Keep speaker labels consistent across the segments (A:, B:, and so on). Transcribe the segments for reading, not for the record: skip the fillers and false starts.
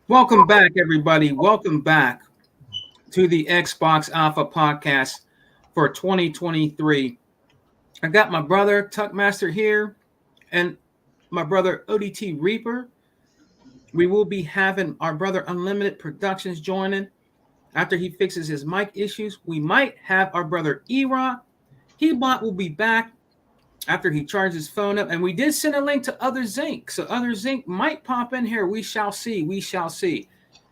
A: Welcome back, everybody. Welcome back to the Xbox Alpha podcast for 2023. I got my brother Tuckmaster here and my brother ODT Reaper. We will be having our brother Unlimited Productions joining after he fixes his mic issues. We might have our brother E-Rock. Hebot will be back after he charges his phone up. And we did send a link to Other Zinc. So Other Zinc might pop in here. We shall see. We shall see.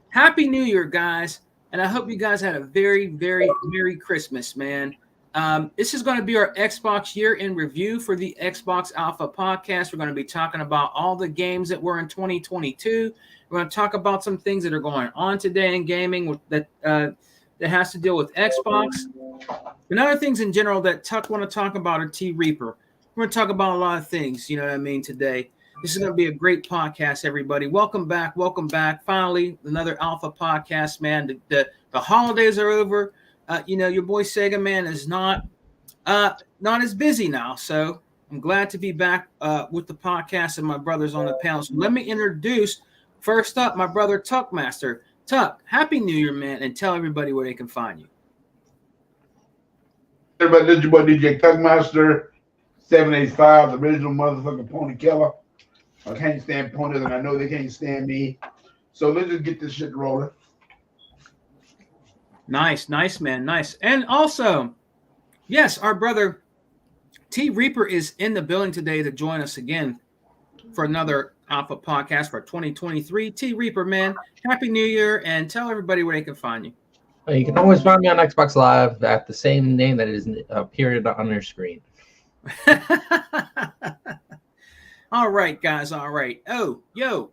A: Happy New Year, guys. And I hope you guys had a very, very Merry Christmas, man. This is going to be our Xbox year in review for the Xbox Alpha podcast. We're going to be talking about all the games that were in 2022. We're going to talk about some things that are going on today in gaming that has to deal with Xbox and other things in general that Tuck want to talk about are T Reaper. We're going to talk about a lot of things, you know what I mean, today. This is going to be a great podcast, everybody. Welcome back. Welcome back. Finally, another Alpha podcast, man. The holidays are over. Your boy Sega Man is not as busy now. So I'm glad to be back with the podcast and my brothers on the panel. So let me introduce first up my brother Tuckmaster. Tuck, Happy New Year, man, and tell everybody where they can find you.
B: Everybody, this is your boy DJ Tuckmaster, 785, the original motherfucking pony killer. I can't stand ponies, and I know they can't stand me. So let's just get this shit rolling.
A: Nice, man, nice. And also, yes, our brother T Reaper is in the building today to join us again for another Alpha podcast for 2023. T Reaper, man, Happy New Year, and tell everybody where they can find you.
C: You can always find me on Xbox Live at the same name that is appeared on your screen.
A: All right, guys. All right. Oh, yo.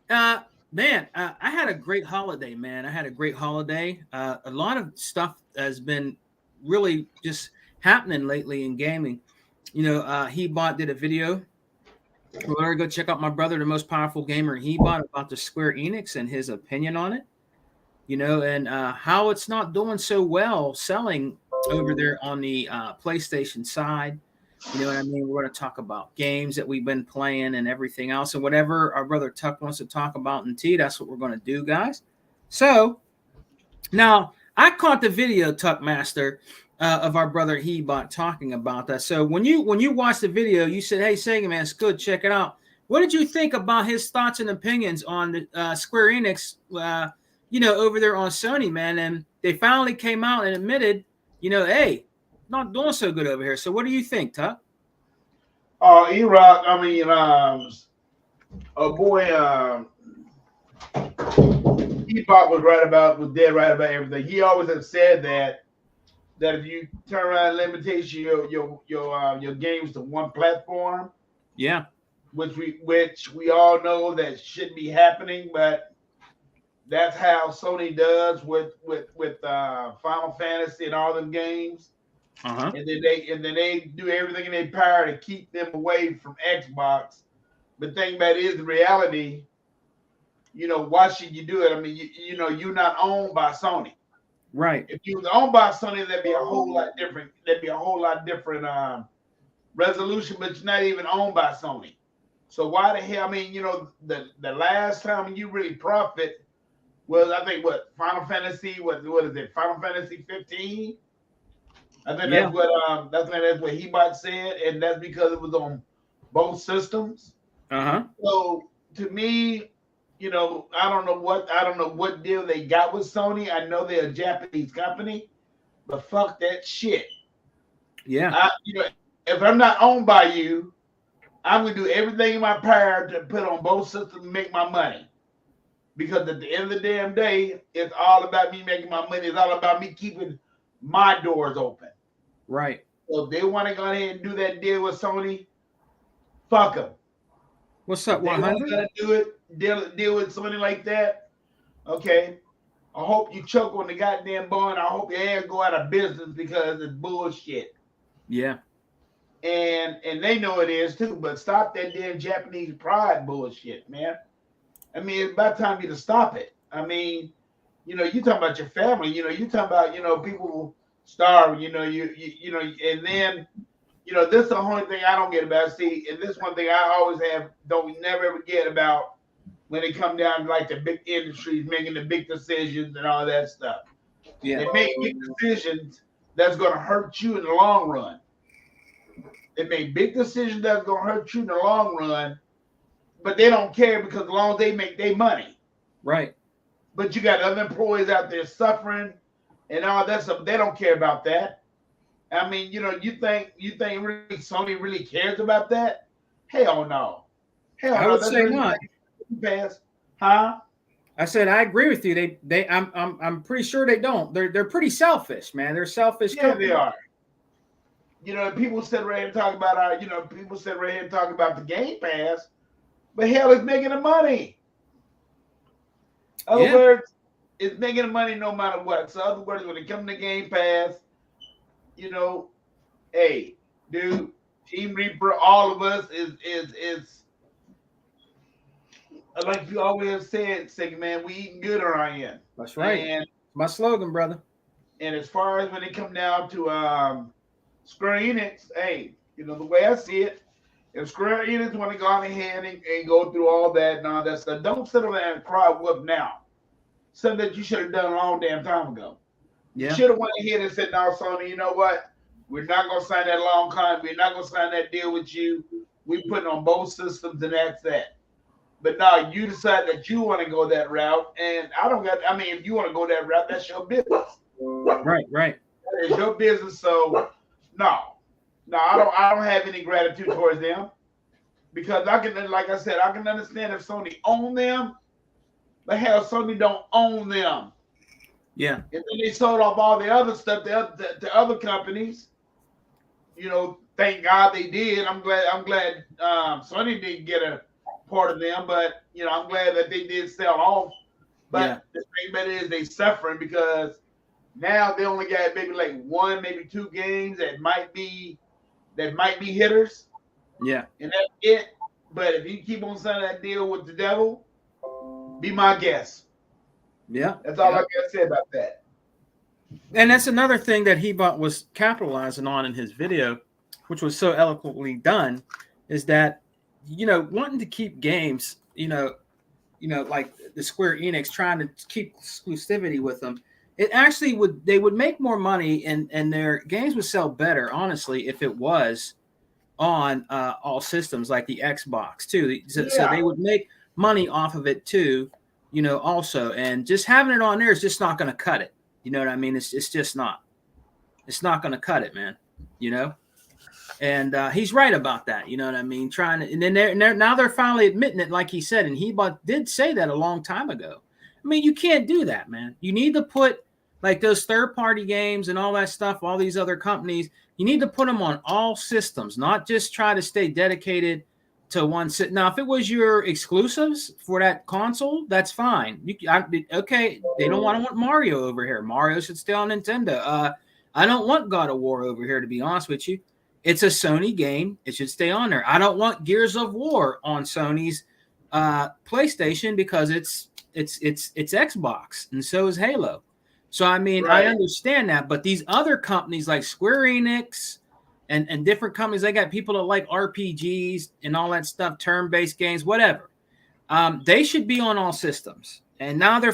A: Man, I had a great holiday, man. I had a great holiday. A lot of stuff has been really just happening lately in gaming. Hebot did a video. We're going to go check out my brother, the most powerful gamer, Hebot, about the Square Enix and his opinion on it. And how it's not doing so well selling over there on the PlayStation side. You know what I mean? We're going to talk about games that we've been playing and everything else. And whatever our brother Tuck wants to talk about in T, that's what we're going to do, guys. So now I caught the video, Tuckmaster, of our brother Hebot talking about that. So when you watched the video, you said, "Hey, Sega Man, it's good. Check it out." What did you think about his thoughts and opinions on the Square Enix, over there on Sony, man? And they finally came out and admitted, hey, not doing so good over here. So what do you think, Tuck?
B: E-Rock, boy, E-Pop was dead right about everything. He always has said that if you turn around and limit your games to one platform,
A: yeah,
B: which we all know that shouldn't be happening, but that's how Sony does with Final Fantasy and all them games.
A: Uh-huh.
B: And then they do everything in their power to keep them away from Xbox. But the thing about it is, the reality, why should you do it? I mean, you're not owned by Sony.
A: Right.
B: If you were owned by Sony, that'd be a whole lot different. That'd be a whole lot different resolution. But you're not even owned by Sony. So why the hell? I mean, the last time you really profit was, I think, Final Fantasy. What is it? Final Fantasy 15. I think that's what Hebot said, and that's because it was on both systems.
A: Uh-huh.
B: So to me, I don't know what deal they got with Sony. I know they're a Japanese company, but fuck that shit.
A: Yeah.
B: If I'm not owned by you, I'm gonna do everything in my power to put on both systems and make my money. Because at the end of the damn day, it's all about me making my money. It's all about me keeping my doors open.
A: Right.
B: So if they want to go ahead and do that deal with Sony, fuck them.
A: What's up, 100?
B: They want to deal with Sony like that. Okay. I hope you choke on the goddamn bone. I hope your ass go out of business because it's bullshit.
A: Yeah.
B: And they know it is too. But stop that damn Japanese pride bullshit, man. I mean, it's about time you to stop it. I mean, you talking about your family. You talking about people starving. And then this is the only thing I don't get about. See, and this one thing I always never ever get about when it come down to like the big industries making the big decisions and all that stuff.
A: Yeah.
B: They make big decisions that's going to hurt you in the long run. They make big decisions that's going to hurt you in the long run, but they don't care because as long as they make their money.
A: Right.
B: But you got other employees out there suffering and all that stuff. They don't care about that. I mean, you think really Sony really cares about that? Hell no. Hell
A: I
B: no.
A: would say not.
B: Huh?
A: I said I agree with you. I'm pretty sure they don't. They're pretty selfish, man. They're selfish.
B: Yeah, they are. People sit right here and talk about people sit right here and talk about the Game Pass, but hell, it's making the money. Other words, it's making the money no matter what. So, other words, when it comes to Game Pass, hey, dude, Team Reaper, all of us is like you always have said, Sig, man, we eating good around here.
A: That's right. And my slogan, brother.
B: And as far as when it come down to Square Enix, hey, the way I see it, if Square Enix want to go on ahead and go through all that and all that stuff, don't sit there and cry wolf now. Something that you should have done a long damn time ago. Yeah. You should have went ahead and said, no, Sony, you know what? We're not going to sign that long contract. We're not going to sign that deal with you. We put it on both systems and that's that. But now you decide that you want to go that route. And if you want to go that route, that's your business.
A: Right.
B: That is your business. So no, I don't have any gratitude towards them because I can understand if Sony owned them, but hell, Sony don't own them.
A: Yeah.
B: And then they sold off all the other stuff to other companies. Thank God they did. I'm glad Sony didn't get a part of them, but I'm glad that they did sell off. But the thing about it is they suffering because now they only got maybe like one, maybe two games that might be hitters.
A: Yeah.
B: And that's it. But if you keep on signing that deal with the devil, be my guest.
A: Yeah.
B: That's all I got to say about that.
A: And that's another thing that he was capitalizing on in his video, which was so eloquently done, is that wanting to keep games, like the Square Enix trying to keep exclusivity with them, it actually they would make more money and their games would sell better, honestly, if it was on all systems like the Xbox too. So they would make money off of it too, also. And just having it on there is just not going to cut it. You know what I mean? It's just not. It's not going to cut it, man. And he's right about that. You know what I mean? And then now they're finally admitting it, like he said, and he did say that a long time ago. I mean, you can't do that, man. You need to put like those third-party games and all that stuff, all these other companies, you need to put them on all systems, not just try to stay dedicated to one. Now, if it was your exclusives for that console, that's fine. Okay, they don't want Mario over here. Mario should stay on Nintendo. I don't want God of War over here, to be honest with you. It's a Sony game. It should stay on there. I don't want Gears of War on Sony's PlayStation because it's Xbox, and so is Halo. So, I mean, right. I understand that, but these other companies like Square Enix and different companies, they got people that like RPGs and all that stuff, turn-based games, whatever. They should be on all systems. And now they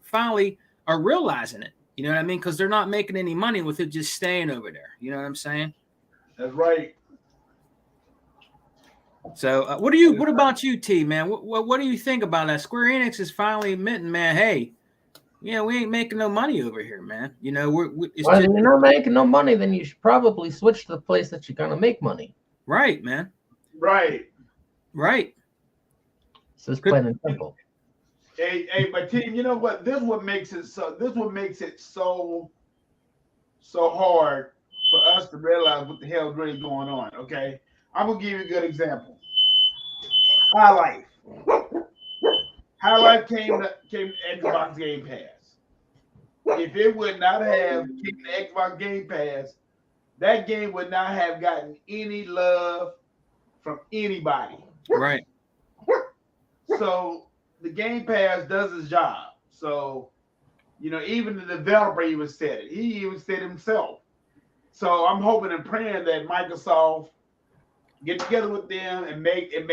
A: finally are realizing it. You know what I mean? Because they're not making any money with it just staying over there. You know what I'm saying?
B: That's right.
A: So, what about you, T, man? What do you think about that? Square Enix is finally admitting, man, hey, we ain't making no money over here, man. You're
C: not making no money, then you should probably switch to the place that you're gonna make money.
A: Right, man.
B: Right.
C: So it's plain and simple.
B: Hey, but team, you know what? This is what makes it so hard for us to realize what the hell is really going on. Okay, I'm gonna give you a good example. High Life. High Life came to Xbox Game Pass. If it would not have came to Xbox Game Pass, that game would not have gotten any love from anybody.
A: Right.
B: So the Game Pass does its job. So, even the developer even said it. He even said it himself. So I'm hoping and praying that Microsoft get together with them and make an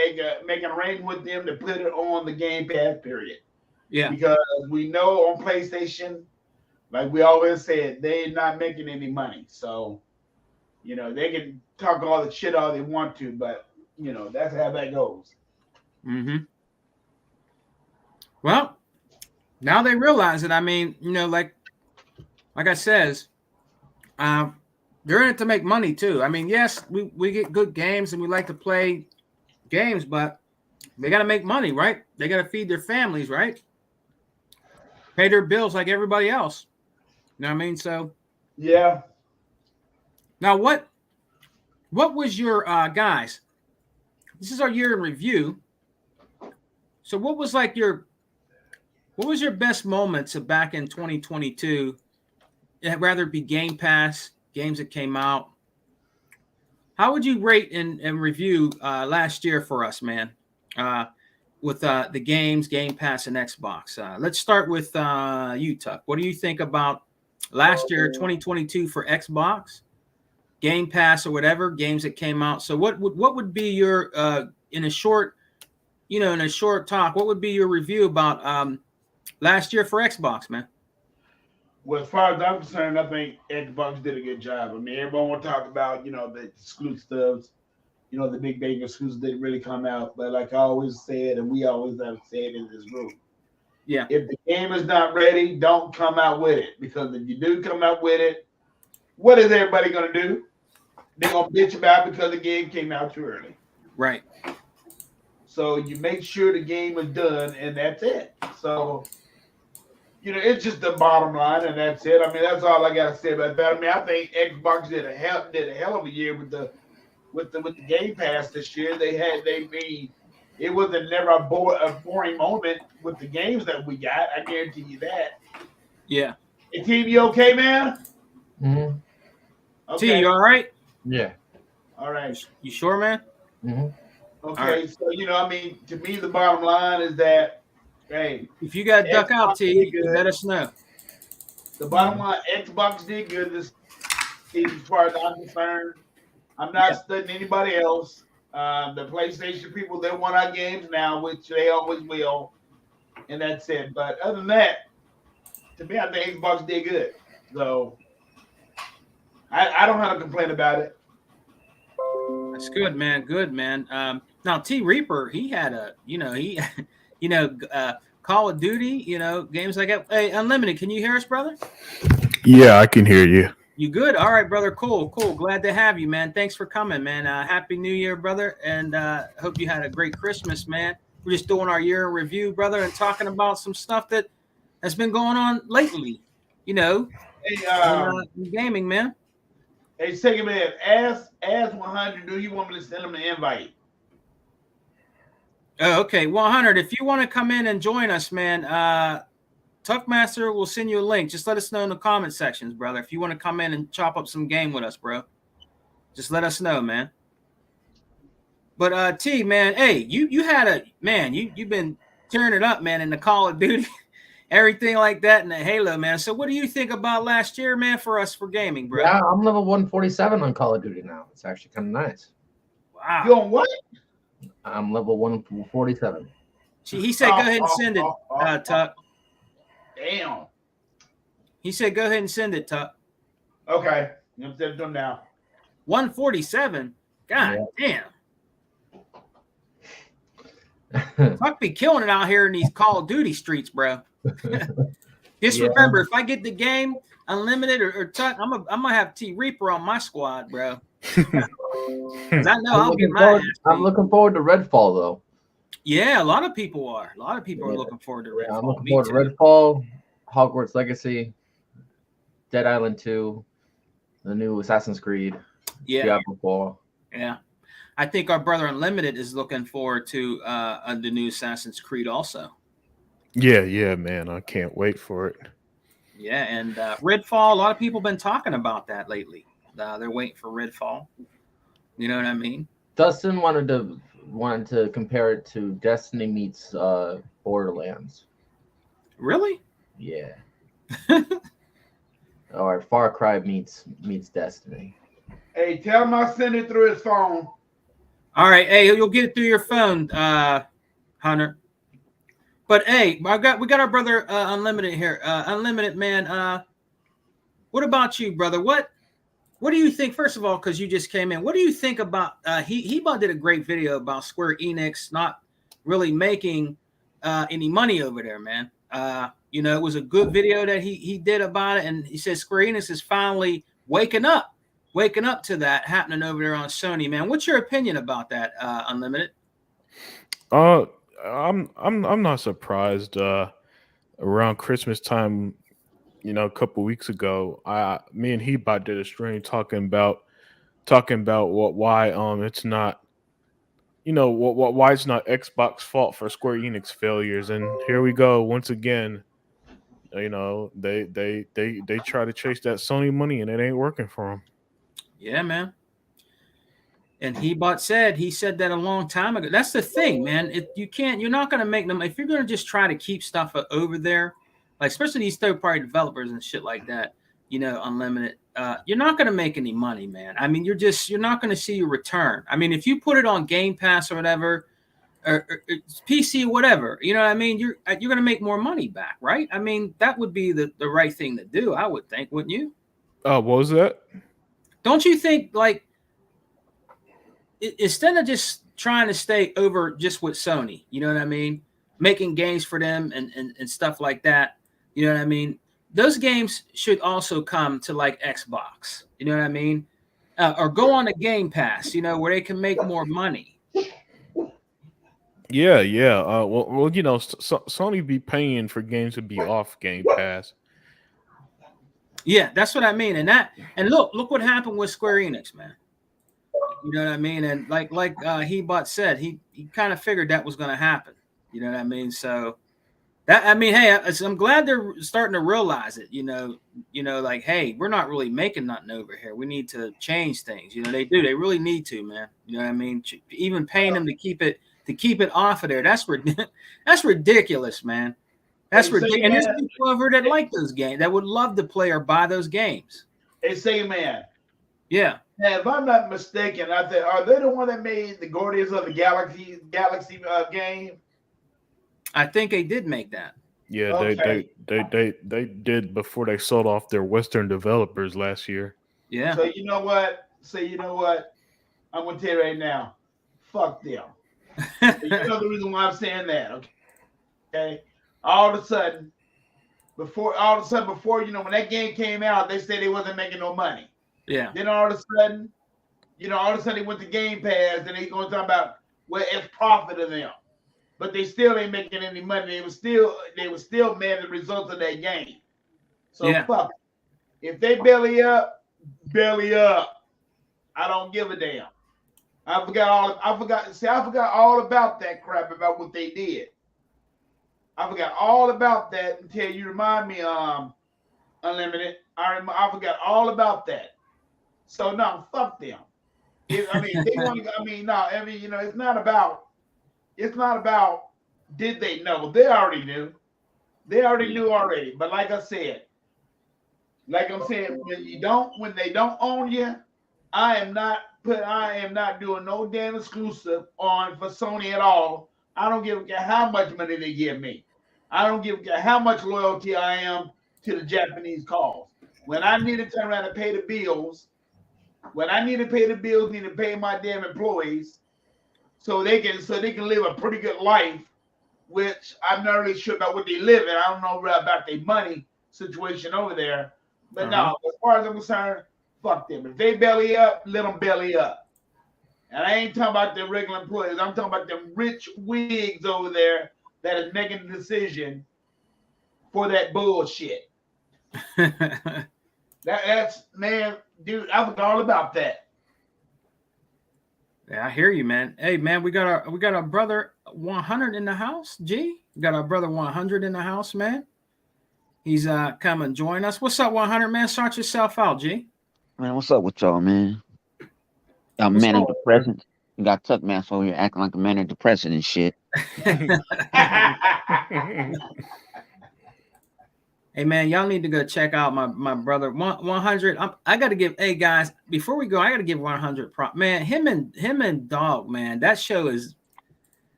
B: arrangement with them to put it on the Game Pass. Period.
A: Yeah.
B: Because we know on PlayStation, like we always said, they're not making any money. So, they can talk all the shit all they want to, but that's how that goes.
A: Mm-hmm. Well, now they realize it. I mean, like I says, they're in it to make money too. I mean, yes, we get good games and we like to play games, but they got to make money, right? They got to feed their families, right? Pay their bills like everybody else. You know what I mean? So
B: yeah.
A: Now, what was your guys? This is our year in review. So, what was your best moments of back in 2022? Rather it be Game Pass, games that came out. How would you rate and review last year for us, man? With the games, Game Pass, and Xbox. Let's start with you, Tuck. What do you think about last year, 2022, for Xbox, Game Pass, or whatever games that came out? So, what would be your in a short talk? What would be your review about last year for Xbox, man?
B: Well, as far as I'm concerned, I think Xbox did a good job. I mean, everyone will talk about, the exclusives, the big exclusives didn't really come out. But like I always said, and we always have said in this room,
A: yeah,
B: if the game is not ready, don't come out with it. Because if you do come out with it, what is everybody going to do? They're going to bitch about it because the game came out too early.
A: Right.
B: So you make sure the game is done, and that's it. So, it's just the bottom line, and that's it. I mean, that's all I got to say about that. I mean, I think Xbox did a hell of a year with the Game Pass this year. It wasn't never a boring moment with the games that we got. I guarantee you that.
A: Yeah.
B: Hey, team, you okay, man?
C: Mm-hmm.
B: Okay.
A: T, you all right?
C: Yeah.
B: All right.
A: You sure, man?
C: Mm-hmm.
B: Okay.
A: Right.
B: So to me, the bottom line is that, hey,
A: if you got to duck out, T,
B: you
A: let us know.
B: The bottom line, Xbox did good this season, as far as I'm concerned. I'm not studying anybody else. The PlayStation people, they want our games now, which they always will, and that's it. But other than that, to me, I think Xbox did good. So I don't have to complain about it.
A: That's good, man. Good, man. Now T Reaper, he had Call of Duty, games like that. Hey, Unlimited, can you hear us, brother?
D: Yeah, I can hear you.
A: You good? All right, brother. Cool. Glad to have you, man. Thanks for coming, man. Happy New Year, brother, and hope you had a great Christmas, man. We're just doing our year in review, brother, and talking about some stuff that has been going on lately.
B: Hey,
A: in gaming, man.
B: Hey, second man, ask 100. Do you want me to send him an invite?
A: Oh, okay. 100. If you want to come in and join us, man, Tuckmaster will send you a link. Just let us know in the comment sections, brother. If you want to come in and chop up some game with us, bro, just let us know, man. But T, man, hey, you had you've been tearing it up, man, in the Call of Duty, everything like that, and the Halo, man. So what do you think about last year, man, for us for gaming, bro?
C: Yeah, I'm level 147 on Call of Duty now. It's actually kind of nice.
A: Wow.
B: You on what?
C: I'm level 147.
A: He said, go ahead and send it, Tuck.
B: Damn.
A: He said, go ahead and send it, Tuck.
B: Okay. I'm sending them now.
A: 147? God damn. Tuck be killing it out here in these Call of Duty streets, bro. Just remember, if I get the game Unlimited or Tuck, I'm gonna have T Reaper on my squad, bro. I know I'll get my ass beat.
C: I'm looking forward to Redfall, though.
A: Yeah, a lot of people are. A lot of people are looking forward to Redfall.
C: Yeah, I'm looking forward to Redfall, Hogwarts Legacy, Dead Island 2, the new Assassin's Creed, Diablo 4.
A: Yeah. I think our brother Unlimited is looking forward to the new Assassin's Creed also.
D: Yeah, man. I can't wait for it.
A: Yeah, and Redfall, a lot of people have been talking about that lately. They're waiting for Redfall. You know what I mean?
C: Dustin wanted to compare it to Destiny meets Borderlands.
A: Really?
C: Yeah. Or Far Cry meets Destiny.
B: Hey, tell him I send it through his phone.
A: All right, hey, you'll get it through your phone, Hunter. But hey, we got our brother Unlimited here. Unlimited, man. What about you, brother? What do you think? First of all, because you just came in, what do you think about? He did a great video about Square Enix not really making any money over there, man. It was a good video that he did about it, and he says Square Enix is finally waking up to that happening over there on Sony, man. What's your opinion about that, Unlimited?
D: I'm not surprised. Around Christmas time, a couple weeks ago, me and Hebot did a stream talking about why it's not why it's not Xbox fault for Square Enix failures, and here we go once again. They try to chase that Sony money and it ain't working for them.
A: Yeah, man. And Hebot said that a long time ago. That's the thing, man. You're not going to make them if you're going to just try to keep stuff over there, like especially these third-party developers and shit like that. Unlimited. You're not going to make any money, man. I mean, you're not going to see your return. I mean, if you put it on Game Pass or whatever, or PC, whatever, you know what I mean? You're going to make more money back, right? I mean, that would be the right thing to do, I would think, wouldn't you?
D: What was that?
A: Don't you think, like, instead of just trying to stay over just with Sony, you know what I mean? Making games for them and stuff like that, you know what I mean? Those games should also come to like Xbox, you know what I mean? Or go on a Game Pass, where they can make more money.
D: Yeah. Well, Sony be paying for games to be off Game Pass.
A: Yeah, that's what I mean. And look what happened with Square Enix, man. You know what I mean? And like Hebot said, he kind of figured that was going to happen. You know what I mean? So hey, I'm glad they're starting to realize it. Like, hey, we're not really making nothing over here. We need to change things. They do. They really need to, man. You know what I mean? Even paying them to keep it off of there. That's ridiculous, man. That's ridiculous. And there's people over that like those games that would love to play or buy those games.
B: Hey, say, man.
A: Yeah.
B: Now, if I'm not mistaken, are they the one that made the Guardians of the Galaxy game?
A: I think they did make that.
D: Yeah, okay. They did before they sold off their Western developers last year.
A: Yeah.
B: So you know what? I'm gonna tell you right now, fuck them. You know the reason why I'm saying that, okay? All of a sudden, before when that game came out, they said they wasn't making no money.
A: Yeah.
B: Then all of a sudden they went to Game Pass and they going to talk about it's profit of them. But they still ain't making any money. They were still mad at the results of that game. So yeah. Fuck it. If they belly up. I don't give a damn. I forgot all about that crap about what they did. I forgot all about that until you remind me, Unlimited. I forgot all about that. So no, fuck them. It's not about did they know? They already knew. They already knew already. But like I'm saying, when they don't own you, I am not doing no damn exclusive for Sony at all. I don't give a care how much money they give me. I don't give a care how much loyalty I am to the Japanese cause. When I need to turn around and pay the bills, need to pay my damn employees so they can live a pretty good life, which I'm not really sure about what they live in. I don't know about their money situation over there. But no, as far as I'm concerned, fuck them. If they belly up, let them belly up. And I ain't talking about the regular employees. I'm talking about them rich wigs over there that is making the decision for that bullshit. That's man, dude. I forgot all about that.
A: Yeah, I hear you, man. Hey, man, we got our brother 100 in the house. G, we got our brother 100 in the house, man. He's come and join us. What's up, 100, man? Start yourself out, G.
E: Man, what's up with y'all, man? I'm manic depressant. You got Tuck Mass over here acting like a manic depressant and shit.
A: Hey man, y'all need to go check out my brother 100. I got to give. Hey guys, before we go, I got to give 100 prop. Man, him and Dog, man, that show is.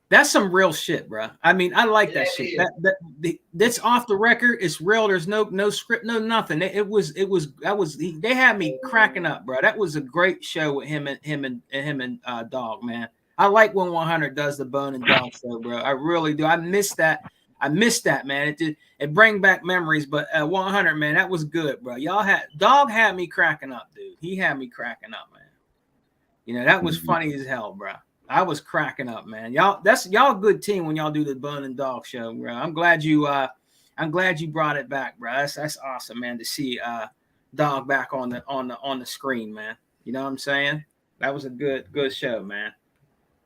A: That's some real shit, bro. I mean, I like that shit. That's off the record. It's real. There's no script, no nothing. They had me cracking up, bro. That was a great show with him and Dog, man. I like when 100 does the Bone and Dog show, bro. I really do. I miss that, man. It bring back memories. But 100, man, that was good, bro. Dog had me cracking up, dude. He had me cracking up, man. You know, that was funny as hell, bro. I was cracking up, man. Y'all a good team when y'all do the Bone and Dog show, bro. I'm glad you brought it back, bro. That's awesome, man, to see Dog back on the screen, man. You know what I'm saying? That was a good show, man.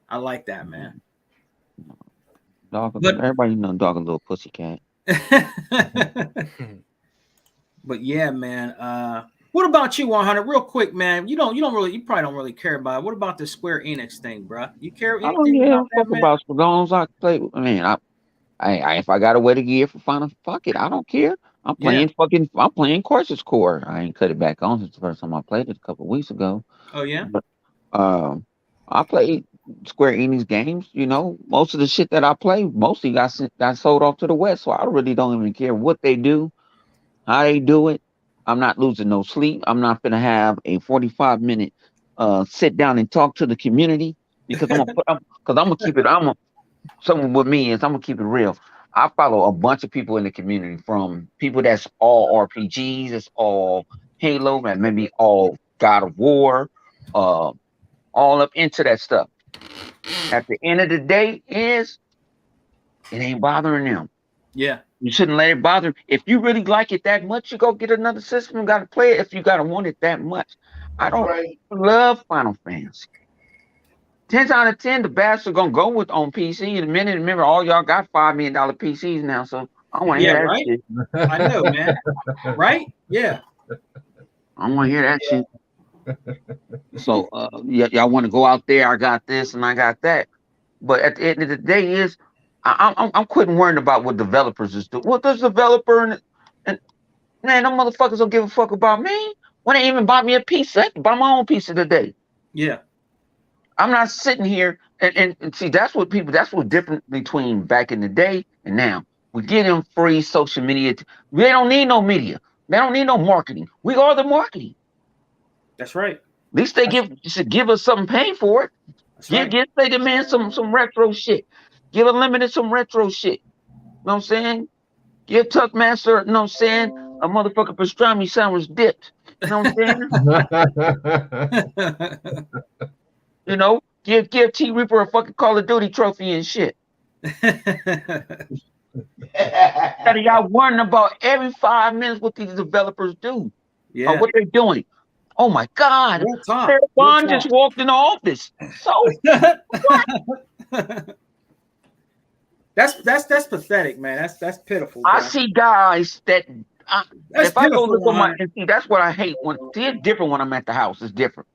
A: I like that, man.
E: Dog, everybody know Dog a little pussycat.
A: But yeah, man. What about you, 100? Real quick, man. You probably don't really care about it. What about the Square Enix thing, bro? You care anything about that, man?
E: About Spagons, I play. I mean, I if I got to wear the gear for Final, fuck it. I don't care. I'm playing I'm playing Crisis Core. I ain't cut it back on since the first time I played it a couple of weeks ago.
A: Oh yeah.
E: But, I play Square Enix games. You know, most of the shit that I play mostly got sold off to the West, so I really don't even care what they do, how they do it. I'm not losing no sleep. I'm not gonna have a 45-minute sit down and talk to the community because I'm gonna keep it. Something with me is I'm gonna keep it real. I follow a bunch of people in the community, from people that's all RPGs, that's all Halo, and maybe all God of War, all up into that stuff. At the end of the day, it ain't bothering them.
A: Yeah.
E: You shouldn't let it bother. If you really like it that much, you go get another system and gotta play it if you gotta want it that much. I don't love Final Fantasy. 10 out of 10, the bastard gonna go with on PC in a minute. Remember, all y'all got $5 million PCs now, so I want to hear that shit.
A: I know, man. Right? Yeah.
E: I want to hear that shit. So, y'all want to go out there? I got this and I got that. But at the end of the day, I'm quitting worrying about what developers is doing. What does developer and man, them motherfuckers don't give a fuck about me. When they even bought me a pizza, I have to buy my own pizza today.
A: Yeah.
E: I'm not sitting here and see, that's what different between back in the day and now. We get them free social media. They don't need no media. They don't need no marketing. We are the marketing.
A: That's right.
E: At least they should give us something paying for it. Give Sega Man some retro shit. Give Unlimited some retro shit. You know what I'm saying? Give Tuckmaster, you know what I'm saying, a motherfucking pastrami sandwich dipped. You know what I'm saying? You know, give T Reaper a fucking Call of Duty trophy and shit. Y'all worrying about every 5 minutes what these developers do.
A: Yeah.
E: Or what they're doing. Oh my God. Sarah Bond just walked in the office. So what?
A: That's pathetic, man. That's pitiful.
E: I see guys that if I go look on my and see, that's what I hate. It's different when I'm at the house. It's different.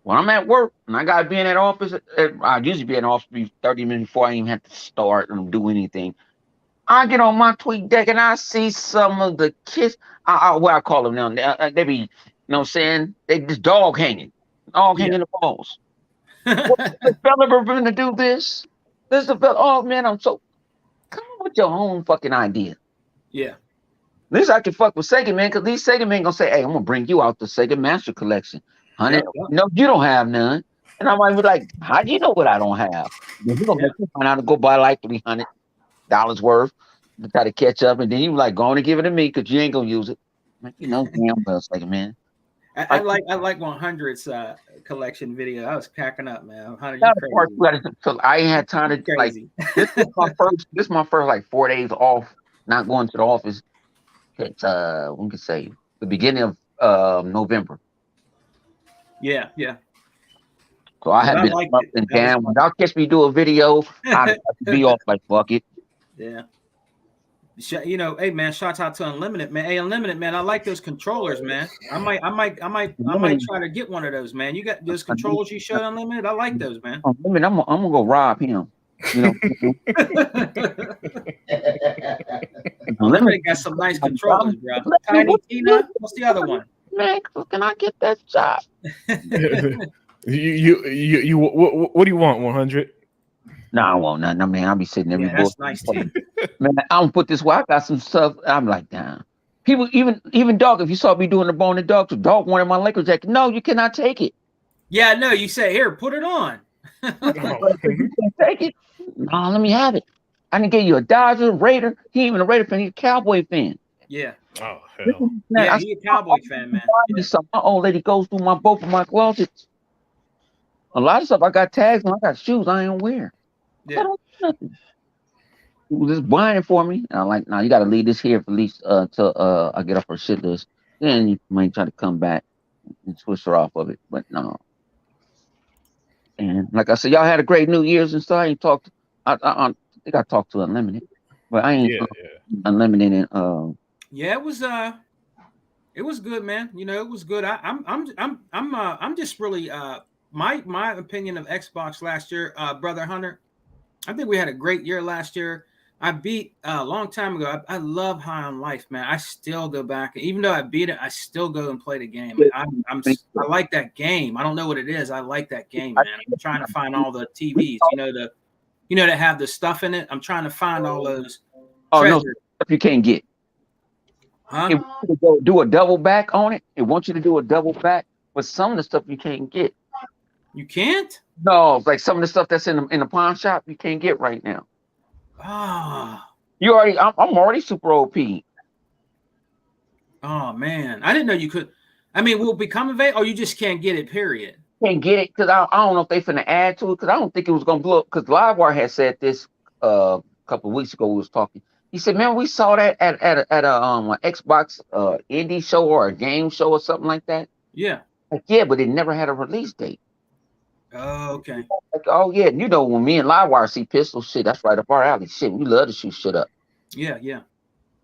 E: When I'm at work and I gotta be in that office, I usually be in the office 30 minutes before I even have to start and do anything. I get on my tweet deck and I see some of the kids, what I call them now, they be, you know what I'm saying? They just dog hanging the balls. What the developer gonna do this? This developer, oh man, I'm so, come on with your own fucking idea.
A: Yeah.
E: At least I can fuck with Sega Man, because these Sega Man gonna say, hey, I'm gonna bring you out the Sega Master Collection. Honey, no, you don't have none. And I might be like, how do you know what I don't have? Then you're gonna make me find out to go buy like $300 worth to try to catch up, and then you like going to give it to me because you ain't gonna use it. Like, you know, damn well, Sega Man.
A: I like 100's collection video. I was cracking up, man. 100,
E: so I ain't had time to like. This is my first like 4 days off, not going to the office. It's we can say the beginning of November.
A: Yeah.
E: So I had been up and down. When y'all catch me do a video, I'd have to be off like fuck it.
A: Yeah. You know, hey man, shout out to Unlimited, man. Hey, Unlimited, man, I like those controllers, man. I might try to get one of those, man. You got those controllers you showed Unlimited? I like those, man.
E: Unlimited, I'm gonna go rob him. You know,
A: Lemonade got some nice controllers, bro. Tiny Tina. What's the other one?
E: Man, can I get that job?
D: you what do you want? 100?
E: No, I won't nothing. I mean, I'll be sitting every
A: Yeah, that's nice too.
E: Man, I don't put this way. I got some stuff. I'm like, damn. People, even dog. If you saw me doing the bone and dog, the dog wanted my Lakers jacket. No, you cannot take it.
A: Yeah, no. You say here, put it on.
E: You can't take it. No, let me have it. I didn't get you a Dodger, Raider. He ain't even a Raider fan. He's a Cowboy fan.
A: Yeah.
D: Oh hell.
A: Yeah, he's a Cowboy fan, man. Yeah.
E: My old lady goes through both of my closets. A lot of stuff I got tags and I got shoes I ain't wear.
A: Yeah.
E: I don't do nothing. He was just buying it for me. And I'm like, no, you got to leave this here for at least till I get off her shit list. Then you might try to come back and switch her off of it. But no. And like I said, y'all had a great New Year's and stuff. I ain't talked. I think I talked to Unlimited, but I ain't Unlimited. And
A: yeah, it was good, man. You know, it was good. I'm just really my opinion of Xbox last year, brother Hunter. I think we had a great year last year. I beat a long time ago. I love High on Life, man. I still go back, even though I beat it, I still go and play the game. I like that game. I don't know what it is. I like that game, man. I'm trying to find all the TVs, that have the stuff in it. I'm trying to find all those.
E: No, you can't get.
A: Huh?
E: It wants you to do a double back on it. It wants you to do a double back, but some of the stuff you can't get.
A: You can't?
E: No, like some of the stuff that's in the pawn shop, you can't get right now.
A: Ah.
E: I'm already super OP.
A: Oh man, I didn't know you could. I mean, will it become available, or you just can't get it? Period.
E: Can't get it because I don't know if they finna add to it because I don't think it was gonna blow up. Because Livewire had said this a couple of weeks ago. We was talking. He said, "Man, we saw that at a an Xbox indie show or a game show or something like that."
A: Yeah.
E: Like, yeah, but it never had a release date.
A: Oh, okay.
E: Like, oh yeah, when me and Livewire see pistol shit, that's right up our alley. Shit, we love to shoot shit up.
A: Yeah, yeah.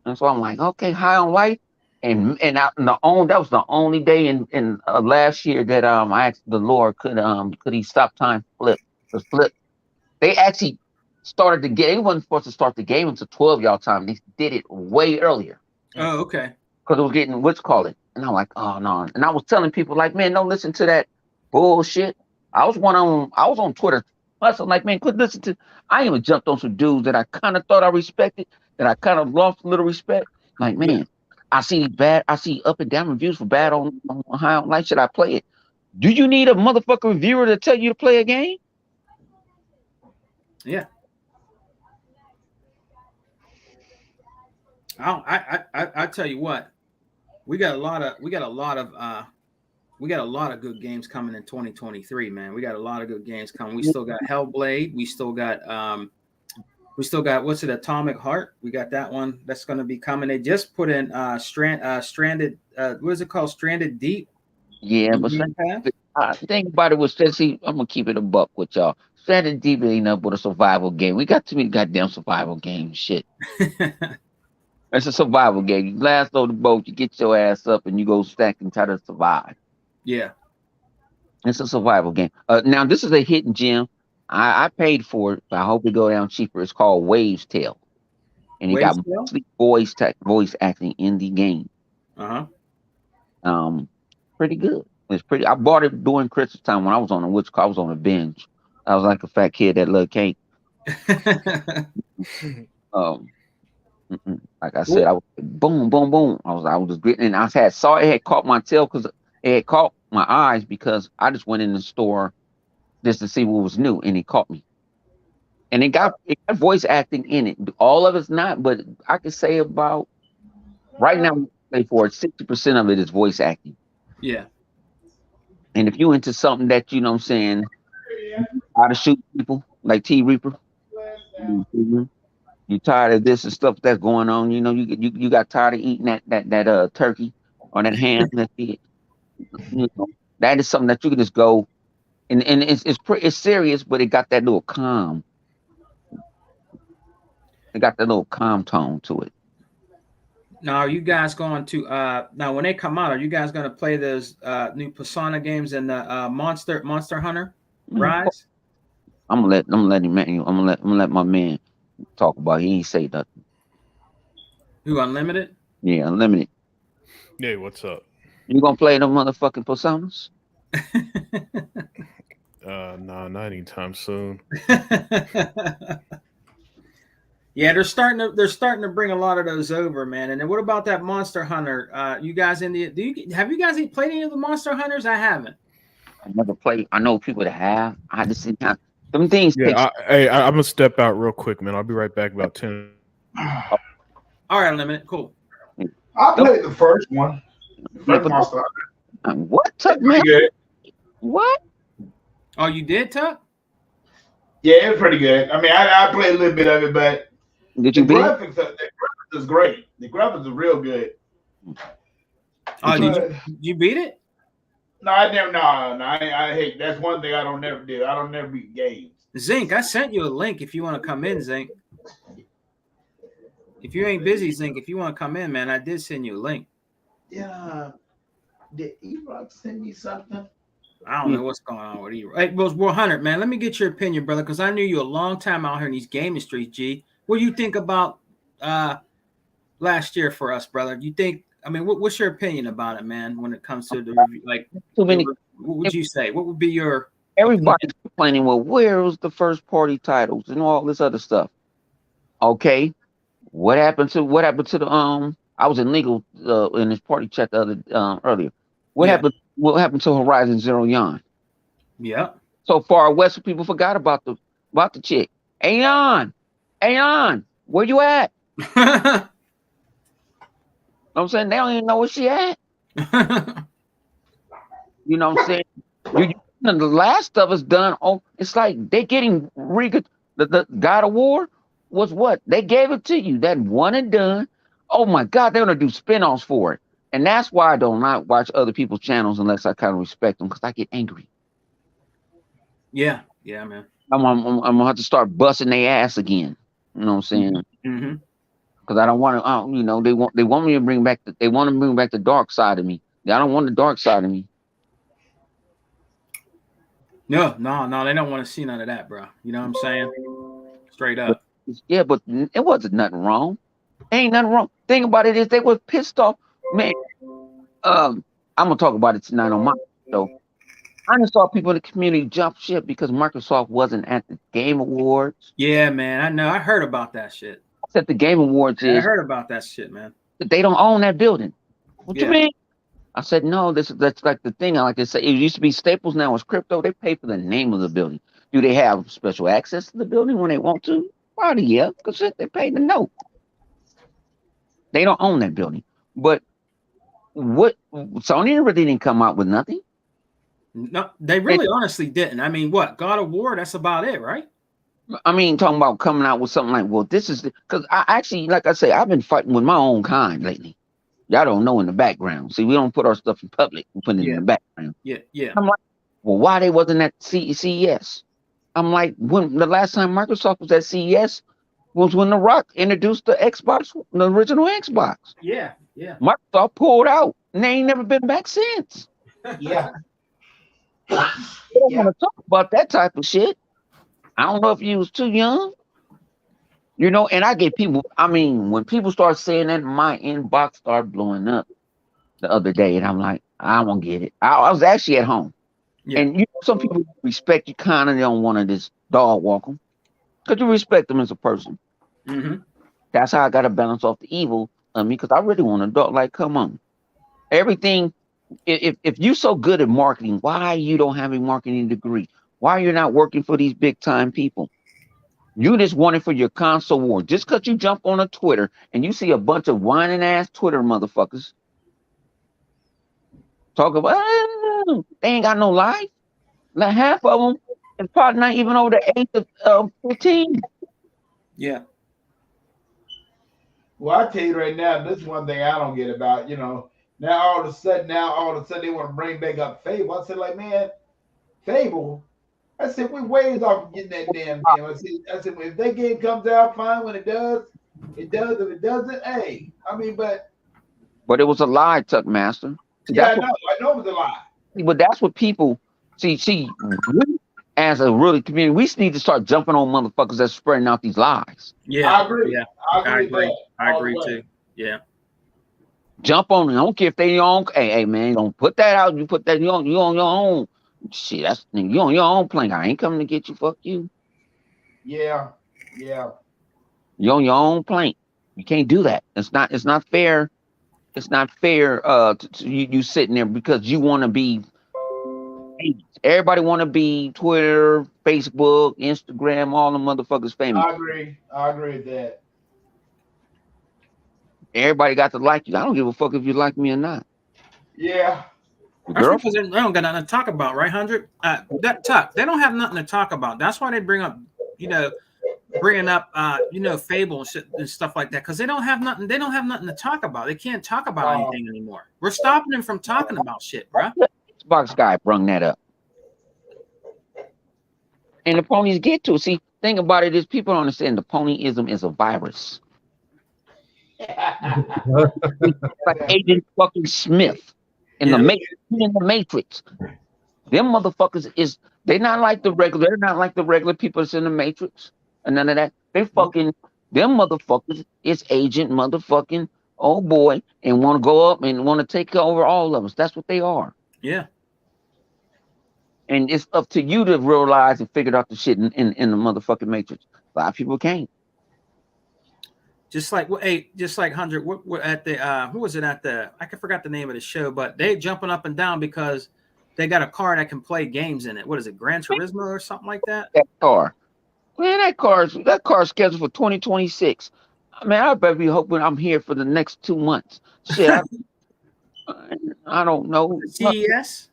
E: And so I'm like, okay, High on Life, and that was the only day in last year that I asked the Lord could he stop time flip. They actually started the game. They wasn't supposed to start the game until 12 y'all time. They did it way earlier.
A: Oh, okay.
E: Because it was getting and I'm like, oh no. And I was telling people like, man, don't listen to that bullshit. I was on Twitter. I was like, man, quit listening to. I even jumped on some dudes that I kind of thought I respected, that I kind of lost a little respect. Like, man, I see up and down reviews for bad on High on Life. Should I play it? Do you need a motherfucker reviewer to tell you to play a game?
A: Yeah. I tell you what, we got a lot of good games coming in 2023, man. We got a lot of good games coming. We still got Hellblade. We still got what's it, Atomic Heart. We got that one that's going to be coming. They just put in Stranded. What is it called? Stranded Deep.
E: Yeah, but the thing about it was that, see, I'm gonna keep it a buck with y'all. Stranded Deep ain't nothing but a survival game. We got too many goddamn survival games. Shit. It's a survival game. You last on the boat, you get your ass up, and you go stack and try to survive.
A: Yeah.
E: It's a survival game. Now, this is a hidden gem. I paid for it, but I hope it go down cheaper. It's called Waves Tale. And it got mostly voice acting in the game. Pretty good. It's pretty. I bought it during Christmas time when I was on a binge. I was like a fat kid that loved cake. Like I said, I was boom, boom, boom. I was just getting, and it had caught my tail because it had caught my eyes because I just went in the store just to see what was new, and it caught me. And it got voice acting in it. All of it's not, but I could say about right now, for it, 60% of it is voice acting.
A: Yeah.
E: And if you into something that, you know what I'm saying, how to shoot people like T Reaper, you tired of this and stuff that's going on, you got tired of eating that turkey or that ham, that is something that you can just go and it's serious, but it got that little calm. It got that little calm tone to it.
A: Now, are you guys going to now when they come out? Are you guys going to play those new Persona games and the Monster Hunter Rise?
E: I'm gonna let Emmanuel. I'm gonna let my man talk about it. He ain't say nothing.
A: Who, Unlimited?
E: Yeah, Unlimited.
D: Hey, what's up?
E: You gonna play them motherfucking personas?
D: Nah, not anytime soon.
A: Yeah, they're starting to bring a lot of those over, man. And then what about that Monster Hunter? You guys have you guys played any of the Monster Hunters? I haven't.
E: I never played. I know people that have. I just didn't have them things.
D: Yeah, I'm gonna step out real quick, man. I'll be right back about 10.
A: All right, Unlimited, cool.
B: I played the first one. The first Monster Hunter.
E: What took man?
B: Good.
E: What?
A: Oh, you did, Tuck?
B: Yeah, it's pretty good. I mean, I played a little bit of it, but
E: Did you
B: the
E: beat it?
B: graphics is great. The graphics are real good.
A: Oh, did you beat it?
B: No, I never. No, I hate. That's one thing I don't never do. I don't never beat games.
A: Zinc, I sent you a link if you want to come in, Zinc. If you ain't busy, Zinc, if you want to come in, man, I did send you a link.
B: Yeah. Did E-Rock send me something?
A: I don't know what's going on with E-Rock. Hey, well, 100, man, let me get your opinion, brother, because I knew you a long time out here in these gaming streets, G. What do you think about last year for us, brother? You think? I mean, what's your opinion about it, man? When it comes to the review, like,
E: Too many.
A: What would you say? What would be your?
E: Everybody's complaining. Well, where was the first party titles and all this other stuff? Okay, what happened to the I was in legal in this party chat the other earlier. What happened? What happened to Horizon Zero Dawn?
A: Yeah.
E: So far west, people forgot about the chick. Aeon, where you at? I'm saying they don't even know where she at. You know what I'm saying? The Last of Us done. Oh, it's like they getting the God of War was what? They gave it to you. That one and done. Oh my God, they're gonna do spin-offs for it. And that's why I don't not watch other people's channels unless I kind of respect them, because I get angry.
A: Yeah, man.
E: I'm gonna have to start busting their ass again. You know what I'm saying?
A: Mm-hmm.
E: Because I don't want to. They want me to bring back the dark side of me. I don't want the dark side of me.
A: No, they don't want to see none of that, bro. You know what I'm saying? Straight up.
E: But it wasn't nothing wrong. Ain't nothing wrong. Thing about it is they were pissed off, man. I'm gonna talk about it tonight on my show. I just saw people in the community jump ship because Microsoft wasn't at the Game Awards.
A: Yeah, man. I know. I heard about that shit.
E: I said the Game Awards
A: I heard about that shit, man.
E: They don't own that building. What you mean? I said no. That's like the thing. I like to say. It used to be Staples. Now it's crypto. They pay for the name of the building. Do they have special access to the building when they want to? Probably yeah, because they pay the note. They don't own that building. But what Sony really didn't come out with nothing.
A: No, they really honestly didn't. I mean, what God of War? That's about it, right?
E: I mean, talking about coming out with something like, well, this is because I actually, like I say, I've been fighting with my own kind lately. Y'all don't know in the background. See, we don't put our stuff in public. We put it in the background.
A: Yeah.
E: I'm like, well, why they wasn't at CES? I'm like, when the last time Microsoft was at CES was when The Rock introduced the Xbox, the original Xbox.
A: Yeah.
E: Microsoft pulled out, and they ain't never been back since.
B: Yeah.
E: They don't want to talk about that type of shit. I don't know if you was too young. And I get people, I mean, when people start saying that, my inbox started blowing up the other day, and I'm like, I don't get it. I was actually at home. Yeah. And some people respect you kind of don't want to just dog walk them because you respect them as a person.
A: Mm-hmm.
E: That's how I got to balance off the evil on me, because I really want to dog. Like, come on. Everything, if you're so good at marketing, why you don't have a marketing degree? Why you're not working for these big time people? You just want it for your console war. Just because you jump on a Twitter and you see a bunch of whining ass Twitter motherfuckers talk about, they ain't got no life. Like half of them is probably not even over the age of 15.
A: Yeah.
B: Well, I tell you right now, this is one thing I don't get about, now all of a sudden they want to bring back up Fable. I said, like, man, Fable. I said, we're ways off getting that damn game. I said, if that game comes out, fine. When it does. If it doesn't, hey. I mean, but
E: it was a lie, Tuck Master.
B: Yeah, I know it was a lie.
E: But that's what people see. as a really community, we need to start jumping on motherfuckers that's spreading out these lies.
A: Yeah,
B: I agree.
A: Yeah,
B: I agree.
A: I agree too. Yeah.
E: Jump on it. I don't care if they your own. Hey man, don't put that out. You put that you on your own. Shit, that's you on your own plane. I ain't coming to get you. Fuck you.
B: Yeah.
E: You on your own plane. You can't do that. It's not fair. It's not fair. To you sitting there because you want to be. Everybody want to be Twitter, Facebook, Instagram, all the motherfuckers famous.
B: I agree with that.
E: Everybody got to like you. I don't give a fuck if you like me or not.
B: Yeah.
A: That's because they don't got nothing to talk about, right, 100? They don't have nothing to talk about. That's why they bring up, bringing up, Fable and shit and stuff like that. Because they don't have nothing. They don't have nothing to talk about. They can't talk about anything anymore. We're stopping them from talking about shit, bro.
E: Xbox guy brung that up, and the ponies get to it. See, thing about it is people don't understand the ponyism is a virus. Like Agent fucking Smith in the Matrix. Them motherfuckers they're not like the regular people that's in the Matrix and none of that. They fucking them motherfuckers is Agent motherfucking old boy and want to go up and want to take over all of us. That's what they are.
A: Yeah.
E: And it's up to you to realize and figure out the shit in the motherfucking Matrix. A lot of people can't.
A: Just like 100. We're at the who was it at the? I forgot the name of the show, but they jumping up and down because they got a car that can play games in it. What is it, Gran Turismo or something like that?
E: That car, man, that car's scheduled for 2026. I mean, I better be hoping I'm here for the next 2 months. Shit, I don't know.
A: CES.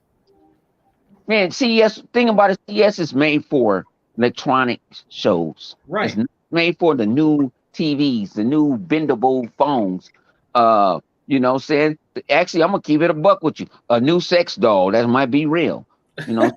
E: Man, CES. Thing about it, CES is made for electronic shows.
A: Right.
E: It's not made for the new TVs, the new bendable phones. You know what I'm saying? Actually, I'm gonna keep it a buck with you. A new sex doll that might be real. You know,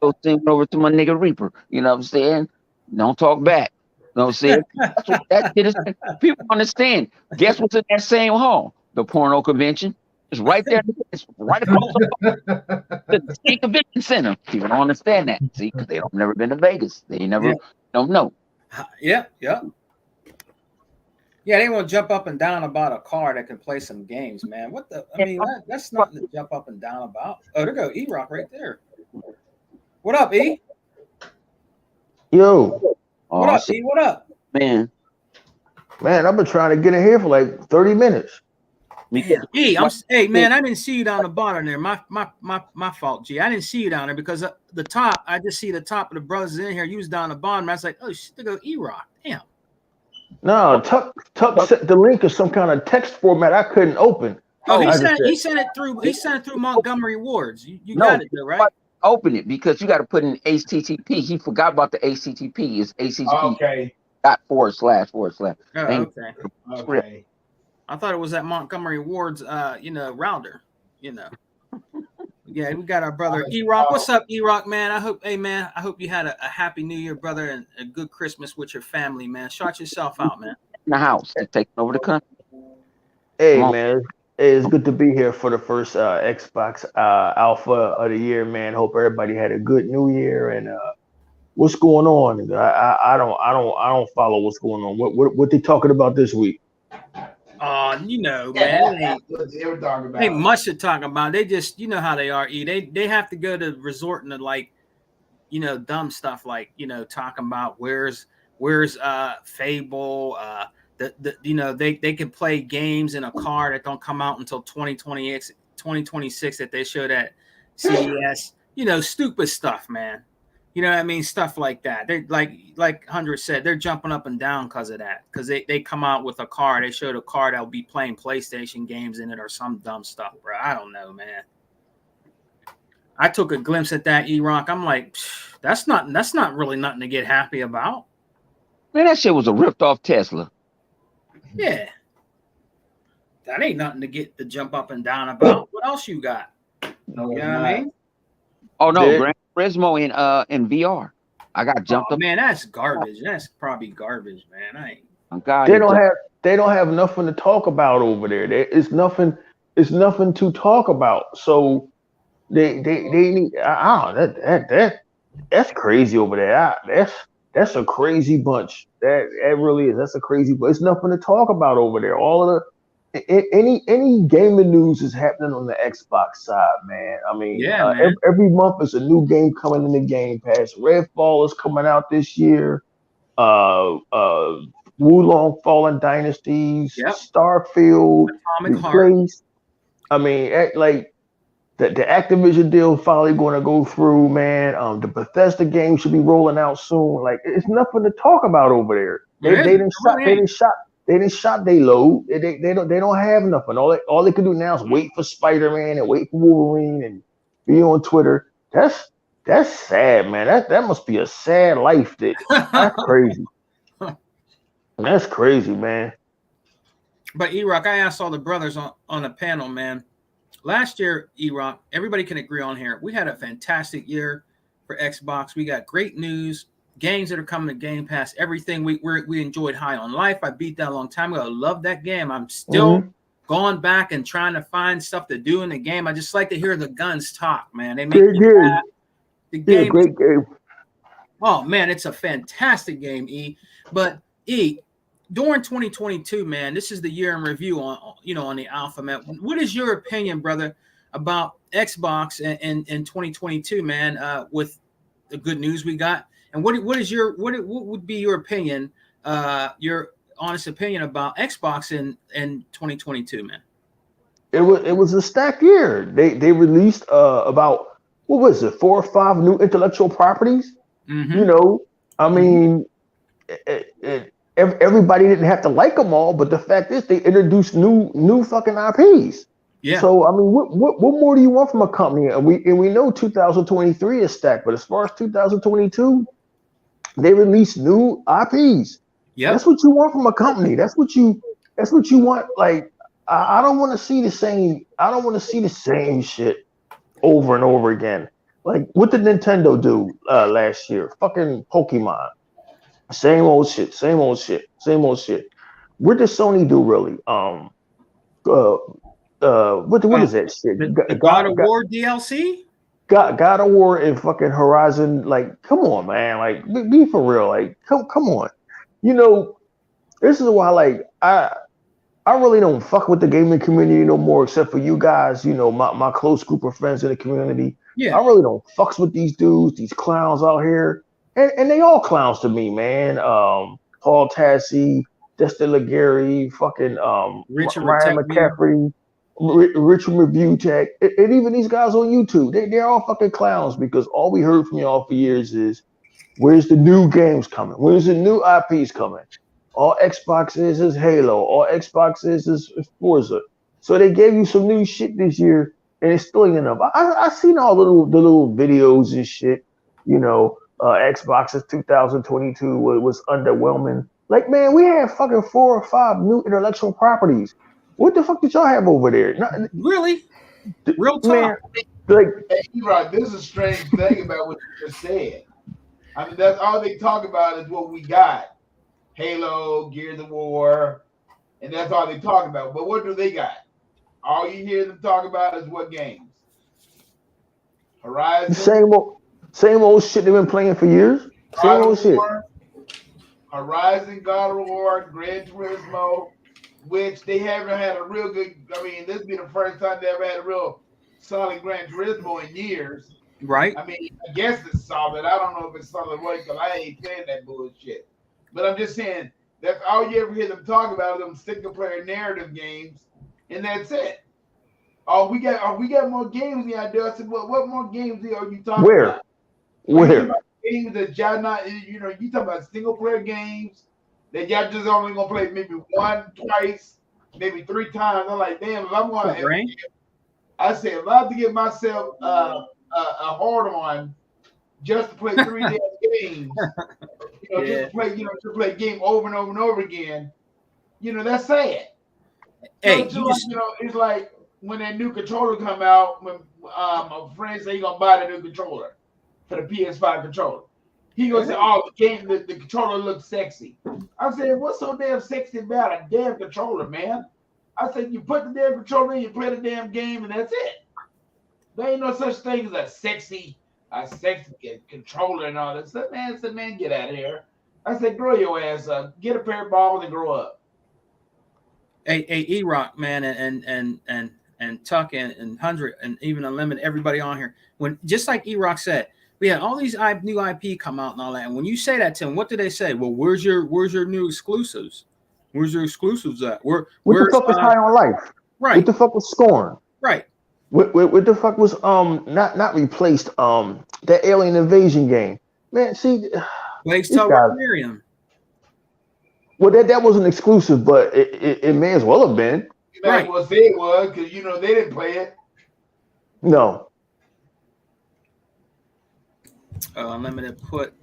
E: go send it over to my nigga Reaper. You know what I'm saying? Don't talk back. You know what I'm saying? That's what that shit is. People understand. Guess what's in that same hall? The porno convention. It's right there. It's right across the state convention center. People don't understand that. See, because they don't never been to Vegas. They never don't know.
A: Yeah. Yeah, they want to jump up and down about a car that can play some games, man. What the? I mean, that's nothing to jump up and down about. Oh, there go E-Rock right there. What up, E?
F: Yo.
A: What up, E? What up?
E: Man,
F: I've been trying to get in here for like 30 minutes.
A: E, hey man, I didn't see you down the bottom there. My fault, G. I didn't see you down there because the top. I just see the top of the brothers in here. You was down the bottom. I was like, oh shit, there go E-Rock. Damn.
F: No, Tuck sent the link of some kind of text format I couldn't open.
A: Oh, he sent it through Montgomery Wards. You got it though, right?
E: Open it because you got to put in HTTP. He forgot about the HTTP. It's HTTP.
B: Okay.
E: //
A: Oh, okay. I thought it was that Montgomery Ward's, router. Yeah, we got our brother E-Rock. What's up, E-Rock, man? I hope you had a happy New Year, brother, and a good Christmas with your family, man. Shout yourself out, man.
E: In the house, taking over the country.
F: Hey, man, it's good to be here for the first Xbox Alpha of the year, man. Hope everybody had a good New Year. And what's going on? I don't follow what's going on. What they talking about this week?
A: Man, ain't much to talk about. They just, you know how they are. They have to go to resorting to dumb stuff like talking about where's Fable. They can play games in a car that don't come out until 2026 that they showed at CES. Stupid stuff, man. You know what I mean? Stuff like that. They like 100 said, they're jumping up and down because of that. Because they come out with a car. They showed a car that'll be playing PlayStation games in it or some dumb stuff, bro. I don't know, man. I took a glimpse at that E-Rock. I'm like, that's not really nothing to get happy about.
E: Man, that shit was a ripped off Tesla.
A: Yeah. That ain't nothing to get to jump up and down about. What else you got? You know what I mean?
E: Oh no, Gran Turismo in VR. I got jumped up.
A: Man, that's garbage. That's probably garbage, man.
F: They don't have nothing to talk about over there. It's nothing to talk about. So they need that That's crazy over there. That's a crazy bunch. That really is. That's a crazy. But it's nothing to talk about over there. All of any gaming news is happening on the Xbox side, man. I mean,
A: Yeah, man.
F: every month is a new game coming in the Game Pass. Redfall is coming out this year. Wulong Fallen Dynasties,
A: Yep.
F: Starfield,
A: Atomic Heart.
F: Replaced. I mean, like the Activision deal finally going to go through, man. The Bethesda game should be rolling out soon. Like, it's nothing to talk about over there. They didn't shot they load. They don't have nothing. All they can do now is wait for Spider-Man and wait for Wolverine and be on Twitter. That's sad, man. That must be a sad life. That's crazy. That's crazy, man.
A: But E-Rock, I asked all the brothers on the panel, man. Last year, E-Rock, everybody can agree on here, we had a fantastic year for Xbox. We got great news, games that are coming to Game Pass, everything. We enjoyed High on Life. I beat that a long time ago. I love that game. I'm still going back and trying to find stuff to do in the game. I just like to hear the guns talk, man. They make me laugh. The game,
F: great game.
A: Oh, man, it's a fantastic game, E. But, E, during 2022, man, this is the year in review on the Alpha, man. What is your opinion, brother, about Xbox in 2022, man? With the good news we got, and what would be your opinion, your honest opinion about Xbox in 2022, man?
F: It was a stacked year. They released about, what was it, 4 or 5 new intellectual properties.
A: Mm-hmm.
F: You know, I mean, everybody didn't have to like them all, but the fact is they introduced new fucking IPs.
A: Yeah.
F: So I mean, what more do you want from a company? And we know 2023 is stacked, but as far as 2022, they released new IPs.
A: Yeah.
F: That's what you want from a company. That's what you want. Like, I don't want to see the same. I don't want to see the same shit over and over again. Like, what did Nintendo do last year? Fucking Pokemon. Same old shit. What did Sony do really? What is that shit?
A: The God of War DLC?
F: God of War and fucking Horizon. Like, come on, man. Like, be for real. Like, come on. You know, this is why, like, I really don't fuck with the gaming community no more, except for you guys. You know, my close group of friends in the community.
A: Yeah.
F: I really don't fucks with these dudes, these clowns out here. And they all clowns to me, man. Paul Tassi, Dexter Legary, fucking Ryan McCaffrey, Richard Review Tech, and even these guys on YouTube. They're all fucking clowns, because all we heard from y'all for years is, where's the new games coming? Where's the new IPs coming? All Xbox is Halo. All Xbox is Forza. So they gave you some new shit this year, and it's still ain't enough. I seen all the little videos and shit, you know. Xbox's 2022 was underwhelming. Like, man, we had fucking 4 or 5 new intellectual properties. What the fuck did y'all have over there?
A: Really? Real talk.
F: Man, like,
B: hey, E-Rock, this is a strange thing about what you just said. I mean, that's all they talk about is what we got. Halo, Gears of War, and that's all they talk about. But what do they got? All you hear them talk about is what games? Horizon.
F: Same old shit they've been playing for years. Same old shit.
B: Horizon, God of War, Gran Turismo, which they haven't had a real good. I mean, this will be the first time they ever had a real solid Gran Turismo in years.
A: Right.
B: I mean, I guess it's solid. I don't know if it's solid because I ain't playing that bullshit. But I'm just saying that's all you ever hear them talk about, them single player narrative games, and that's it. Oh, we got more games in there. I said, what more games are you talking about?
F: Where?
B: Games that y'all not, you know, you talking about single player games that y'all just only gonna play maybe 1, twice, maybe 3 times. I'm like, damn, if I'm going, I said, if I have to give myself a hard on just to play 3 damn games, you know, just to play a game over and over and over again, you know, that's sad.
A: Hey,
B: so you know, it's like when that new controller come out, when a friend say he gonna buy the new controller for the PS5 controller. He goes, oh, the controller looks sexy. I said, what's so damn sexy about a damn controller, man? I said, you put the damn controller in, you play the damn game, and that's it. There ain't no such thing as a sexy sex controller and all that stuff. Man, I said, man, get out of here. I said, grow your ass up. Get a pair of balls and grow up.
A: Hey, E-Rock, man, and Tuck and 100 and even Unlimited, everybody on here. When just like E-Rock said, we had all these new IP come out and all that. And when you say that to them, what do they say? Well, where's your new exclusives? Where's your exclusives at?
F: What the fuck was High on Life?
A: Right.
F: What the fuck was Scorn?
A: Right.
F: What the fuck was not replaced that Alien Invasion game? Man, see,
A: Blake's Tale Miriam.
F: Well, that wasn't exclusive, but it may as well have been.
B: You might as well say it was, because they didn't play it.
F: No.
A: Unlimited put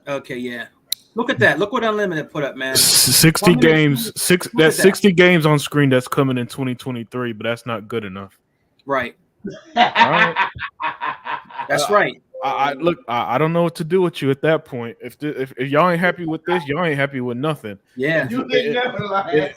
A: okay, yeah. Look at that. Look what Unlimited put up, man.
D: 60 games. 60 games on screen that's coming in 2023, but that's not good enough.
A: Right.
D: All right.
A: That's right.
D: I don't know what to do with you at that point. If y'all ain't happy with this, y'all ain't happy with nothing.
A: Yeah.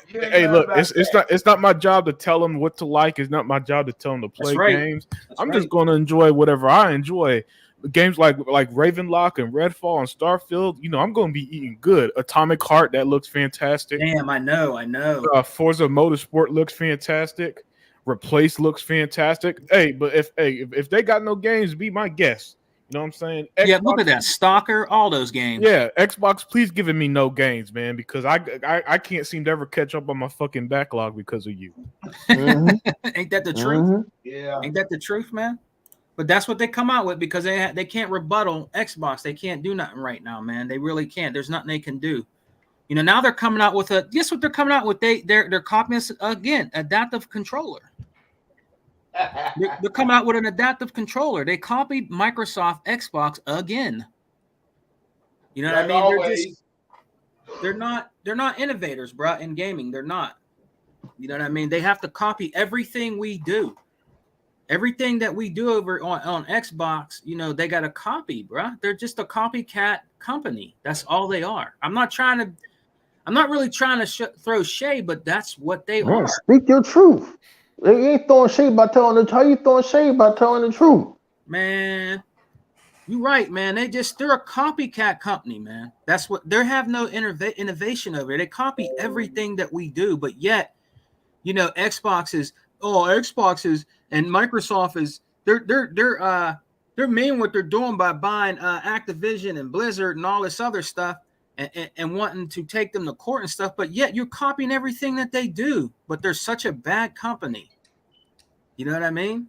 D: Hey, look, it's not my job to tell them what to like. It's not my job to tell them to play games. I'm just going to enjoy whatever I enjoy. Games like Ravenlock and Redfall and Starfield, I'm going to be eating good. Atomic Heart, that looks fantastic.
A: Damn, I know.
D: Forza Motorsport looks fantastic. Replace looks fantastic. Hey, but if they got no games, be my guest. You know what I'm saying? Xbox,
A: yeah, look at that. Stalker, all those games.
D: Yeah, Xbox, please giving me no games, man, because I can't seem to ever catch up on my fucking backlog because of you.
A: Mm-hmm. Ain't that the truth?
F: Mm-hmm.
B: Yeah.
A: Ain't that the truth, man? But that's what they come out with because they can't rebuttal Xbox. They can't do nothing right now, man. They really can't. There's nothing they can do. Now they're coming out with guess what they're coming out with? They're copying us again, adaptive controller. They're coming out with an adaptive controller. They copied Microsoft Xbox again. You know what I mean? They're not innovators, bro, in gaming. They're not. You know what I mean? They have to copy everything we do. Everything that we do over on Xbox, they got to copy, bro. They're just a copycat company. That's all they are. I'm not really trying to throw shade, but that's what they are.
F: Speak your truth. You ain't throwing shade by telling the truth. How you throwing shade by telling the truth?
A: Man, you're right, man. They're a copycat company, man. That's what they have no innovation over it. They copy everything that we do, but yet, Xbox is and Microsoft is they're mean what they're doing by buying Activision and Blizzard and all this other stuff. And wanting to take them to court and stuff, but yet you're copying everything that they do. But they're such a bad company. You know what I mean?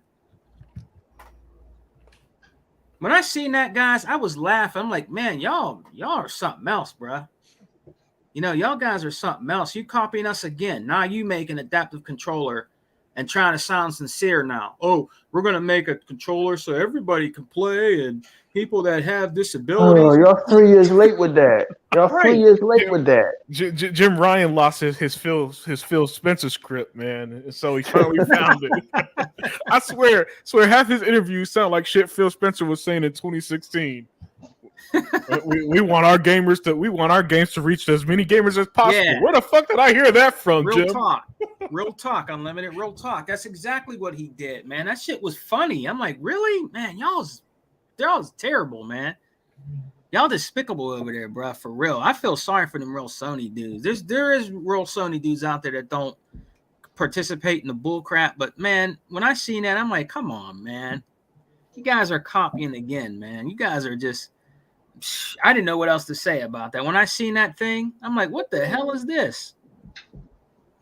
A: When I seen that, guys, I was laughing. I'm like, man, y'all are something else, bro. Y'all guys are something else. You copying us again. Now you make an adaptive controller and trying to sound sincere now. Oh, we're going to make a controller so everybody can play and people that have disabilities.
F: Oh, y'all 3 years late with that. Y'all 3 years late with that.
D: Jim Ryan lost his Phil Spencer script, man. And so he finally found it. I swear half his interviews sound like shit Phil Spencer was saying in 2016. we want our games to reach as many gamers as possible. Yeah. Where the fuck did I hear that from, Jim?
A: Real talk, Unlimited, real talk. That's exactly what he did, man. That shit was funny. I'm like, really? Man, y'all's terrible, man. Y'all despicable over there, bro, for real. I feel sorry for them real Sony dudes. There is real Sony dudes out there that don't participate in the bull crap, but man, when I seen that, I'm like, come on, man. You guys are copying again, man. You guys are just I didn't know what else to say about that. When I seen that thing, I'm like, what the hell is this?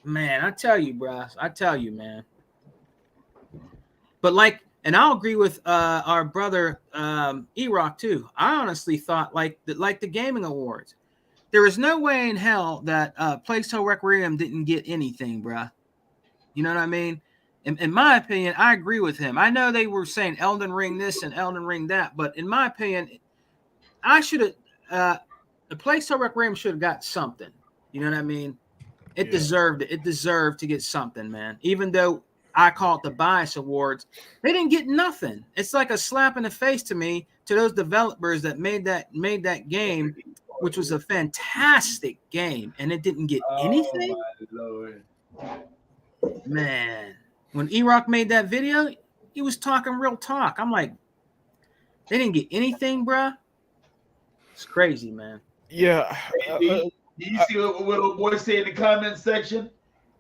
A: Man, I tell you, bro. I tell you, man. But and I'll agree with our brother E-Rock too. I honestly thought like the gaming awards, there is no way in hell that Plague Tale Requiem didn't get anything, bro. You know what I mean? In my opinion, I agree with him. I know they were saying Elden Ring this and Elden Ring that, but in my opinion, I should have the Plague Tale Requiem should have got something. You know what I mean? It deserved it. It deserved to get something, man. Even though I call it the bias awards, they didn't get nothing. It's like a slap in the face to me, to those developers that made that game, which was a fantastic game, and it didn't get anything.
B: My Lord.
A: Man, when E-Rock made that video, He was talking real talk. I'm like, they didn't get anything, bruh. It's crazy, man.
D: Yeah.
B: Do you see what old boy said in the comment section?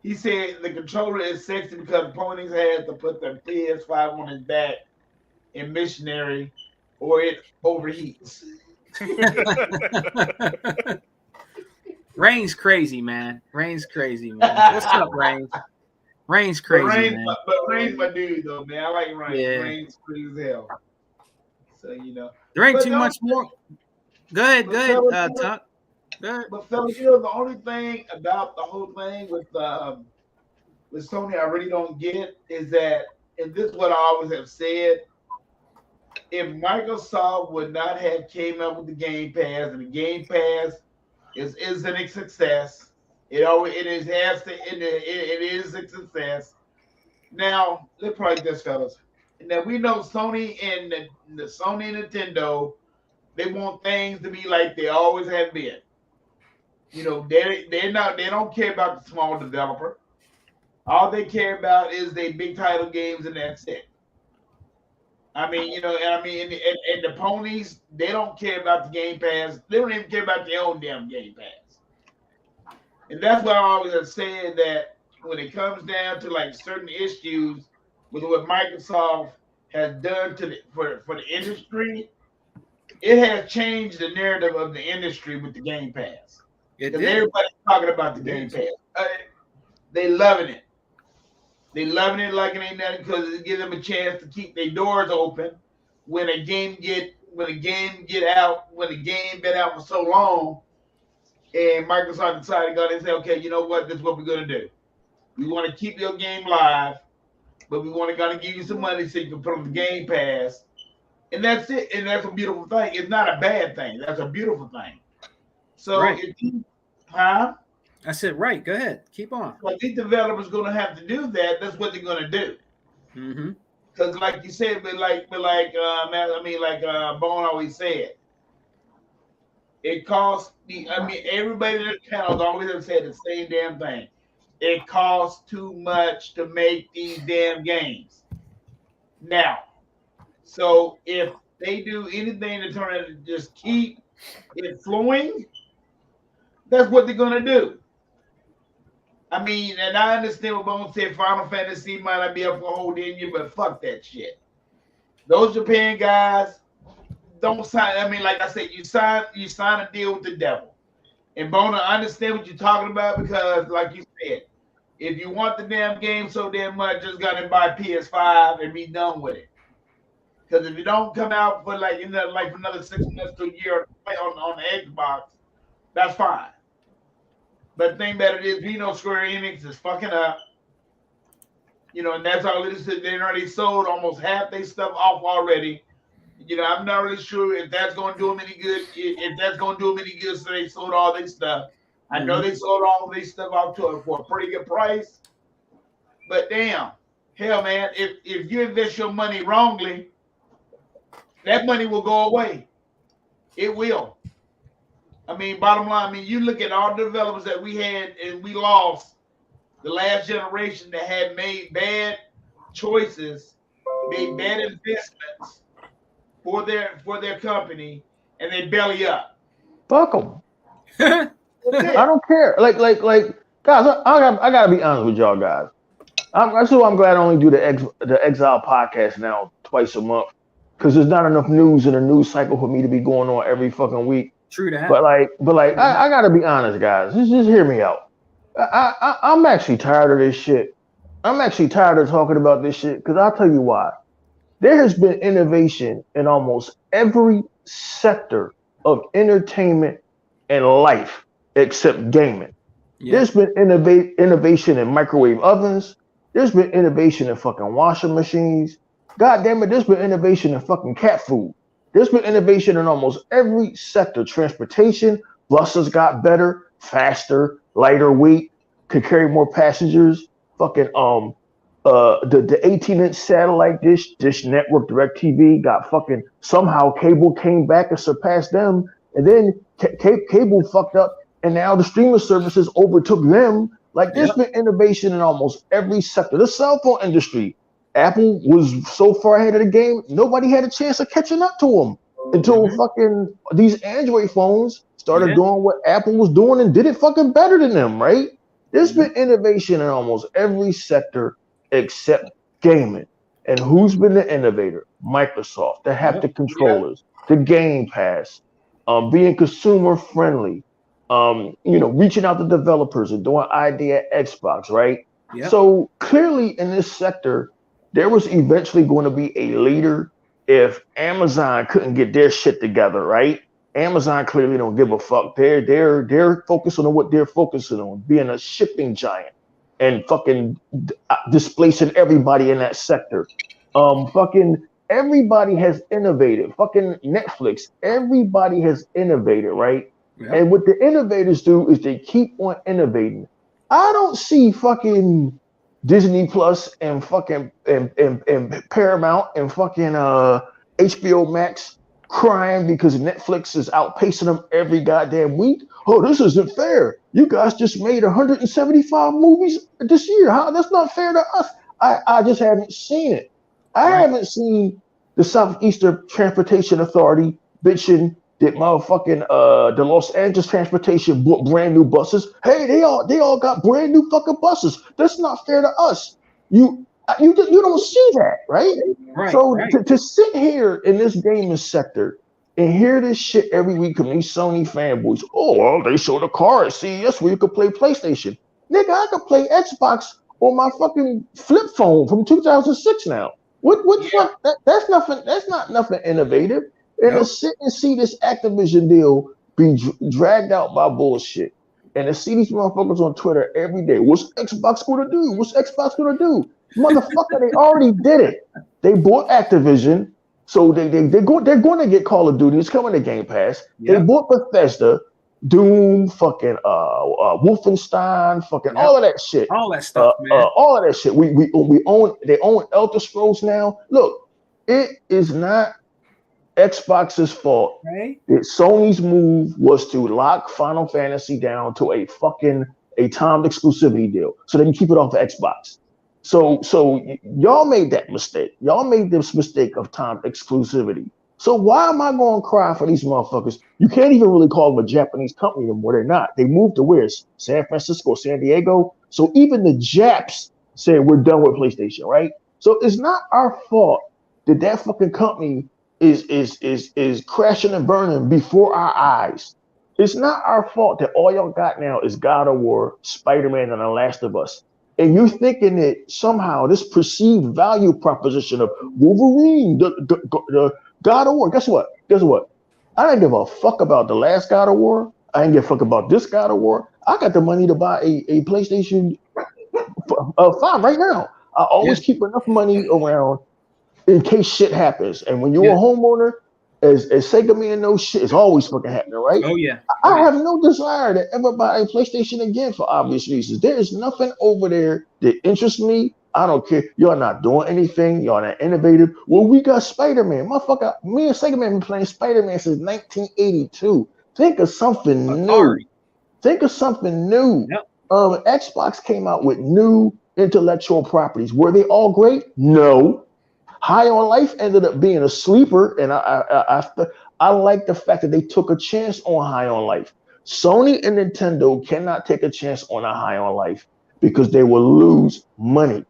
B: He said the controller is sexy because ponies had to put their PS5 on his back in missionary or it overheats.
A: Rain's crazy, man. Rain's crazy, man. What's up, Rain? Rain's crazy, man.
B: But Rain's my dude, though, man. I like Rain.
A: Yeah.
B: Rain's crazy as hell. So,
A: There ain't
B: But
A: too
B: no,
A: much more. Go ahead, Tuck. Go ahead.
B: But fellas, the only thing about the whole thing with Sony I really don't get is that, and this is what I always have said, if Microsoft would not have came up with the Game Pass, and the Game Pass isn't a success, it is a success. Now, let's play this, fellas. Now we know Sony and the Sony and Nintendo, they want things to be like they always have been. They don't care about the small developer. All they care about is they big title games, and that's it. I mean, and the ponies, they don't care about the Game Pass. They don't even care about their own damn Game Pass. And that's why I always have said that when it comes down to like certain issues with what Microsoft has done for the industry, it has changed the narrative of the industry with the Game Pass. Because everybody's talking about the Game Pass. They loving it. They loving it like it ain't nothing because it gives them a chance to keep their doors open when a game been out for so long, and Microsoft decided to go and say, okay, you know what, this is what we're gonna do. We want to keep your game live, but we want to gonna give you some money so you can put on the Game Pass. And that's it. And that's a beautiful thing. It's not a bad thing. That's a beautiful thing. So
A: Right.
B: I
A: said, right. Go ahead. Keep on.
B: Well, these developers going to have to do that. That's what they're going to do.
A: Mm-hmm.
B: Because, like you said, Bone always said, it costs. Everybody in the channels always have said the same damn thing. It costs too much to make these damn games. Now, so if they do anything to turn it to just keep it flowing, that's what they're going to do. I mean, and I understand what Bone said. Final Fantasy might not be up for holding you, but fuck that shit. Those Japan guys don't sign. I mean, like I said, you sign a deal with the devil. And Bona, I understand what you're talking about because, like you said, if you want the damn game so damn much, just gotta buy PS5 and be done with it. Because if you don't come out for for another 6 months to a year on the Xbox, that's fine. But the thing about it is, we know Square Enix is fucking up. And that's all it is. They already sold almost half their stuff off already. I'm not really sure if that's going to do them any good. So they sold all their stuff. I know they sold all their stuff off for a pretty good price. But damn, hell, man, if you invest your money wrongly, that money will go away. It will. I mean, bottom line, you look at all the developers that we had and we lost the last generation that had made bad choices, made bad investments for their company, and they belly up. Fuck
F: them. I don't care. Like guys, I gotta be honest with y'all guys. That's why I'm glad I only do the Exile podcast now twice a month, because there's not enough news in the news cycle for me to be going on every fucking week.
A: True that.
F: But I gotta be honest, guys. Just hear me out. I'm actually tired of this shit. I'm actually tired of talking about this shit because I'll tell you why. There has been innovation in almost every sector of entertainment and life except gaming. Yeah. There's been innovation in microwave ovens. There's been innovation in fucking washing machines. God damn it, there's been innovation in fucking cat food. There's been innovation in almost every sector. Transportation, buses got better, faster, lighter weight, could carry more passengers. Fucking the 18-inch satellite dish network, DirecTV, got fucking somehow cable came back and surpassed them, and then cable fucked up, and now the streaming services overtook them. Like there's been innovation in almost every sector. The cell phone industry Apple was so far ahead of the game, nobody had a chance of catching up to them until fucking these Android phones started doing what Apple was doing and did it fucking better than them, right? There's been innovation in almost every sector except gaming. And who's been the innovator? Microsoft, the haptic controllers, the Game Pass, being consumer friendly, reaching out to developers and doing ID at Xbox, right? Yep. So clearly in this sector, there was eventually going to be a leader if Amazon couldn't get their shit together, right? Amazon clearly don't give a fuck. They're focusing on what they're focusing on, being a shipping giant and fucking displacing everybody in that sector. Fucking everybody has innovated. Fucking Netflix, everybody has innovated, right? Yep. And what the innovators do is they keep on innovating. I don't see fucking Disney Plus and fucking and Paramount and fucking HBO Max crying because Netflix is outpacing them every goddamn week. Oh, this isn't fair. You guys just made 175 movies this year. How? That's not fair to us. I just haven't seen it. I haven't seen the Southeastern Transportation Authority bitching that motherfucking the Los Angeles Transportation bought brand new buses. Hey, they all got brand new fucking buses. That's not fair to us. You don't see that, right? So to sit here in this gaming sector and hear this shit every week from these Sony fanboys, oh well, they showed a car at CES where you could play PlayStation. Nigga, I could play Xbox on my fucking flip phone from 2006 now. That's nothing. That's not nothing innovative. And to sit and see this Activision deal be dragged out by bullshit, and to see these motherfuckers on Twitter every day, what's Xbox going to do? What's Xbox going to do? Motherfucker, they already did it. They bought Activision, so they're going to get Call of Duty. It's coming to Game Pass. Yep. They bought Bethesda, Doom, fucking Wolfenstein, fucking all of that shit.
A: All that stuff, man.
F: All of that shit. We own. They own Elder Scrolls now. Look, it is not Xbox's fault that Sony's move was to lock Final Fantasy down to a timed exclusivity deal so they can keep it off the Xbox. So y'all made that mistake. Y'all made this mistake of timed exclusivity. So why am I going to cry for these motherfuckers? You can't even really call them a Japanese company anymore. They're not. They moved to where? San Francisco, San Diego. So even the Japs said we're done with PlayStation, right? So it's not our fault that fucking company is crashing and burning before our eyes. It's not our fault that all y'all got now is God of War, Spider-Man, and The Last of Us. And you're thinking that somehow this perceived value proposition of Wolverine, the God of War, guess what? I didn't give a fuck about the last God of War. I didn't give a fuck about this God of War. I got the money to buy a PlayStation 5 right now. I always keep enough money around in case shit happens. And when you're a homeowner, as Sega man knows, shit is always fucking happening, right?
A: Oh yeah.
F: I have no desire to ever buy a PlayStation again for obvious reasons. There is nothing over there that interests me. I don't care. Y'all not doing anything. Y'all not innovative. Well, we got Spider-Man. Motherfucker, me and Sega man been playing Spider-Man since 1982. Think of something new. Think of something new. Yep. Xbox came out with new intellectual properties. Were they all great? No. High on Life ended up being a sleeper, and I like the fact that they took a chance on High on Life. Sony and Nintendo cannot take a chance on a High on Life because they will lose money.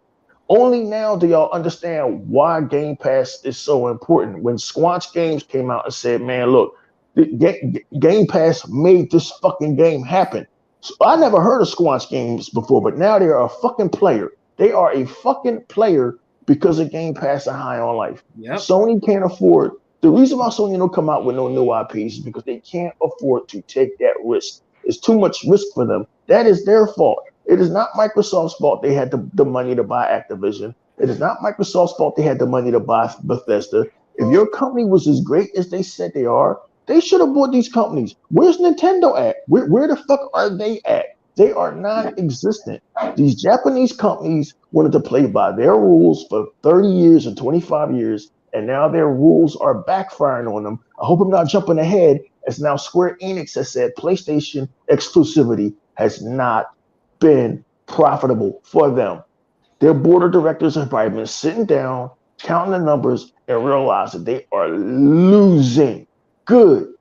F: Only now do y'all understand why Game Pass is so important. When Squanch Games came out and said, man, look, Game Pass made this fucking game happen. So I never heard of Squanch Games before, but now they are a fucking player. They are a fucking player because of Game Pass and High on Life. Yep. Sony can't afford. The reason why Sony don't come out with no new IPs is because they can't afford to take that risk. It's too much risk for them. That is their fault. It is not Microsoft's fault they had the money to buy Activision. It is not Microsoft's fault they had the money to buy Bethesda. If your company was as great as they said they are, they should have bought these companies. Where's Nintendo at? Where the fuck are they at? They are non-existent. These Japanese companies wanted to play by their rules for 30 years and 25 years, and now their rules are backfiring on them. I hope I'm not jumping ahead, as now Square Enix has said PlayStation exclusivity has not been profitable for them. their board of directors have probably been sitting down, counting the numbers, and realize that they are losing. Good.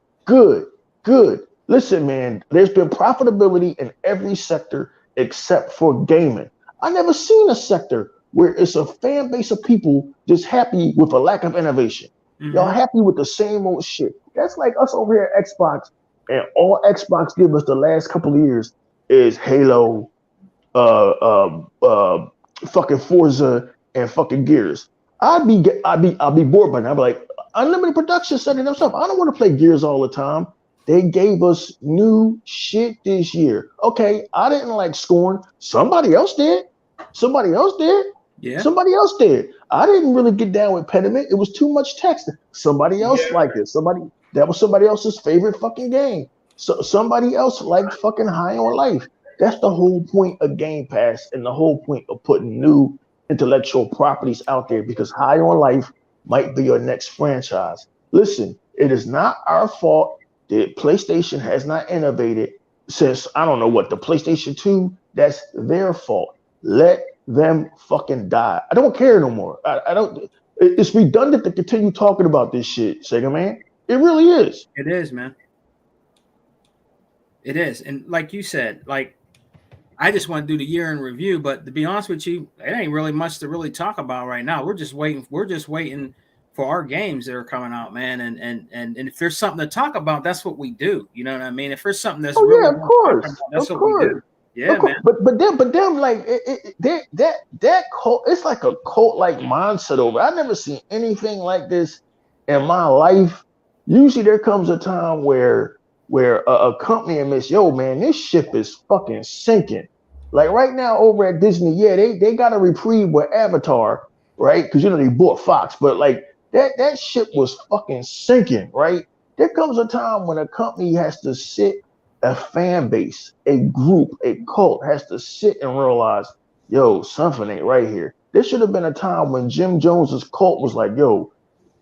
F: Listen, man, there's been profitability in every sector except for gaming. I never seen a sector where it's a fan base of people just happy with a lack of innovation. Y'all happy with the same old shit. That's like us over here at Xbox, and all Xbox give us the last couple of years is Halo, fucking Forza, and fucking Gears. I'll be bored by now. I'll be like, unlimited production setting up stuff. I don't want to play Gears all the time. They gave us new shit this year. Okay, I didn't like Scorn. Somebody else did. Yeah. Somebody else did. I didn't really get down with Pediment. It was too much text. Somebody else liked it. That was somebody else's favorite fucking game. So somebody else liked fucking High on Life. That's the whole point of Game Pass and the whole point of putting new intellectual properties out there, because High on Life might be your next franchise. Listen, it is not our fault that PlayStation has not innovated since, I don't know what, the PlayStation 2. That's their fault. Let them fucking die. I don't care no more. I don't. It's redundant to continue talking about this shit, Sega man. It really is.
A: It is, man. It is. And like you said, like, I just want to do the year in review, but to be honest with you, it ain't really much to really talk about right now. We're just waiting for our games that are coming out, man. And if there's something to talk about, that's what we do. You know what I mean? If there's something that's really
F: of course.
A: About, that's what we do. Yeah, man.
F: But them like that cult, it's like a cult like mindset over. I've never seen anything like this in my life. Usually there comes a time where a company admits, yo, man, this ship is fucking sinking. Like right now over at Disney, yeah, they got a reprieve with Avatar, right? Because they bought Fox, but like that ship was fucking sinking, right? There comes a time when a company has to sit, a fan base, a group, a cult has to sit and realize, yo, something ain't right here. There should have been a time when Jim Jones's cult was like, yo,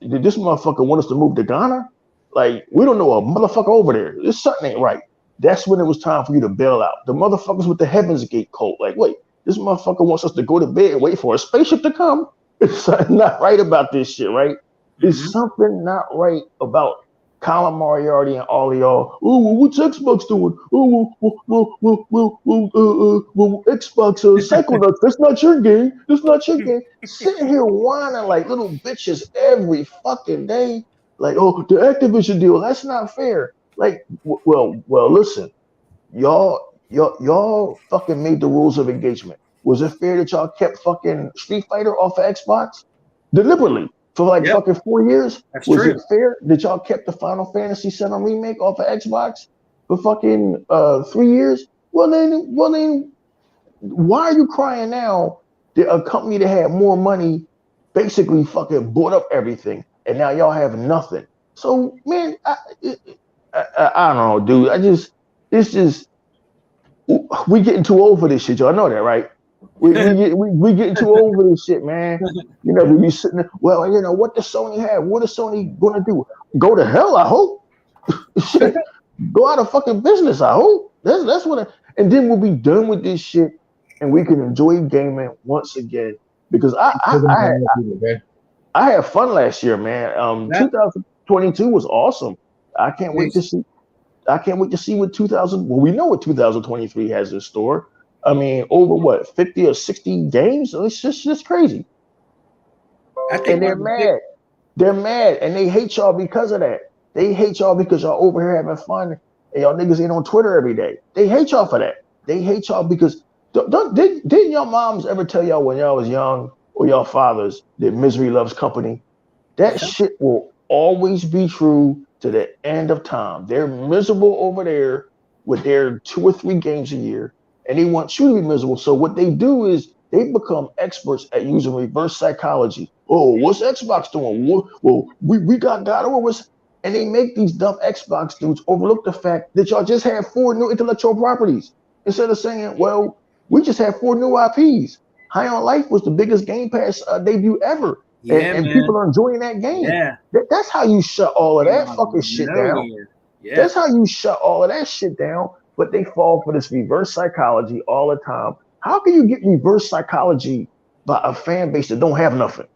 F: did this motherfucker want us to move to Ghana? Like, we don't know a motherfucker over there. This something ain't right. That's when it was time for you to bail out. The motherfuckers with the Heaven's Gate cult, like, wait, this motherfucker wants us to go to bed and wait for a spaceship to come? It's something not right about this shit, right? There's something not right about Colin Moriarty and all of y'all. Oh, well, what's Xbox doing? Oh, well, Xbox Psychonauts. That's not your game. That's not your game. Sitting here whining like little bitches every fucking day. Like, oh, the Activision deal. That's not fair. Like, well, listen, y'all fucking made the rules of engagement. Was it fair that y'all kept fucking Street Fighter off of Xbox deliberately? For like fucking 4 years? Was true. It fair that y'all kept the Final Fantasy VII remake off of Xbox for fucking 3 years? Well then, why are you crying now that a company that had more money basically fucking bought up everything and now y'all have nothing? So man, I don't know, dude. We getting too old for this shit, y'all know that, right? We getting too old for this shit, man. We be sitting there, well, what does Sony have? What is Sony gonna do? Go to hell, I hope. Shit. Go out of fucking business, I hope. That's what and then we'll be done with this shit and we can enjoy gaming once again. Because I had fun last year, man. 2022 was awesome. I can't wait to see what we know what 2023 has in store. I mean, over what, 50 or 60 games? It's just crazy. And they're mad. They're mad, and they hate y'all because of that. They hate y'all because y'all over here having fun, and y'all niggas ain't on Twitter every day. They hate y'all for that. They hate y'all because didn't y'all moms ever tell y'all when y'all was young, or y'all fathers, that misery loves company? That shit will always be true to the end of time. They're miserable over there with their 2 or 3 games a year. And they want you to be miserable. So what they do is they become experts at using reverse psychology. Oh, what's Xbox doing? Well, we got God over. And they make these dumb Xbox dudes overlook the fact that y'all just had 4 new intellectual properties. Instead of saying, well, we just had 4 new IPs. High on Life was the biggest Game Pass debut ever. Yeah, and people are enjoying that game. Yeah. That's how you shut all of that fucking shit down. Yeah. That's how you shut all of that shit down. But they fall for this reverse psychology all the time. How can you get reverse psychology by a fan base that don't have nothing.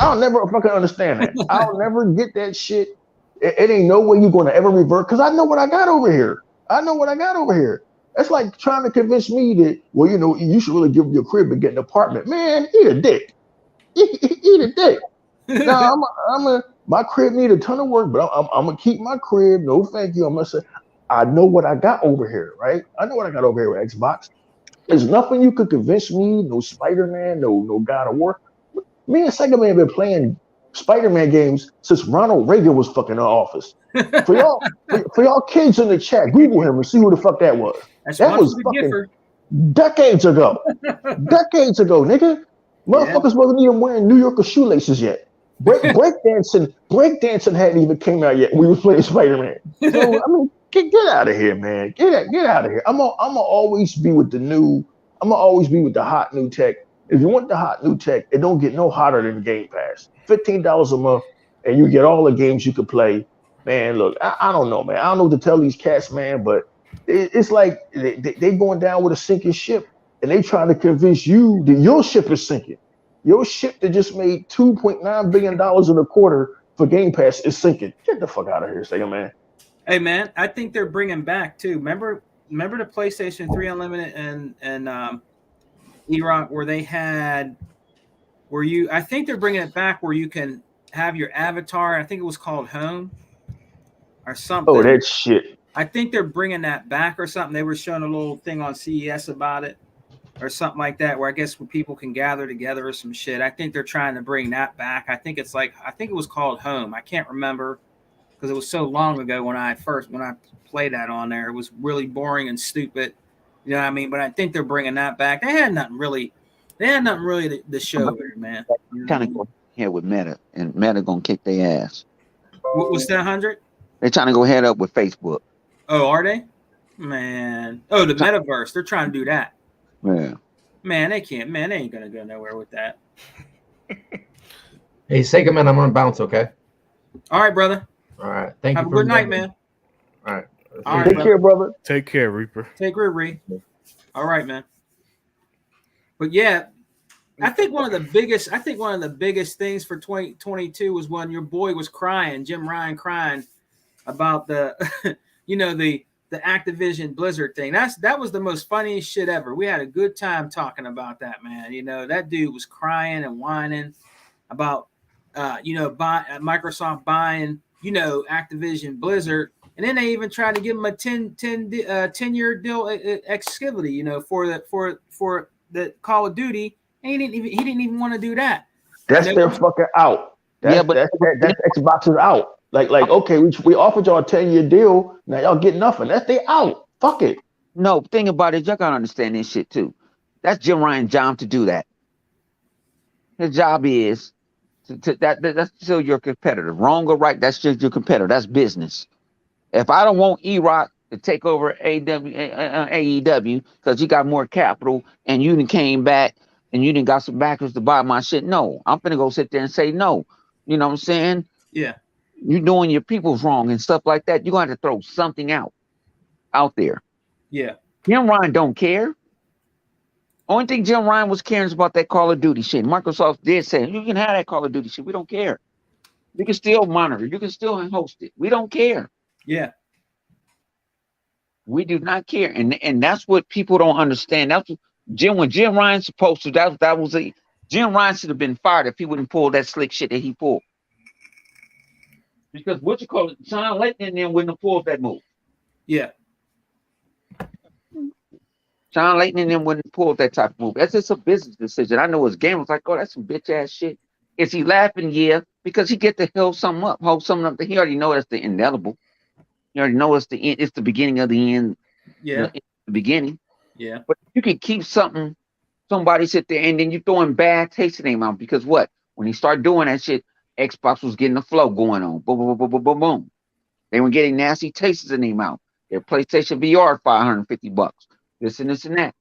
F: I'll never fucking understand that. I'll never get that shit. It ain't no way you're going to ever revert because I know what I got over here. That's like trying to convince me that, well, you know, you should really give your crib and get an apartment. Man, eat a dick. Eat a dick. No, my crib need a ton of work, but I'm gonna keep my crib. No, thank you. I'm gonna say, I know what I got over here, right? I know what I got over here with Xbox. There's nothing you could convince me. No Spider-Man, no God of War. Me and Sega Man have been playing Spider-Man games since Ronald Reagan was fucking in office. For y'all kids in the chat, Google him and see who the fuck that was. That was fucking decades ago. Decades ago, nigga. Motherfuckers wasn't even wearing New Yorker shoelaces yet. Breakdancing hadn't even came out yet. We was playing Spider-Man. So I mean, get out of here, man. Get out of here. I'm gonna always be with the new. I'm gonna always be with the hot new tech. If you want the hot new tech, it don't get no hotter than Game Pass. $15 a month, and you get all the games you could play. Man, look, I don't know, man. I don't know what to tell these cats, man, but it's like they going down with a sinking ship, and they trying to convince you that your ship is sinking. Your ship that just made $2.9 billion in a quarter for Game Pass is sinking. Get the fuck out of here, Sega man.
A: Hey man, I think they're bringing back too. Remember the PlayStation 3 Unlimited and E-Rock where they had I think they're bringing it back where you can have your avatar. I think it was called Home or something.
F: Oh, that shit.
A: I think they're bringing that back or something. They were showing a little thing on CES about it or something like that, where I guess when people can gather together or some shit. I think they're trying to bring that back. I think it was called Home. I can't remember because it was so long ago when I played that on there. It was really boring and stupid. You know what I mean? But I think they're bringing that back. They had nothing really to show there, man.
E: Kind of go here with Meta, and Meta gonna kick their ass.
A: What was that 100?
E: They're trying to go head up with Facebook.
A: Oh, are they? Man. Oh, the metaverse. They're trying to do that.
E: Yeah.
A: Man, they can't. Man, they ain't gonna go nowhere with that.
C: Hey, Sega man, I'm gonna bounce. Okay.
A: All right, brother.
C: All right. Thank you.
A: Have a good night, man.
C: All right.
A: All right,
F: Take care, brother.
D: Take care, Reaper.
A: Take care, Ree. All right, man. But yeah, I think one of the biggest things for 2022 was when your boy was crying, Jim Ryan crying about the the Activision Blizzard thing. That was the most funniest shit ever. We had a good time talking about that, man. You know, that dude was crying and whining about Microsoft buying, Activision Blizzard. And then they even tried to give him a 10-year deal exclusivity, for the Call of Duty. And he didn't even want to do that.
F: That's their fucking out. That's Xbox is out. Like okay, we offered y'all a 10-year deal. Now y'all get nothing. That's they out. Fuck it.
E: No, thing about it, y'all gotta understand this shit too. That's Jim Ryan's job to do that. His job is that's still your competitor. Wrong or right, that's just your competitor. That's business. If I don't want E-Rock to take over AEW because you got more capital and you done came back and you done got some backers to buy my shit, no. I'm finna go sit there and say no. You know what I'm saying?
A: Yeah.
E: You're doing your people's wrong and stuff like that. You're going to have to throw something out there.
A: Yeah.
E: Jim Ryan don't care. Only thing Jim Ryan was caring is about that Call of Duty shit. Microsoft did say, you can have that Call of Duty shit. We don't care. You can still monitor. You can still host it. We don't care.
A: Yeah.
E: We do not care. And that's what people don't understand. That's what when Jim Ryan's supposed to, that was Jim Ryan should have been fired if he wouldn't pull that slick shit that he pulled. Because Sean Layton and them wouldn't have pulled that move.
A: Yeah.
E: Sean Layton and them wouldn't have pulled that type of move. That's just a business decision. I know his game was like, oh, that's some bitch ass shit. Is he laughing? Yeah, because he get to hold something up. He already know that's the inevitable. You already know it's the end. It's the beginning of the end.
A: Yeah.
E: It's the beginning.
A: Yeah.
E: But you can keep somebody sit there and then you're throwing bad taste in their mouth because what? When he started doing that shit, Xbox was getting the flow going on. Boom, boom, boom, boom, boom, boom. They were getting nasty tastes in their mouth. Their PlayStation VR $550. This and that.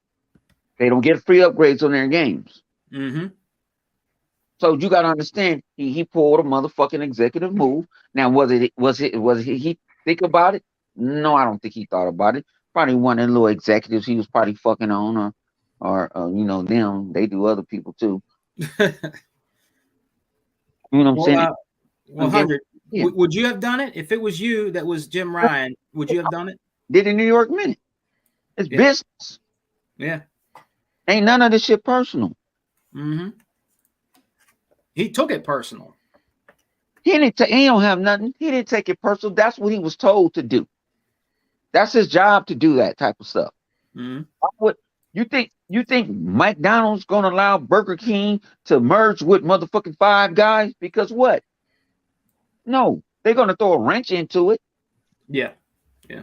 E: They don't get free upgrades on their games.
A: Mm-hmm.
E: So you gotta understand, he pulled a motherfucking executive move. Now was he think about it? No, I don't think he thought about it. Probably one of the little executives he was probably fucking on or them. They do other people too. You know what I'm saying?
A: Well, 100. Yeah. Would you have done it if it was you that was Jim Ryan? Would you have done it?
E: Did a New York Minute. It's business.
A: Yeah.
E: Ain't none of this shit personal.
A: Mm-hmm. He took it personal.
E: He don't have nothing. He didn't take it personal. That's what he was told to do. That's his job to do that type of stuff.
A: Mm-hmm.
E: What you think McDonald's gonna allow Burger King to merge with motherfucking Five Guys? Because what? No, they're gonna throw a wrench into it.
A: Yeah. Yeah.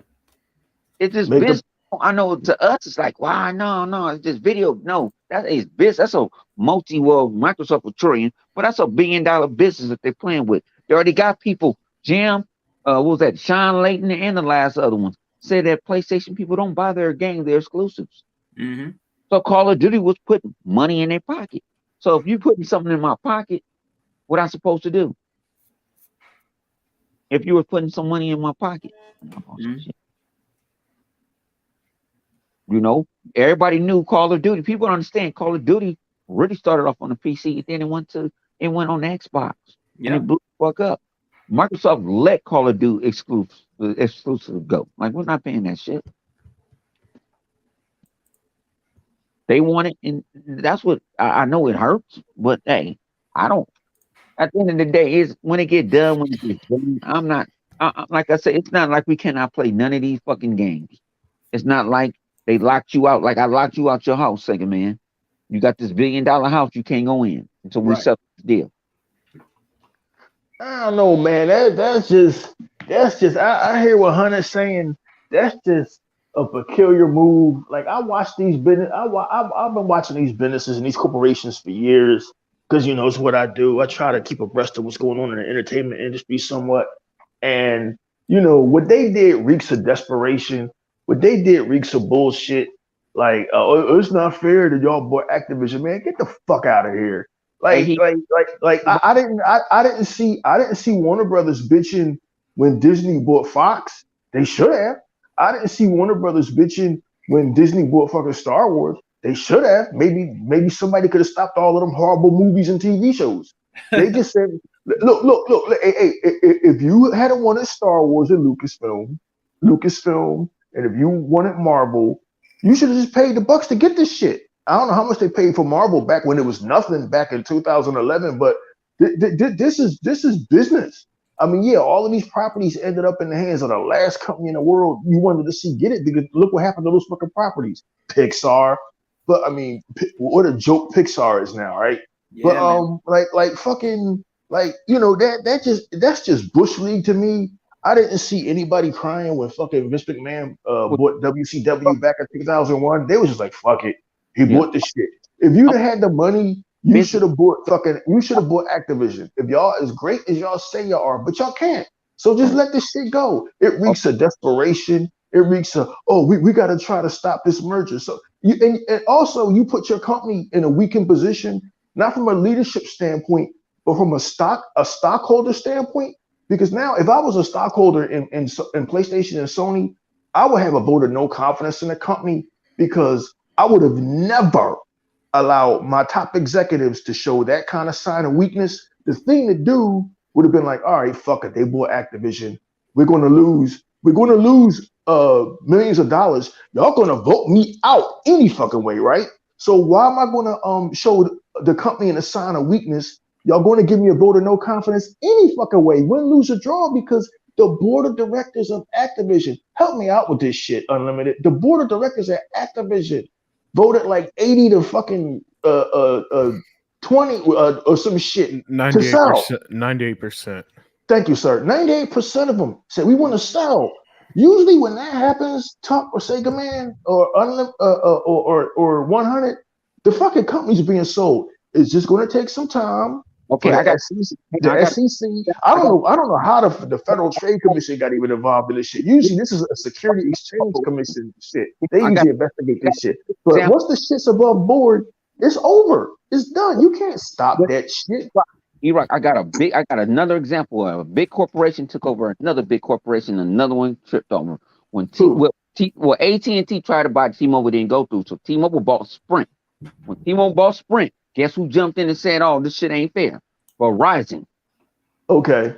E: It's just business. I know to us it's like, wow, no, it's just video. No, that is business. That's a multi-world Microsoft a trillion, but that's $1 billion business that they're playing with. They already got people. Jim, what was that? Sean Layton and the last other ones said that PlayStation people don't buy their games, their exclusives.
A: Mm-hmm.
E: So Call of Duty was putting money in their pocket. So if you're putting something in my pocket, what I supposed to do? If you were putting some money in my pocket, you know, everybody knew Call of Duty. People don't understand Call of Duty really started off on the PC, then it went on the Xbox, and it blew the fuck up. Microsoft let Call of Duty exclusive go. Like, we're not paying that shit. They want it, and that's what I know. It hurts, but hey, I don't. At the end of the day, is when it get done. When it gets done, I'm not. Like I said, it's not like we cannot play none of these fucking games. It's not like they locked you out. Like I locked you out your house, Sega Man. You got this $1 billion house, you can't go in until we settle this deal.
F: I don't know, man. That's just. I hear what Hunter's saying. That's just a peculiar move. Like I watch these business. I've been watching these businesses and these corporations for years because you know it's what I do. I try to keep abreast of what's going on in the entertainment industry somewhat. And you know what they did reeks of desperation. What they did reeks of bullshit. Like, it's not fair that y'all bought Activision, man. Get the fuck out of here. I didn't see Warner Brothers bitching when Disney bought Fox. They should have. I didn't see Warner Brothers bitching when Disney bought fucking Star Wars. They should have. Maybe somebody could have stopped all of them horrible movies and TV shows. They just said, look. Hey, if you hadn't wanted Star Wars and Lucasfilm, and if you wanted Marvel, you should have just paid the bucks to get this shit. I don't know how much they paid for Marvel back when it was nothing back in 2011, but this is business. I mean, yeah, all of these properties ended up in the hands of the last company in the world you wanted to see get it, because look what happened to those fucking properties. Pixar, but I mean, what a joke Pixar is now, right? Yeah, but like fucking like you know that's just Bush League to me. I didn't see anybody crying when fucking Vince McMahon bought WCW back in 2001. They was just like, fuck it. He bought the shit. If you'd have had the money, you should have bought Activision. If y'all as great as y'all say y'all are, but y'all can't. So just let this shit go. It reeks of desperation. It reeks of, we got to try to stop this merger. So and also you put your company in a weakened position, not from a leadership standpoint, but from a stockholder standpoint. Because now, if I was a stockholder in PlayStation and Sony, I would have a vote of no confidence in the company because I would have never allowed my top executives to show that kind of sign of weakness. The thing to do would have been like, all right, fuck it. They bought Activision. We're going to lose millions of dollars. Y'all going to vote me out any fucking way, right? So why am I going to show the company in a sign of weakness? Y'all going to give me a vote of no confidence any fucking way, win, lose, or draw, because the board of directors of Activision, help me out with this shit, Unlimited. The board of directors at Activision voted like 80 to fucking 20 or some shit
D: 98%,
F: to sell.
D: 98%.
F: Thank you, sir. 98% of them said we want to sell. Usually when that happens, Tuck or Sega Man or 100, the fucking company's being sold. It's just going to take some time.
E: Okay,
F: I got SEC. I don't know how the Federal Trade Commission got even involved in this shit. Usually, this is a Security Exchange Commission shit. They usually investigate this shit. But once the shit's above board, it's over. It's done. You can't stop that shit.
E: E-Rock, I got another example of a big corporation took over another big corporation. Another one tripped over. When AT&T tried to buy T-Mobile, didn't go through. So T-Mobile bought Sprint. When T-Mobile bought Sprint, Guess who jumped in and said, "Oh, this shit ain't fair"? Verizon.
F: Okay.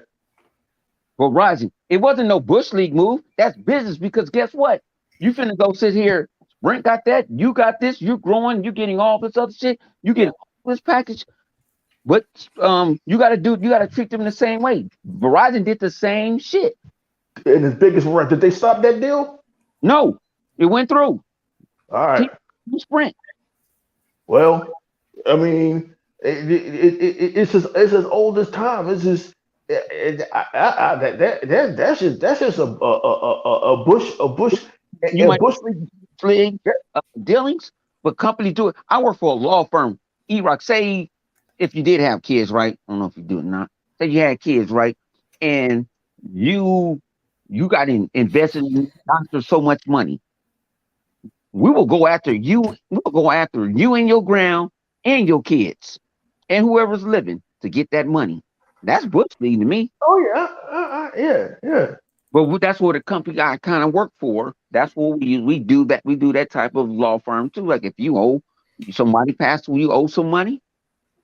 E: Verizon. It wasn't no Bush League move. That's business because guess what? You finna go sit here. Brent got that. You got this. You're growing. You're getting all this other shit. You get all this package. But you gotta treat them the same way. Verizon did the same shit.
F: And his biggest run. Did they stop that deal?
E: No, it went through.
F: All right.
E: Sprint.
F: Well, I mean, it's as old as time. It's just that's just a Bush
E: League dealings, but companies do it. I work for a law firm. E-Rock, say if you did have kids, right? I don't know if you do it or not. Say you had kids, right? And you got invested in doctors so much money. We will go after you. We'll go after you and your ground and your kids and whoever's living to get that money. That's Bush League to me.
F: Oh yeah, yeah.
E: But that's what the company I kind of work for. That's what we do. That we do that type of law firm too. Like if you owe somebody passed, you owe some money,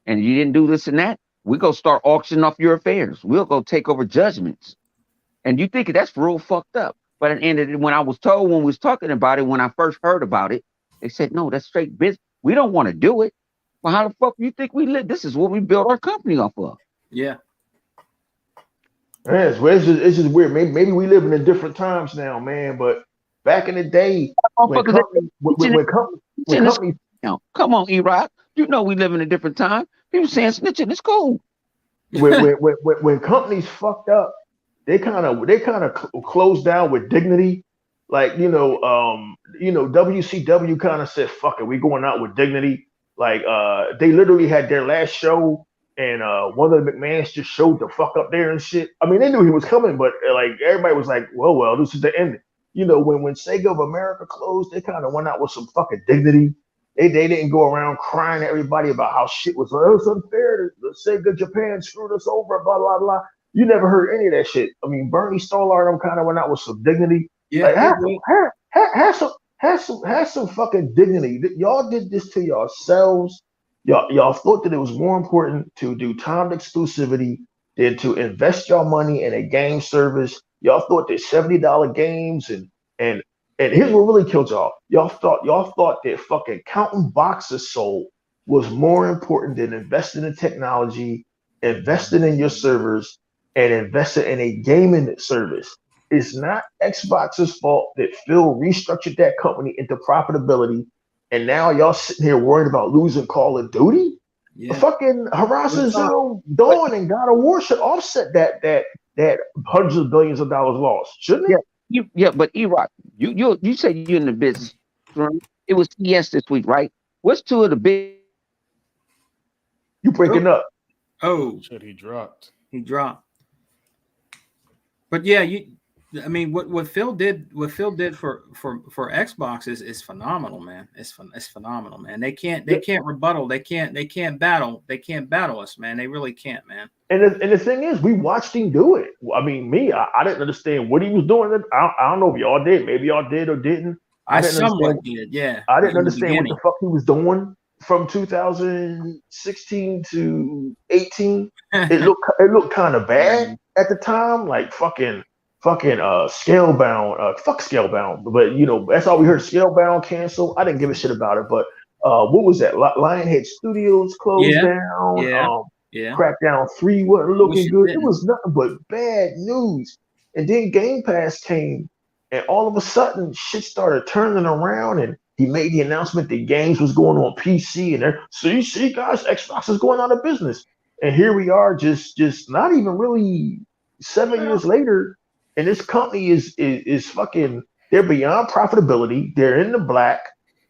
E: and you didn't do this and that, we go start auctioning off your affairs. We'll go take over judgments. And you think that's real fucked up. But at the end of it, when I was told, when we was talking about it, when I first heard about it, they said, no, that's straight business. We don't want to do it. Well, how the fuck do you think we live? This is what we built our company off of.
A: Yeah.
F: Yes, well, it's just weird. Maybe we live in different times now, man. But back in the day, when companies,
E: come on, E-Rock. You know we live in a different time. People saying snitching is cool.
F: when companies fucked up, they kind of closed down with dignity. Like WCW kind of said, "Fuck it, we going out with dignity." Like they literally had their last show. And one of the McMahons just showed the fuck up there and shit. I mean, they knew he was coming, but like everybody was like, well, this is the end. When Sega of America closed, they kind of went out with some fucking dignity. They didn't go around crying to everybody about how shit was unfair. The Sega Japan screwed us over, blah, blah, blah. You never heard any of that shit. I mean, Bernie Stolar and them kind of went out with some dignity.
A: Yeah.
F: Like, have some fucking dignity. Y'all did this to yourselves. Y'all thought that it was more important to do timed exclusivity than to invest your money in a game service. Y'all thought that $70 games and here's what really killed y'all. Y'all thought that fucking counting boxes sold was more important than investing in technology, investing in your servers, and investing in a gaming service. It's not Xbox's fault that Phil restructured that company into profitability. And now y'all sitting here worried about losing Call of Duty? Yeah. Fucking Horizon Zero Dawn and God of War should offset that hundreds of billions of dollars lost, shouldn't it?
E: Yeah, but E-Rock, you said you're in the business. It was CES this week, right? What's two of the big?
F: You breaking up?
A: Oh,
D: shit, he dropped.
A: But yeah, I mean, what Phil did for Xbox is phenomenal, man. It's phenomenal, man. They can't rebuttal. They can't battle us, man. They really can't, man.
F: And the thing is, we watched him do it. I mean, I didn't understand what he was doing. I don't know if y'all did. Maybe y'all did or didn't.
A: I somewhat did, yeah.
F: I didn't understand what the fuck he was doing from 2016 to 18. It looked kind of bad at the time, like fucking Scalebound, fuck Scalebound, but that's all we heard. Scalebound cancel. I didn't give a shit about it, but what was that? Lionhead Studios closed down. Crackdown 3 wasn't looking good. It was nothing but bad news. And then Game Pass came, and all of a sudden shit started turning around, and he made the announcement that games was going on PC, and see guys, Xbox is going out of business. And here we are, just not even really 7 years later. And this company is fucking, they're beyond profitability. They're in the black.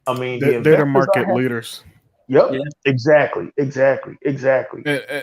F: I mean,
D: they're the market leaders.
F: Yep. Yeah. Exactly.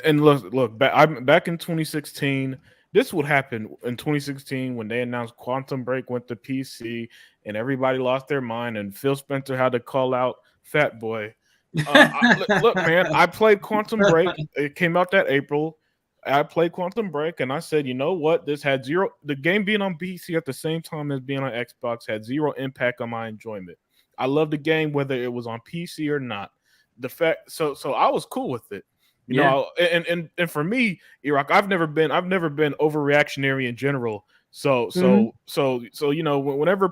D: And look, back in 2016, this would happen in 2016 when they announced Quantum Break went to PC and everybody lost their mind and Phil Spencer had to call out Fat Boy. Look, man, I played Quantum Break. It came out that April. I played Quantum Break and I said, you know what? The game being on PC at the same time as being on Xbox had zero impact on my enjoyment. I loved the game whether it was on PC or not. the fact, so I was cool with it. You know, and for me, Iraq, I've never been overreactionary in general. So you know, whenever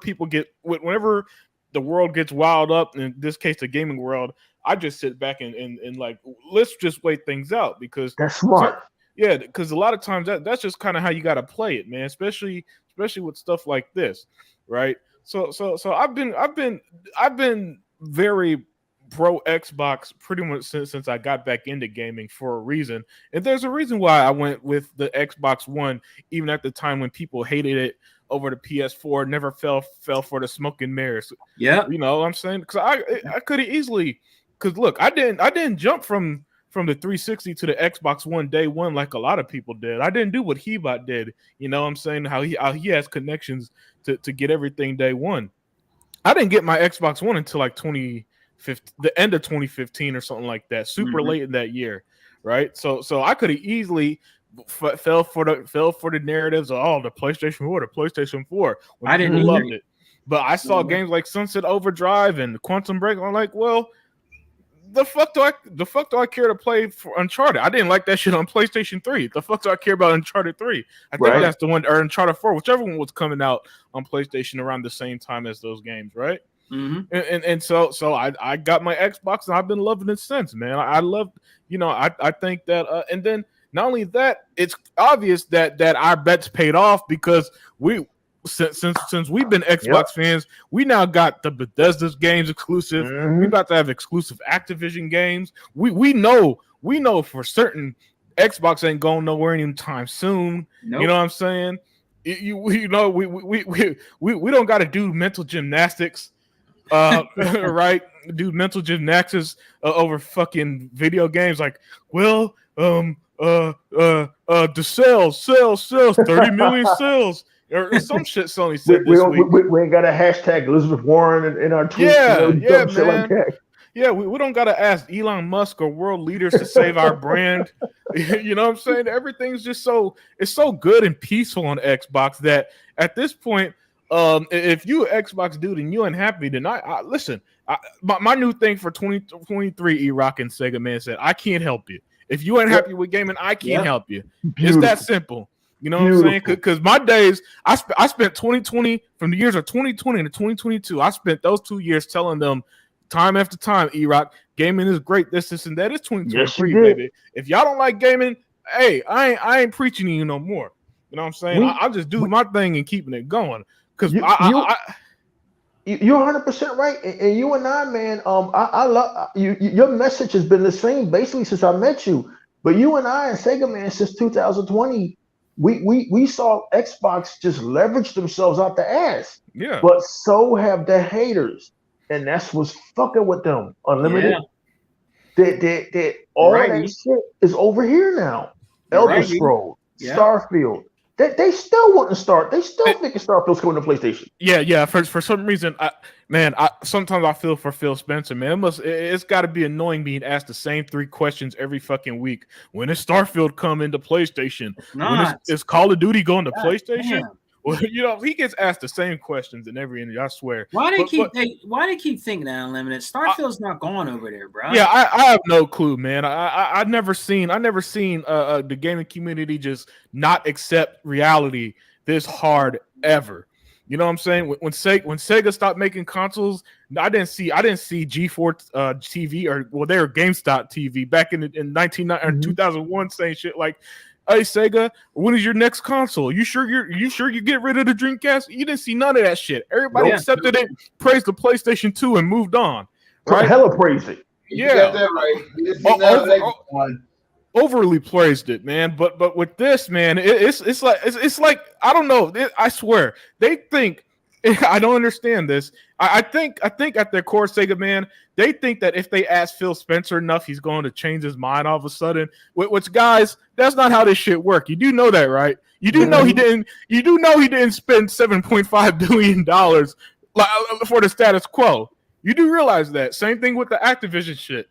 D: the world gets wild up, in this case the gaming world, I just sit back and like, let's just wait things out, because
F: That's smart.
D: yeah, because a lot of times that's just kind of how you got to play it, man. Especially with stuff like this, right? So I've been very pro Xbox pretty much since I got back into gaming, for a reason. And there's a reason why I went with the Xbox One, even at the time when people hated it over the PS4, never fell for the smoke and mirrors.
A: Yeah.
D: You know what I'm saying? Because I could have easily, because look, I didn't jump from the 360 to the Xbox One day one like a lot of people did. I didn't do what Hebot did. You know what I'm saying? How he has connections to get everything day one. I didn't get my Xbox One until like the end of 2015 or something like that, super late in that year, right? So I could have easily fell for the narratives of the PlayStation 4, the PlayStation 4.
A: I didn't
D: loved it, but I saw games like Sunset Overdrive and Quantum Break. I'm like, well, the fuck do I care to play for Uncharted? I didn't like that shit on PlayStation 3. The fuck do I care about Uncharted 3? I think that's the one, or Uncharted 4, whichever one was coming out on PlayStation around the same time as those games, right? And so I got my Xbox, and I've been loving it since, man. I love, you know, I think that, and then not only that, it's obvious that our bets paid off, because since we've been Xbox fans, we now got the Bethesda games exclusive. We about to have exclusive Activision games. We know for certain Xbox ain't going nowhere anytime soon. Nope. You know what I'm saying? You know, we don't got to do mental gymnastics. Right, do mental gymnastics over fucking video games. Like, well, the sales 30 million sales or some shit Sony said this week.
F: We ain't got a hashtag Elizabeth Warren in our tweets.
D: Yeah,
F: shit
D: man.
F: Like that.
D: Yeah, we don't got to ask Elon Musk or world leaders to save our brand. You know what I'm saying? Everything's just it's so good and peaceful on Xbox that at this point, if you an Xbox dude and you unhappy, then listen. My new thing for 2023, E-Rock and Sega Man said, I can't help you. If you ain't happy with gaming, I can't help you. Beautiful. It's that simple. You know what I'm saying? Because my days, I spent 2020, from the years of 2020 to 2022, I spent those 2 years telling them time after time, E-Rock, gaming is great, this, and that. It's 2023, baby. If y'all don't like gaming, hey, I ain't preaching to you no more. You know what I'm saying? I'll just do my thing and keeping it going. Because
F: you're 100% right, and you and I, man. I love you. Your message has been the same basically since I met you. But you and I and Sega Man since 2020, we saw Xbox just leverage themselves out the ass.
D: Yeah.
F: But so have the haters, and that's what's fucking with them. Unlimited. That all that shit is over here now. Elder Scrolls, Starfield. They still wouldn't start. They still thinking Starfield's coming to PlayStation.
D: Yeah. For some reason, sometimes I feel for Phil Spencer, man. It's got to be annoying being asked the same 3 questions every fucking week. When is Starfield coming to PlayStation? When is Call of Duty going to PlayStation? Damn. Well, you know, he gets asked the same questions in every interview. I swear.
A: Why they keep thinking that Unlimited? Starfield's not going over there, bro.
D: Yeah, I have no clue, man. I've never seen the gaming community just not accept reality this hard ever. You know what I'm saying? When Sega stopped making consoles, I didn't see G4 TV they were GameStop TV back in 2001 saying shit like, hey Sega, when is your next console? You sure you get rid of the Dreamcast? You didn't see none of that shit. Everybody accepted it, praised the PlayStation 2, and moved on. Right?
F: Hella praised it.
B: Yeah, you got that right.
D: Overly praised it, man. But with this, man, it's like I don't know. I swear they think. I don't understand this. I think at their core, Sega, man, they think that if they ask Phil Spencer enough, he's going to change his mind all of a sudden. Which, guys, that's not how this shit work. You do know that, right? You do know he didn't. You do know he didn't spend $7.5 billion for the status quo. You do realize that. Same thing with the Activision shit.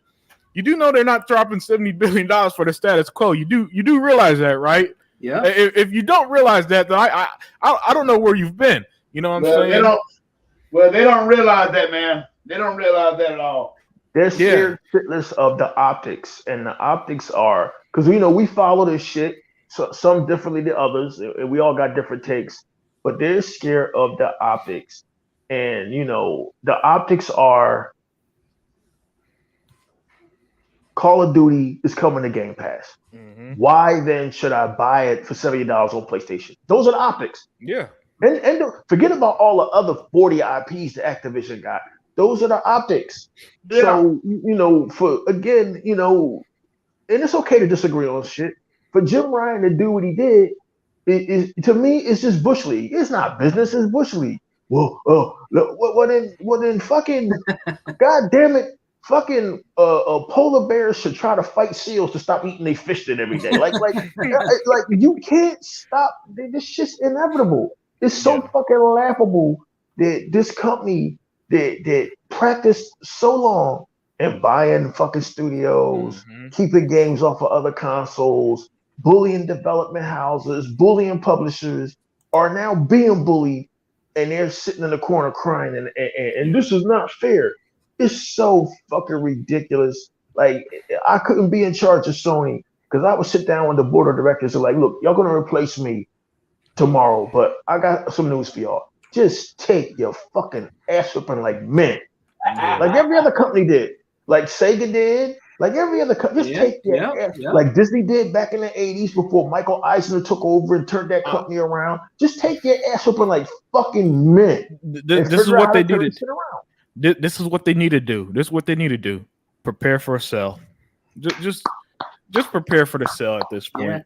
D: You do know they're not dropping $70 billion for the status quo. You do realize that, right?
A: Yeah.
D: If you don't realize that, then I don't know where you've been. You know what I'm saying?
B: They don't realize that, man. They don't realize that at all.
F: They're scared shitless of the optics, and the optics are because we follow this shit, so some differently than others, and we all got different takes. But they're scared of the optics, and the optics are Call of Duty is coming to Game Pass.
D: Mm-hmm.
F: Why then should I buy it for $70 on PlayStation? Those are the optics.
D: Yeah.
F: And forget about all the other 40 IPs that Activision got. Those are the optics.
B: Yeah.
F: So, and it's okay to disagree on shit. For Jim Ryan to do what he did, to me, it's just Bush League. It's not business, it's Bush League. Well, then fucking, God damn it, fucking polar bears should try to fight seals to stop eating their fish every day. Like you can't stop. This shit's inevitable. It's so fucking laughable that this company that practiced so long and buying fucking studios, keeping games off of other consoles, bullying development houses, bullying publishers, are now being bullied, and they're sitting in the corner crying, and this is not fair. It's so fucking ridiculous. Like, I couldn't be in charge of Sony because I would sit down with the board of directors and like, look, y'all gonna replace me tomorrow, but I got some news for y'all. Just take your fucking ass whipping like men, like every other company did, like Sega did, like every other company. Just take your ass, like Disney did back in the 80s before Michael Eisner took over and turned that company around. Just take your ass whipping like fucking men.
D: This is what they needed. This is what they need to do. This is what they need to do. Prepare for a sell. Just prepare for the sell at this point.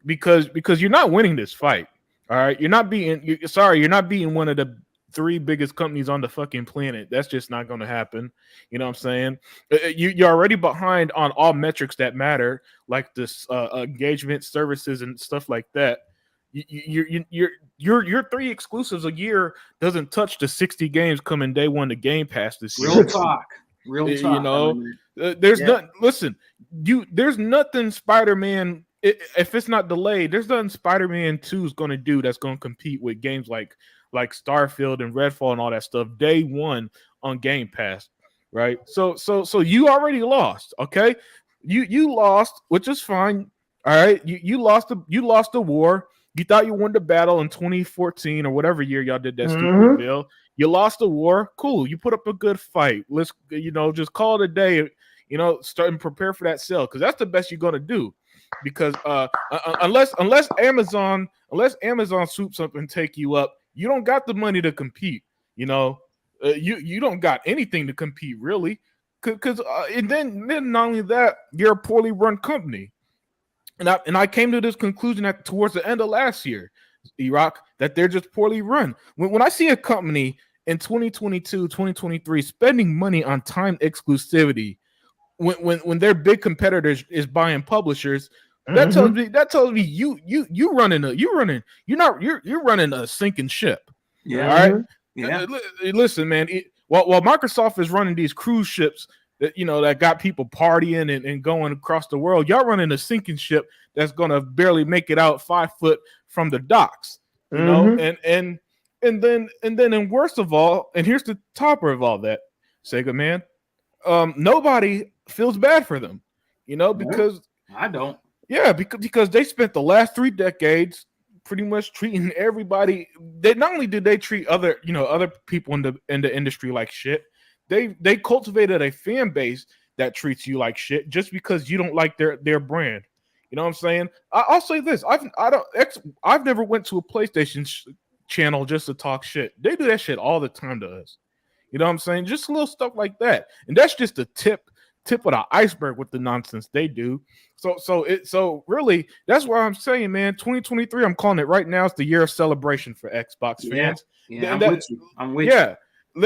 D: Because you're not winning this fight. All right, you're not beating one of the 3 biggest companies on the fucking planet. That's just not going to happen. You know what I'm saying? You're already behind on all metrics that matter, like this engagement, services, and stuff like that. Your 3 exclusives a year doesn't touch the 60 games coming day one to Game Pass this year.
A: Real talk.
D: There's nothing. Listen, there's nothing Spider-Man. If it's not delayed, there's nothing Spider-Man 2 is going to do that's going to compete with games like Starfield and Redfall and all that stuff day one on Game Pass, right? So you already lost, okay? You lost, which is fine. All right, you lost the war. You thought you won the battle in 2014 or whatever year y'all did that stupid bill. You lost the war. Cool. You put up a good fight. Let's just call it a day. Start and prepare for that sale because that's the best you're gonna do. Because unless Amazon swoops up and take you up, you don't got the money to compete. You don't got anything to compete really. Because and then not only that, you're a poorly run company. And I came to this conclusion towards the end of last year, E-Rock, that they're just poorly run. When I see a company in 2022, 2023 spending money on timed exclusivity, when their big competitors is buying publishers, that tells me you're running a sinking ship.
A: Yeah.
D: All right.
A: Yeah.
D: Listen, man. While Microsoft is running these cruise ships that got people partying and going across the world, y'all running a sinking ship that's gonna barely make it out 5 foot from the docks. And worst of all, and here's the topper of all that, Sega, man. Nobody feels bad for them, because
A: I don't.
D: Yeah, because they spent the last 3 decades pretty much treating everybody. They not only did they treat other people in the industry like shit, they cultivated a fan base that treats you like shit just because you don't like their brand. You know what I'm saying? I'll say this: I've never went to a PlayStation channel just to talk shit. They do that shit all the time to us. You know what I'm saying? Just little stuff like that, and that's just the tip of the iceberg with the nonsense they do. So really, that's why I'm saying, man, 2023, I'm calling it right now. It's the year of celebration for Xbox fans.
A: Yeah, I'm with you.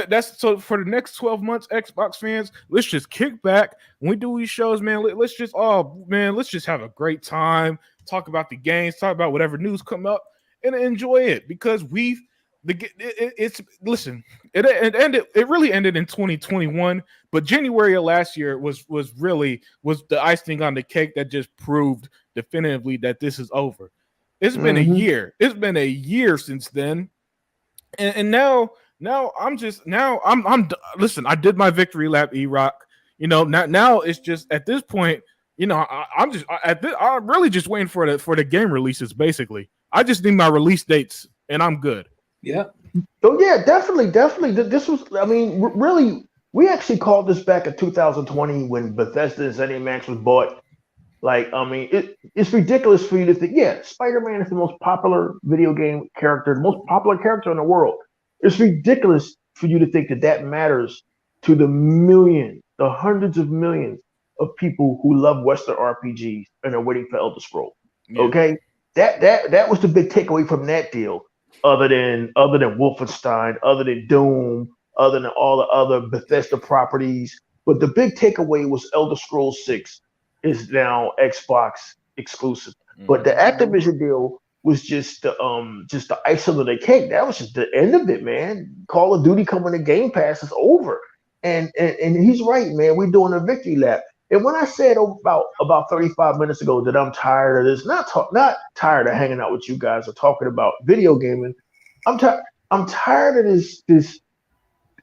D: That's so for the next 12 months, Xbox fans, let's just kick back. When we do these shows, man, let's just have a great time. Talk about the games, talk about whatever news come up, and enjoy it because it really ended in 2021, but January of last year was the icing on the cake that just proved definitively that this is over. It's been a year. It's been a year since then, and now Now listen, I did my victory lap, E-Rock. You know, now it's just at this point, you know, I'm really just waiting for the game releases. Basically, I just need my release dates, and I'm good.
A: Yeah.
F: Oh yeah, definitely. This was, I mean, really, we actually called this back in 2020 when Bethesda and ZeniMax was bought. Like, I mean, it's ridiculous for you to think, yeah, Spider-Man is the most popular video game character, the most popular character in the world. It's ridiculous for you to think that matters to the hundreds of millions of people who love Western RPGs and are waiting for Elder Scrolls.
D: Yeah.
F: Okay, that was the big takeaway from that deal. Other than Wolfenstein, other than Doom, other than all the other Bethesda properties, but the big takeaway was Elder Scrolls 6 is now Xbox exclusive. But the Activision deal was just the icing on the cake. That was just the end of it, man. Call of Duty coming to Game Pass is over. And he's right, man. We're doing a victory lap. And when I said about 35 minutes ago that I'm tired of this, not tired of hanging out with you guys or talking about video gaming, I'm tired of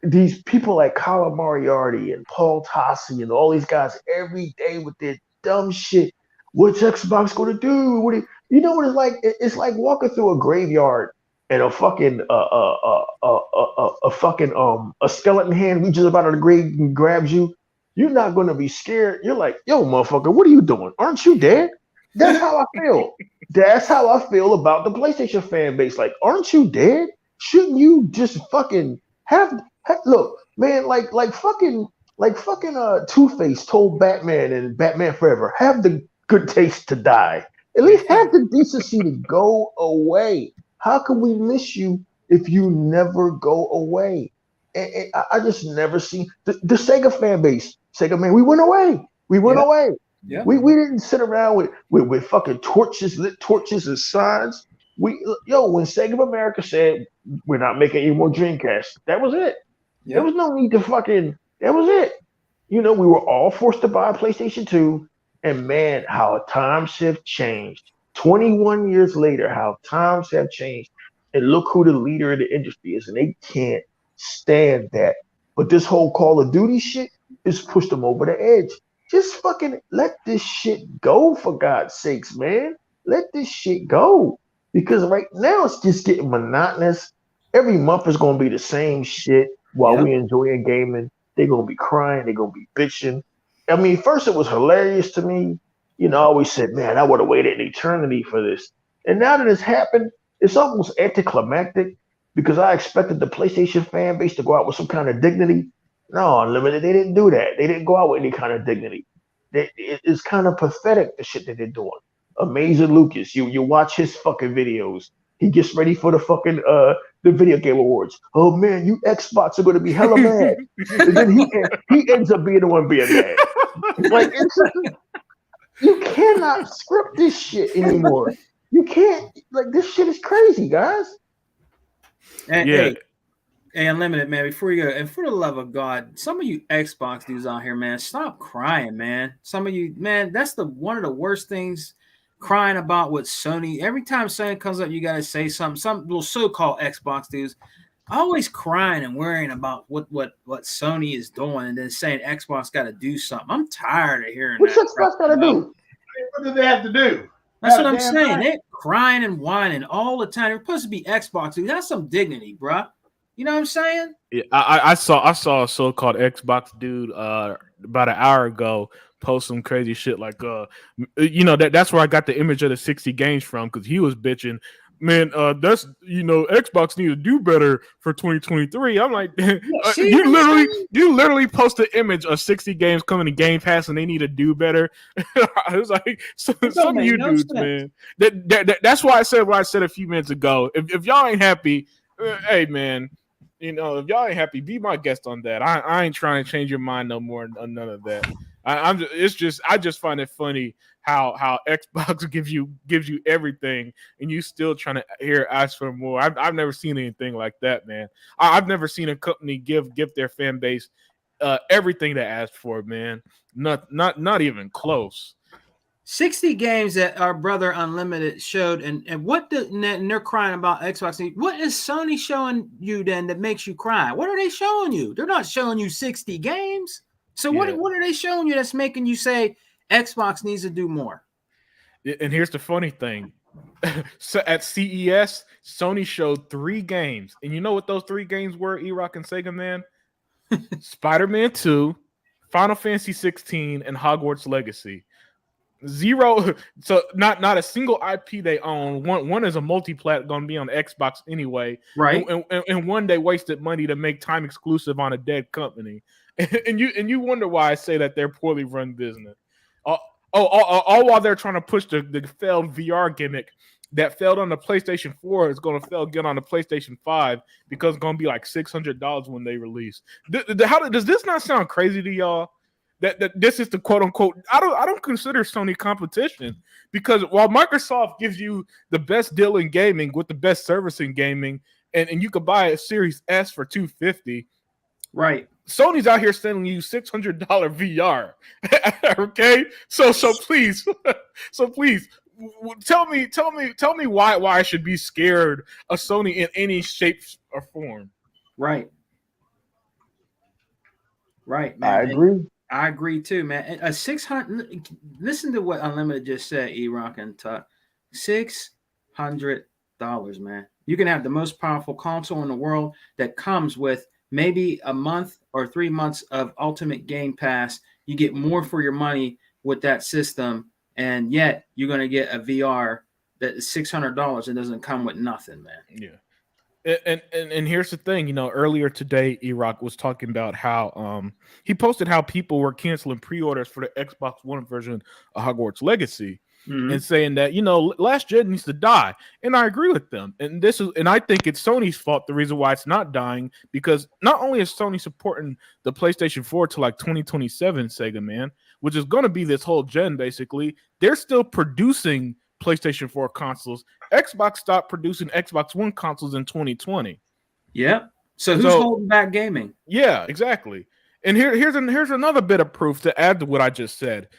F: these people like Colin Moriarty and Paul Tassi and all these guys every day with their dumb shit. What's Xbox going to do? You know what it's like? It's like walking through a graveyard and a fucking a skeleton hand reaches up out of the grave and grabs you. You're not going to be scared. You're like, yo, motherfucker, what are you doing? Aren't you dead? That's how I feel. That's how I feel about the PlayStation fan base. Like, aren't you dead? Shouldn't you just fucking look, man, like fucking Two-Face told Batman and Batman Forever, have the good taste to die. At least have the decency to go away. How can we miss you if you never go away? And I just never see the Sega fan base. Sega, man, we went away. We went away.
A: Yeah.
F: We didn't sit around with fucking lit torches and signs. When Sega of America said we're not making any more Dreamcast, that was it.
A: Yeah.
F: There was no need to that was it. You know, we were all forced to buy a PlayStation 2, and man, how times have changed. 21 years later, how times have changed. And look who the leader of the industry is, and they can't stand that. But this whole Call of Duty shit has pushed them over the edge. Just fucking let this shit go, for God's sakes, man. Let this shit go. Because right now it's just getting monotonous. Every month is going to be the same shit while we enjoying gaming. They're going to be crying. They're going to be bitching. I mean, first it was hilarious to me. You know, I always said, man, I would have waited an eternity for this. And now that it's happened, it's almost anticlimactic because I expected the PlayStation fan base to go out with some kind of dignity. No, Unlimited, they didn't do that. They didn't go out with any kind of dignity. It's kind of pathetic, the shit that they're doing. Amazing Lucas, you watch his fucking videos. He gets ready for the fucking the video game awards. Oh man, you Xbox are gonna be hella mad. And then he ends up being the one being mad. Like you cannot script this shit anymore. You can't, like, this shit is crazy, guys.
A: Hey, Unlimited, man, before you go, and for the love of God, some of you Xbox dudes out here, man, stop crying, man. Some of you, man, that's one of the worst things, crying about what Sony. Every time Sony comes up, you got to say something. Some little so-called Xbox dudes always crying and worrying about what Sony is doing and then saying Xbox got to do something. I'm tired of hearing
F: What's
A: that.
F: Xbox got to do?
B: What do they have to do?
A: That's what I'm saying. They're crying and whining all the time. They're supposed to be Xbox dudes. That's some dignity, bro. You know what I'm saying?
D: Yeah, I saw a so-called Xbox dude about an hour ago post some crazy shit like that's where I got the image of the 60 games from, because he was bitching, man, that's Xbox need to do better for 2023. I'm like, you literally post an image of 60 games coming to Game Pass and they need to do better. I was like, some of you dudes, man. That's why I said what I said a few minutes ago. If y'all ain't happy, hey man, if y'all ain't happy, be my guest on that. I ain't trying to change your mind no more on none of that. I just find it funny how Xbox gives you everything and you still trying to ask for more. I've never seen anything like that, man. I've never seen a company give their fan base everything they asked for, man. Not even close.
A: 60 games that our brother Unlimited showed, and they're crying about Xbox. What is Sony showing you then that makes you cry? What are they showing you? They're not showing you 60 games. So what are they showing you that's making you say Xbox needs to do more?
D: And here's the funny thing. So at CES, Sony showed 3 games. And you know what those 3 games were, E-Rock and Sega Man? Spider-Man 2, Final Fantasy 16, and Hogwarts Legacy. 0, so not a single IP they own. One is a multi-plat going to be on Xbox anyway,
A: right?
D: And one they wasted money to make time exclusive on a dead company, and you wonder why I say that they're poorly run business. All while they're trying to push the failed VR gimmick that failed on the PlayStation 4 is going to fail again on the PlayStation 5 because it's going to be like $600 when they release. How does this not sound crazy to y'all? That this is the quote unquote. I don't consider Sony competition because while Microsoft gives you the best deal in gaming with the best service in gaming, and you could buy a Series S for $250,
A: right?
D: Sony's out here selling you $600 VR. Okay, so please, tell me why I should be scared of Sony in any shape or form.
A: Right, man. I agree too, man. A 600. Listen to what Unlimited just said, E-Rock and Tuck. $600, man. You can have the most powerful console in the world that comes with maybe a month or 3 months of Ultimate Game Pass. You get more for your money with that system, and yet you're going to get a VR that is $600. It doesn't come with nothing, man.
D: Yeah. And here's the thing, you know, earlier today, E-Rock was talking about how he posted how people were canceling pre-orders for the Xbox One version of Hogwarts Legacy, and saying that, you know, last gen needs to die. And I agree with them. And I think it's Sony's fault, the reason why it's not dying, because not only is Sony supporting the PlayStation 4 to like 2027, Sega Man, which is going to be this whole gen basically, they're still producing PlayStation 4 consoles. Xbox stopped producing Xbox One consoles in 2020.
A: Yeah. So who's holding back gaming?
D: Yeah, exactly. And here's another bit of proof to add to what I just said.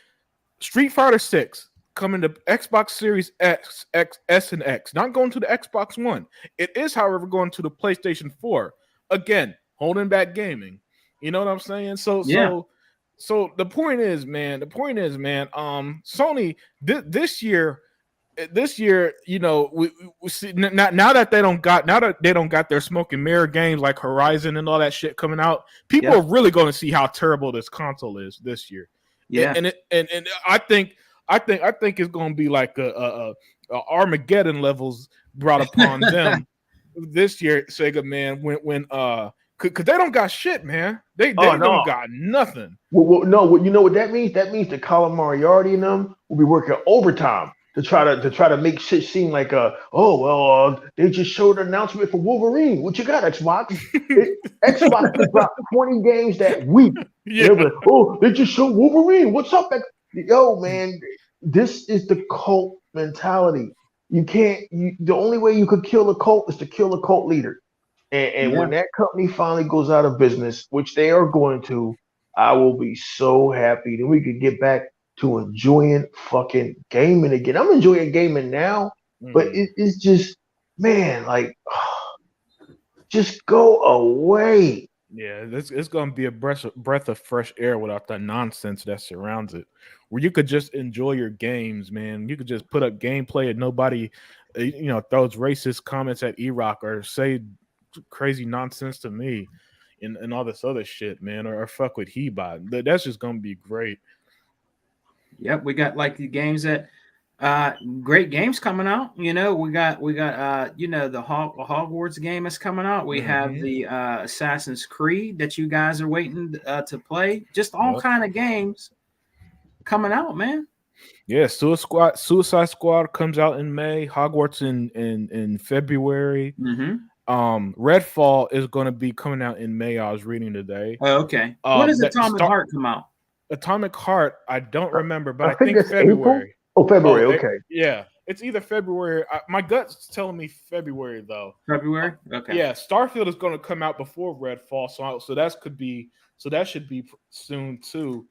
D: Street Fighter 6 coming to Xbox Series X, S, and X. Not going to the Xbox One. It is, however, going to the PlayStation 4. Again, holding back gaming. You know what I'm saying? So the point is, man. Sony this year, you know, we see now that they don't got their smoke and mirror games like Horizon and all that shit coming out, people are really going to see how terrible this console is this year.
A: Yeah,
D: and I think it's going to be like a Armageddon levels brought upon them this year, Sega Man. When because they don't got shit, man. They don't got nothing.
F: Well, no, you know what that means? That means that Colin Moriarty and them will be working overtime to try to make shit seem like they just showed an announcement for Wolverine. What you got, Xbox? Xbox dropped 20 games that week.
D: Yeah.
F: Like, they just showed Wolverine. What's up? Yo, man, this is the cult mentality. The only way you could kill a cult is to kill a cult leader. And when that company finally goes out of business, which they are going to, I will be so happy that we could get back to enjoying fucking gaming again. I'm enjoying gaming now, but it's just, man, like, just go away.
D: Yeah, it's going to be a breath of fresh air without that nonsense that surrounds it, where you could just enjoy your games, man. You could just put up gameplay and nobody, you know, throws racist comments at E-Rock or say crazy nonsense to me and all this other shit, man, or fuck with Hebot. That's just going to be great.
A: Yep, we got like the games that great games coming out. You know, we got you know, the Hogwarts game is coming out. We have the Assassin's Creed that you guys are waiting to play. Just all kind of games coming out, man.
D: Yeah, Suicide Squad comes out in May. Hogwarts in February. Redfall is going to be coming out in May. I was reading today.
A: Oh, okay. When does Atomic Heart come out?
D: Atomic Heart, I don't remember, but I think February.
F: April? Oh, February. Okay.
D: Yeah, it's either February. My gut's telling me February though.
A: February. Okay.
D: Yeah, Starfield is going to come out before Redfall, so that should be soon too.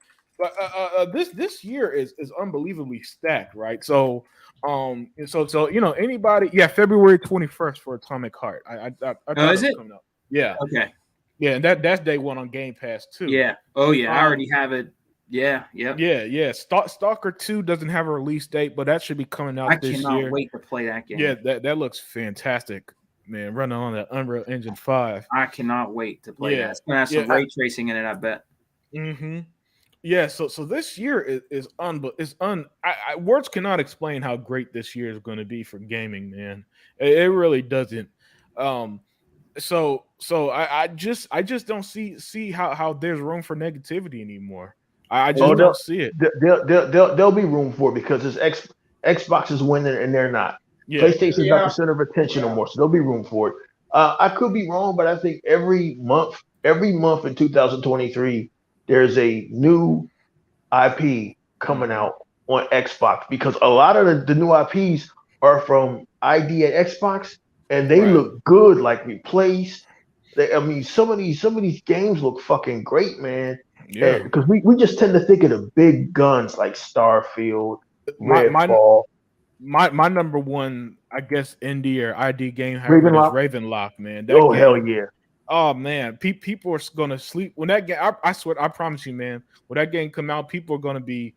D: This year is unbelievably stacked, right? So anybody, February 21st for Atomic Heart. I thought
A: is
D: it was
A: it?
D: coming up. Yeah,
A: Okay.
D: yeah, and that's day one on Game Pass too.
A: Yeah. Oh yeah, I already have it. Yeah. Yep.
D: Yeah. Stalker 2 doesn't have a release date, but that should be coming out this year.
A: I cannot wait to play that game.
D: Yeah, that looks fantastic, man. Running on that Unreal Engine 5.
A: I cannot wait to play that. It's gonna have some ray tracing in it, I bet.
D: Mm-hmm. Yeah, so this year is words cannot explain how great this year is going to be for gaming, man. It really doesn't. So I just don't see how there's room for negativity anymore. I just don't see it.
F: There'll be room for it because it's Xbox is winning and they're not. Yeah. PlayStation's not the center of attention no more, so there'll be room for it. I could be wrong, but I think every month in 2023, there's a new IP coming out on Xbox because a lot of the new IPs are from ID at Xbox, and they look good, like replaced. Some of these games look fucking great, man. Yeah, because we just tend to think of the big guns like Starfield, Redfall.
D: My number one, I guess, indie or ID game is Ravenlock, man.
F: Hell yeah.
D: Oh man, people are gonna sleep when that game. I swear, I promise you, man. When that game come out, people are gonna be,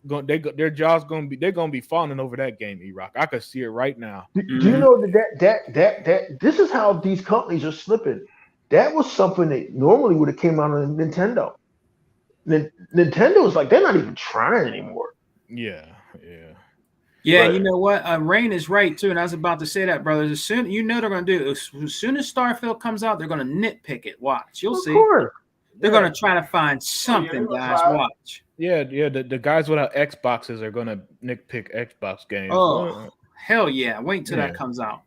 D: their jaws they're gonna be falling over that game. E-Rock, I could see it right now.
F: Do you know that this is how these companies are slipping? That was something that normally would have came out on Nintendo. Nintendo is like they're not even trying anymore.
D: Yeah.
A: You know what? Rain is right too, and I was about to say that, brothers. As soon they're going to do as soon as Starfield comes out, they're going to nitpick it. Watch, you'll see. They're going to try to find something, guys. Watch.
D: Yeah. The guys without Xboxes are going to nitpick Xbox games.
A: Oh, hell yeah! Wait till that comes out.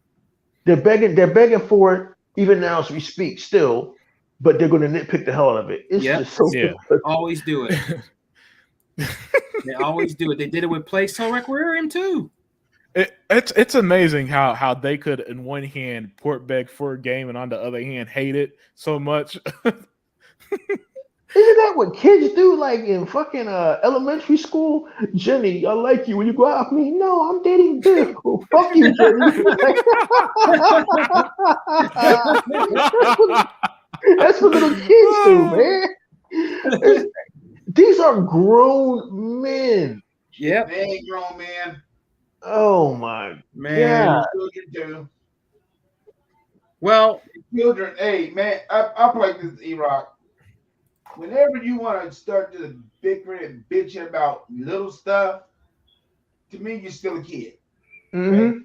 F: They're begging for it even now as we speak, still, but they're going to nitpick the hell out of it. It's just so good.
A: Always do it. They always do it. They did it with Plague Requiem too.
D: It's amazing how they could, in one hand, port back for a game, and on the other hand, hate it so much.
F: Isn't that what kids do? Like in fucking elementary school, Jenny, I like you. Will you go out with me? No, I'm dating Bill. Well, fuck you, Jenny. That's what little kids do, man. These are grown men.
A: Yep.
B: They ain't grown men.
F: Oh my
A: man.
B: Children.
A: Well,
B: children, hey man, I play this E-Rock. Whenever you want to start to bickering and bitching about little stuff, to me you're still a kid.
F: Mm-hmm.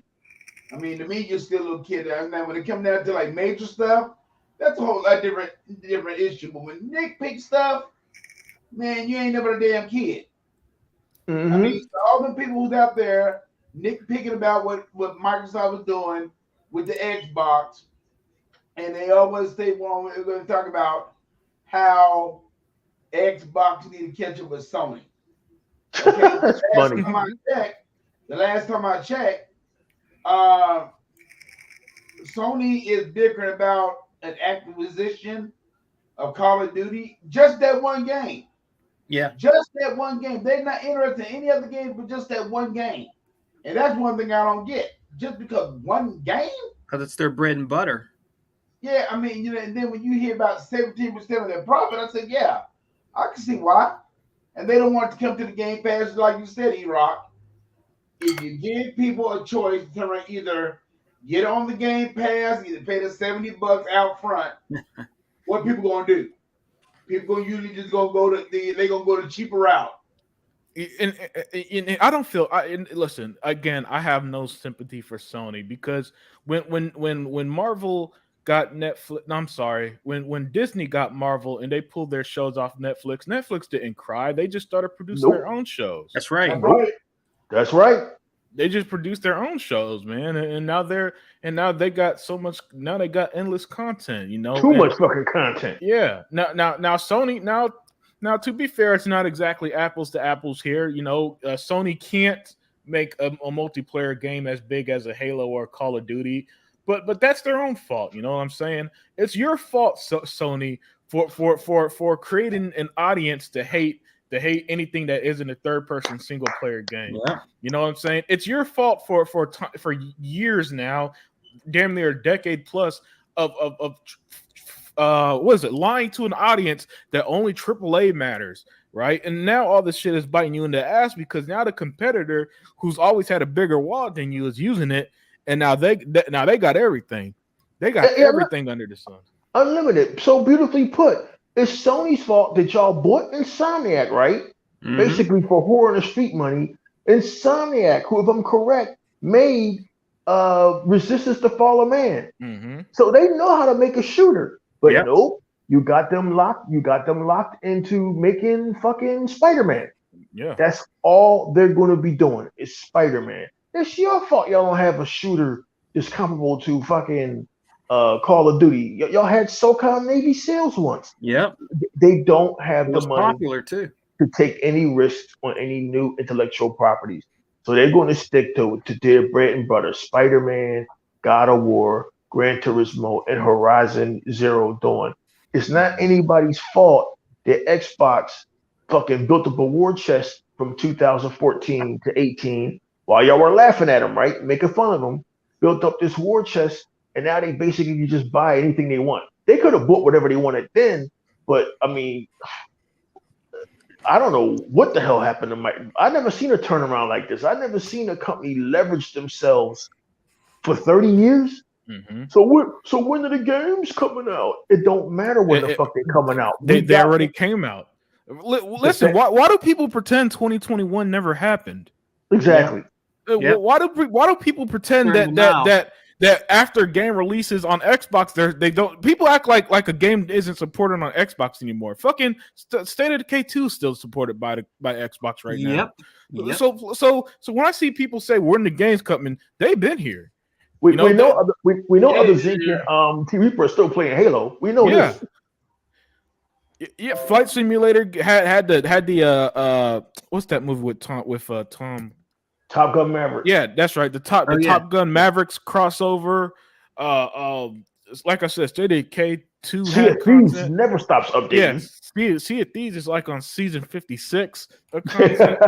B: I mean, to me you're still a little kid. Now when it comes down to like major stuff, that's a whole lot different issue. But when nitpick stuff, man, you ain't never a damn kid.
F: Mm-hmm.
B: I mean, all the people who's out there nitpicking about what Microsoft was doing with the Xbox, and they always say, well, we're going to talk about how Xbox need to catch up with Sony. Okay,
F: that's funny.
B: The last time I checked, Sony is bickering about an acquisition of Call of Duty, just that one game.
A: Yeah.
B: Just that one game. They're not interested in any other game but just that one game. And that's one thing I don't get. Just because one game?
A: Because it's their bread and butter.
B: Yeah, I mean, and then when you hear about 17% of their profit, I said, yeah, I can see why. And they don't want to come to the Game Pass, like you said, E-Rock. If you give people a choice to either get on the Game Pass, either pay the $70 out front, what people going to do? People gonna usually just gonna go to they're gonna go the cheaper route.
D: And I don't feel. Listen, again, I have no sympathy for Sony because when Marvel got Netflix, no, I'm sorry, when Disney got Marvel and they pulled their shows off Netflix didn't cry. They just started producing their own shows.
A: That's right.
F: That's right.
D: They just produced their own shows, man, and now they got so much. Now they got endless content,
F: Too much fucking content.
D: Yeah. Now Sony. Now to be fair, it's not exactly apples to apples here. Sony can't make a multiplayer game as big as a Halo or Call of Duty, but that's their own fault. You know what I'm saying? It's your fault, Sony, for creating an audience to hate They hate anything that isn't a third-person single-player game.
A: Yeah.
D: You know what I'm saying? It's your fault for years now, damn near a decade plus of what is it? Lying to an audience that only AAA matters, right? And now all this shit is biting you in the ass because now the competitor who's always had a bigger wallet than you is using it, and now they got everything. They got everything under the sun.
F: Unlimited, so beautifully put. It's Sony's fault that y'all bought Insomniac, right?
A: Mhm.
F: Basically for Horror on the Street money. Insomniac, who, if I'm correct, made Resistance: The Fall of Man.
D: Mm-hmm.
F: So they know how to make a shooter. But
A: Yep.
F: nope, you got them locked into making fucking Spider-Man.
D: Yeah.
F: That's all they're going to be doing is Spider-Man. It's your fault y'all don't have a shooter that's comparable to fucking Call of Duty. Y'all had SOCOM Navy SEALs once.
A: Yep.
F: They don't have
A: It
F: the
A: was
F: money
A: popular too.
F: to take any risks on any new intellectual properties. So they're going to stick to their bread and butter: Spider-Man, God of War, Gran Turismo, and Horizon Zero Dawn. It's not anybody's fault that Xbox fucking built up a war chest from 2014 to 18 while y'all were laughing at them, right? Making fun of them. Built up this war chest, and now they basically can just buy anything they want. They could have bought whatever they wanted then, but I mean, I don't know what the hell happened to Mike. I never seen a turnaround like this. I never seen a company leverage themselves for 30 years.
D: Mm-hmm.
F: So when are the games coming out? It don't matter when the fuck they're coming out.
D: They already came out. Listen, why do people pretend 2021 never happened?
F: Exactly.
A: Yep.
D: Why do people pretend
A: Turn them out.
D: that after game releases on Xbox, they don't, people act like a game isn't supported on Xbox anymore. Fucking State of Decay 2 is still supported by Xbox right now.
A: Yep.
D: So when I see people say when the game's coming, they've been here.
F: We know
D: that-
F: other Zeke and T Reaper are still playing Halo. We know this.
D: Yeah, Flight Simulator had the what's that movie with Tom?
F: Top Gun Maverick.
D: Yeah, that's right. The Top Gun Mavericks crossover. Like I said, State of Decay 2 had content.
F: Never stops updating.
D: Yeah, Sea of Thieves is like on season 56 of content.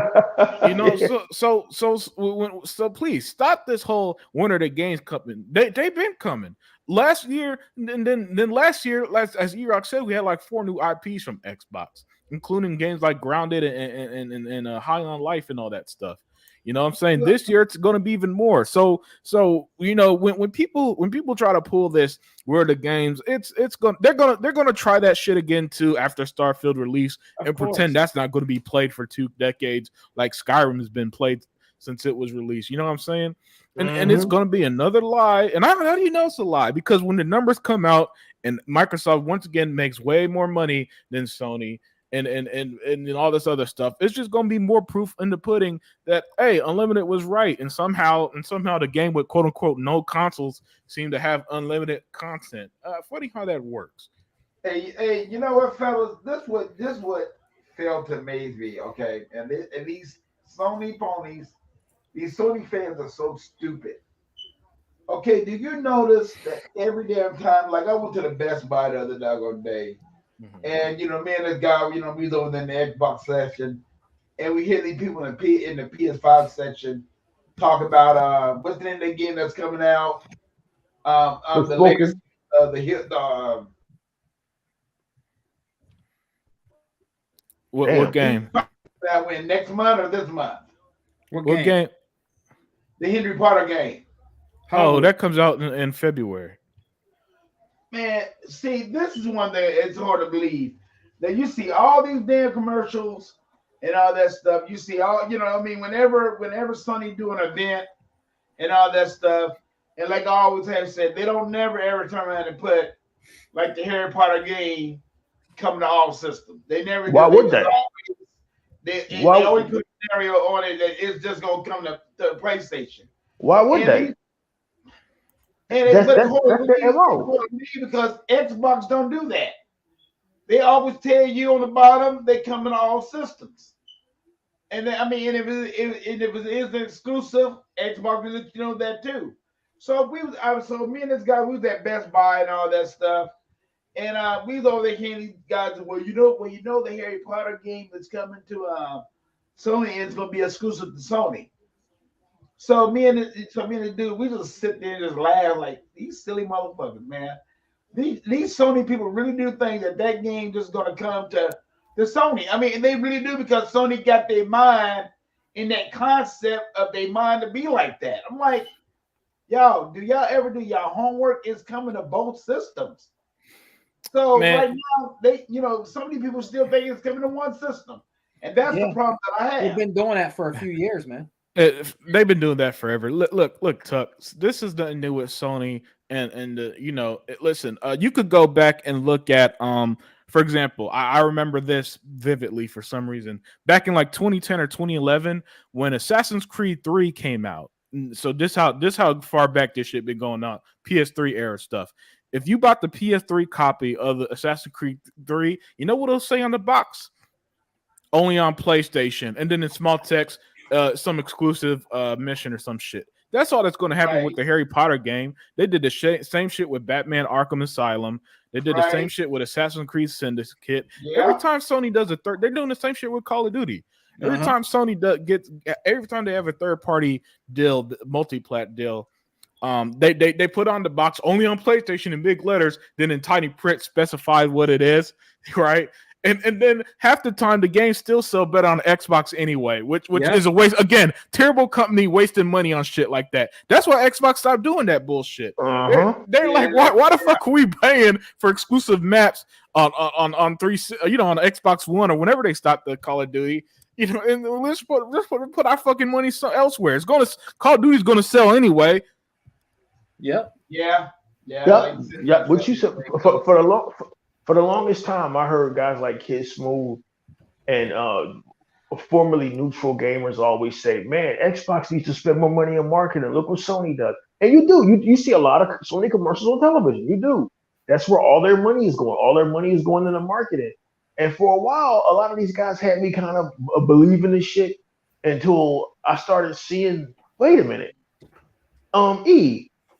D: You know, so please stop this whole when are the games coming? They've been coming. Last year, and then last year, as E-Rock said, we had like 4 new IPs from Xbox, including games like Grounded and High on Life and all that stuff. You know what I'm saying? This year it's going to be even more. So you know, when people try to pull this where the games, they're gonna try that shit again too after Starfield release and pretend that's not going to be played for 2 decades like Skyrim has been played since it was released. You know what I'm saying? And it's going to be another lie. And how do you know it's a lie? Because when the numbers come out and Microsoft once again makes way more money than Sony and all this other stuff, it's just going to be more proof in the pudding that, hey, Unlimited was right. And somehow the game with quote unquote no consoles seem to have unlimited content. Funny how that works.
B: Hey, you know what, fellas? This what failed to amaze me, okay? And these Sony ponies, these Sony fans are so stupid. Okay, did you notice that every damn time, like I went to the Best Buy the other doggone day, and you know, me and this guy, you know, we was over in the Xbox section, and we hear these people in the PS5 section talk about what's the name of the game that's coming out? The latest,
D: what game?
B: That win next month or this month?
A: What
D: game?
B: The Henry Potter game.
D: Oh, that comes out in February.
B: Man, see, this is one thing it's hard to believe that you see all these damn commercials and all that stuff. You see all, you know what I mean? Whenever Sony do an event and all that stuff, and like I always have said, they don't never ever turn around and put like the Harry Potter game coming to all systems. They never do.
F: Why would they?
B: They always put a scenario on it that it's just gonna come to PlayStation.
F: Why would they?
B: And
F: that's their MO.
B: Because Xbox don't do that. They always tell you on the bottom they come in all systems. And then, I mean, and if it is exclusive, Xbox will let you know that too. So me and this guy, we was at Best Buy and all that stuff. And we was over there hearing these guys. Well, you know, the Harry Potter game is coming to Sony, and it's gonna be exclusive to Sony. So me and the dude, we just sit there and just laugh like these silly motherfuckers, man. These Sony people really do think that game just gonna come to Sony. I mean, and they really do, because Sony got their mind in that concept of their mind to be like that. I'm like, y'all, do y'all ever do y'all homework? It's coming to both systems. So right now, so many people still think it's coming to one system, and that's the problem that I have.
A: They've been doing that for a few years, man.
D: They've been doing that forever. Look, Tuck. This is nothing new with Sony, and listen. You could go back and look at, for example, I remember this vividly for some reason. Back in like 2010 or 2011, when Assassin's Creed 3 came out. So this how far back this shit been going on. PS3 era stuff. If you bought the PS3 copy of the Assassin's Creed 3, you know what it'll say on the box? Only on PlayStation, and then in small text, some exclusive mission or some shit. That's all that's going to happen with the Harry Potter game. They did the same shit with Batman Arkham Asylum. They did the same shit with Assassin's Creed Syndicate. Yeah. Every time Sony does they're doing the same shit with Call of Duty. Every time Sony every time they have a third-party deal, multi-plat deal, they put on the box only on PlayStation in big letters, then in tiny print specified what it is, right? And then half the time the games still sell better on Xbox anyway, which is a waste. Again, terrible company wasting money on shit like that. That's why Xbox stopped doing that bullshit. They're like, why the fuck are we paying for exclusive maps on on Xbox One or whenever they stop the Call of Duty? And let's put our fucking money elsewhere. Call of Duty's gonna sell anyway.
B: Yep.
F: Yeah. What you said for the longest time, I heard guys like Kid Smooth and formerly neutral gamers always say, "Man, Xbox needs to spend more money on marketing. Look what Sony does." And you do. You see a lot of Sony commercials on television. You do. That's where all their money is going. All their money is going into marketing. And for a while, a lot of these guys had me kind of believing this shit until I started seeing. Wait a minute.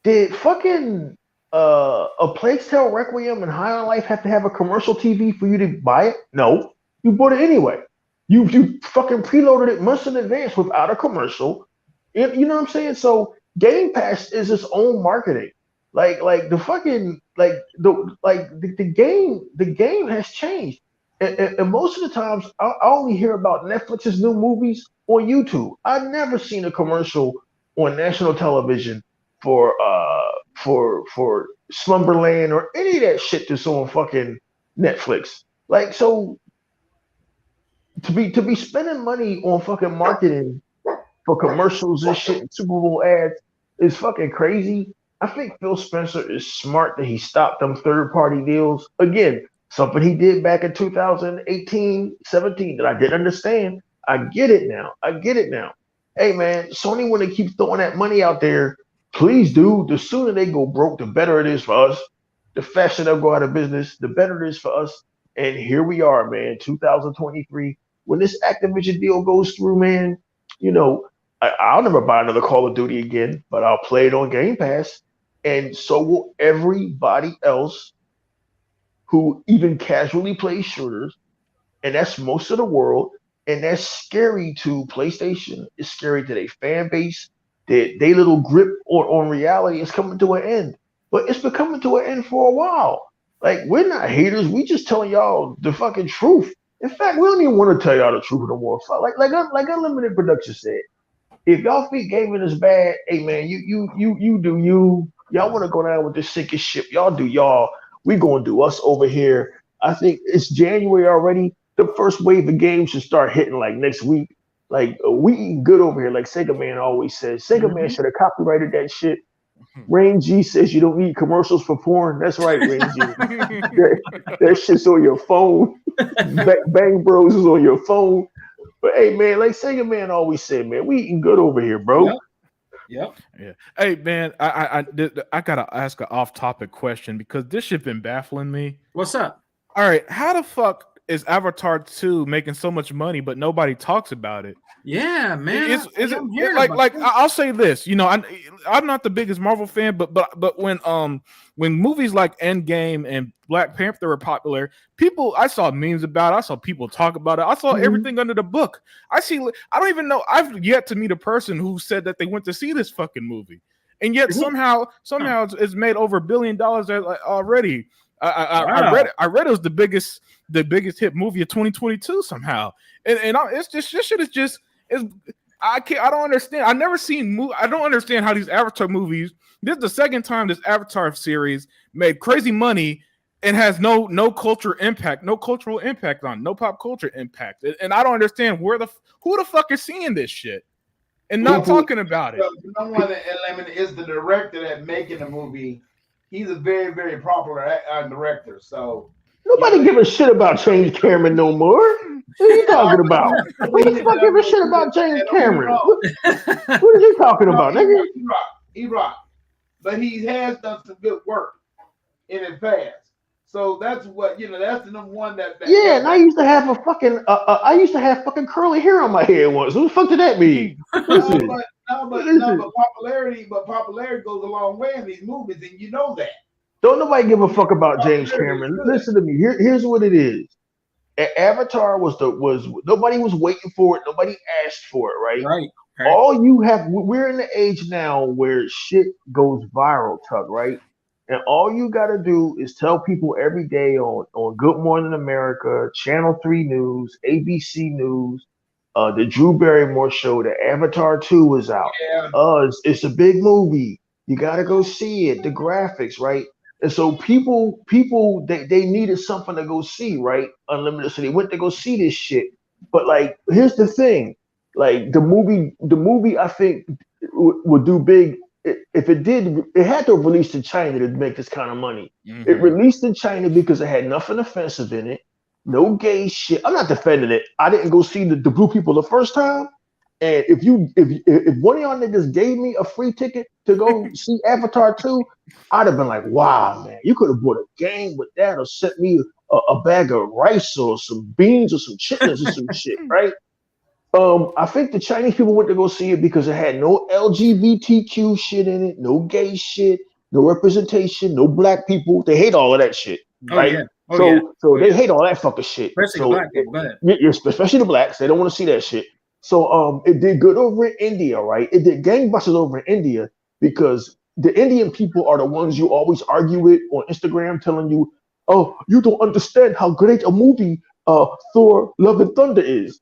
F: Did fucking A Plague Tale Requiem and High on Life have to have a commercial TV for you to buy it? No, you bought it anyway. You fucking preloaded it months in advance without a commercial. You know what I'm saying? So Game Pass is its own marketing. Like the fucking the game has changed. And most of the times I only hear about Netflix's new movies on YouTube. I've never seen a commercial on national television for Slumberland or any of that shit that's on fucking Netflix. Like, so to be spending money on fucking marketing for commercials and shit and Super Bowl ads is fucking crazy. I think Phil Spencer is smart that he stopped them third-party deals. Again, something he did back in 2018, 17 that I didn't understand. I get it now. Hey, man, Sony, when they keep throwing that money out there, please do. The sooner they go broke, the better it is for us. The faster they'll go out of business, the better it is for us. And here we are, man, 2023. When this Activision deal goes through, man, I'll never buy another Call of Duty again, but I'll play it on Game Pass. And so will everybody else who even casually plays shooters. And that's most of the world. And that's scary to PlayStation. It's scary to their fan base. Their little grip on reality is coming to an end. But it's been coming to an end for a while. Like, we're not haters. We just telling y'all the fucking truth. In fact, we don't even want to tell y'all the truth no more. Like Unlimited Production said, if y'all think gaming is bad, hey man, you do you. Y'all want to go down with the sinking ship. Y'all do y'all. We gonna do us over here. I think it's January already. The first wave of games should start hitting like next week. Like, we eating good over here, like Sega Man always says. Sega Man should have copyrighted that shit. Rain G says you don't need commercials for porn. That's right, Rain G. that shit's on your phone. Bang Bros is on your phone. But hey, man, like Sega Man always said, man, we eating good over here, bro.
A: Yep.
D: Yeah. Hey, man, I gotta ask an off-topic question because this shit been baffling me.
A: What's up?
D: All right, how the fuck is Avatar 2 making so much money, but nobody talks about it?
A: Yeah, man.
D: I'll say this, I'm not the biggest Marvel fan, but when movies like Endgame and Black Panther were popular, I saw memes about it. I saw people talk about it. I saw everything under the book. I don't even know. I've yet to meet a person who said that they went to see this fucking movie, and yet somehow it's made over $1 billion already. I read it was the biggest hit movie of 2022 somehow, and it's just this shit is just. I don't understand. I don't understand how these Avatar movies. This is the second time this Avatar series made crazy money and has no cultural impact, no cultural impact on, no pop culture impact. And I don't understand who the fuck is seeing this shit and not talking about it.
B: No one is the director that making the movie. He's a very, very popular director. So
F: nobody give a shit about James Cameron no more. What are you talking about? Who the fuck give a shit about James Cameron? What are you talking about, nigga?
B: He rock. But he has done some good work in his past. So that's what that's the number one that
F: and I used to have a fucking fucking curly hair on my head once. What the fuck did that mean?
B: But popularity goes a long way in these movies, and you know that.
F: Don't nobody give a fuck about James Cameron. Listen to me. Here's what it is. Avatar was nobody was waiting for it. Nobody asked for it, right?
A: Right.
F: All you have, we're in the age now where shit goes viral, Tuck, right? And all you got to do is tell people every day on Good Morning America, Channel 3 News, ABC News, the Drew Barrymore show, that Avatar 2 is out.
B: Yeah.
F: It's a big movie. You got to go see it. The graphics, right? And so people, they needed something to go see, right? Unlimited. So they went to go see this shit. But like, here's the thing. Like the movie, I think would do big. If it did, it had to have released in China to make this kind of money. Mm-hmm. It released in China because it had nothing offensive in it. No gay shit. I'm not defending it. I didn't go see the blue people the first time. And if one of y'all niggas gave me a free ticket to go see Avatar 2, I'd have been like, wow, man, you could have bought a game with that or sent me a bag of rice or some beans or some chitlins or some shit, right? I think the Chinese people went to go see it because it had no LGBTQ shit in it, no gay shit, no representation, no black people. They hate all of that shit, right? So they hate all that fucking shit.
A: Especially the black people,
F: especially the blacks. They don't want to see that shit. So it did good over in India, right? It did gangbusters over in India because the Indian people are the ones you always argue with on Instagram, telling you, oh, you don't understand how great a movie Thor: Love and Thunder is.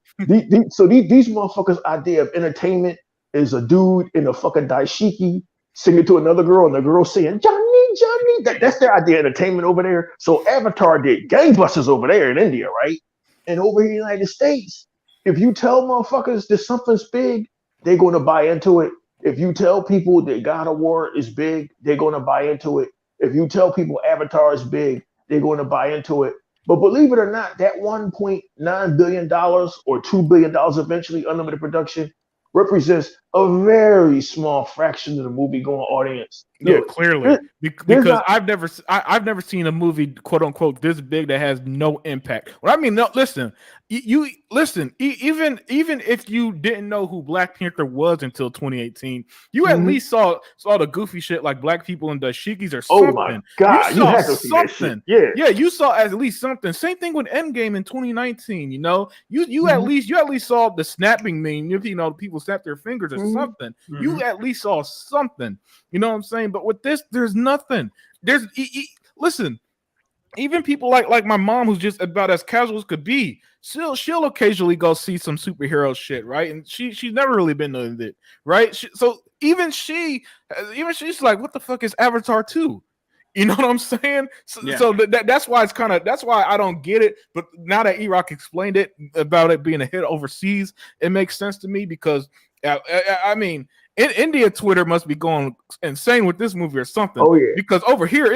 F: So these motherfuckers' idea of entertainment is a dude in a fucking dashiki singing to another girl and the girl saying, Johnny, Johnny. That's their idea of entertainment over there. So Avatar did gangbusters over there in India, right? And over here in the United States, if you tell motherfuckers that something's big, they're going to buy into it. If you tell people that God of War is big, they're going to buy into it. If you tell people Avatar is big, they're going to buy into it. But believe it or not, that $1.9 billion or $2 billion eventually unlimited production represents a very small fraction of the movie-going audience.
D: No, clearly, because I've never seen a movie, quote unquote, this big that has no impact. Well, I mean, no, listen, you listen. Even if you didn't know who Black Panther was until 2018, you at least saw the goofy shit like black people in dashikis or something.
F: Oh my god, you had to see that shit.
D: Yeah, you saw at least something. Same thing with Endgame in 2019. You know, you at least saw the snapping meme. You know, people snap their fingers or something. You at least saw something. You know what I'm saying? But with this, there's nothing. Listen, even people like my mom, who's just about as casual as could be, she'll occasionally go see some superhero shit, right? And she's never really been into it, right? So even she's like, what the fuck is Avatar 2? You know what I'm saying? So that's why that's why I don't get it. But now that E-Rock explained it about it being a hit overseas, it makes sense to me because I mean, in India, Twitter must be going insane with this movie or something.
F: Oh yeah,
D: because over here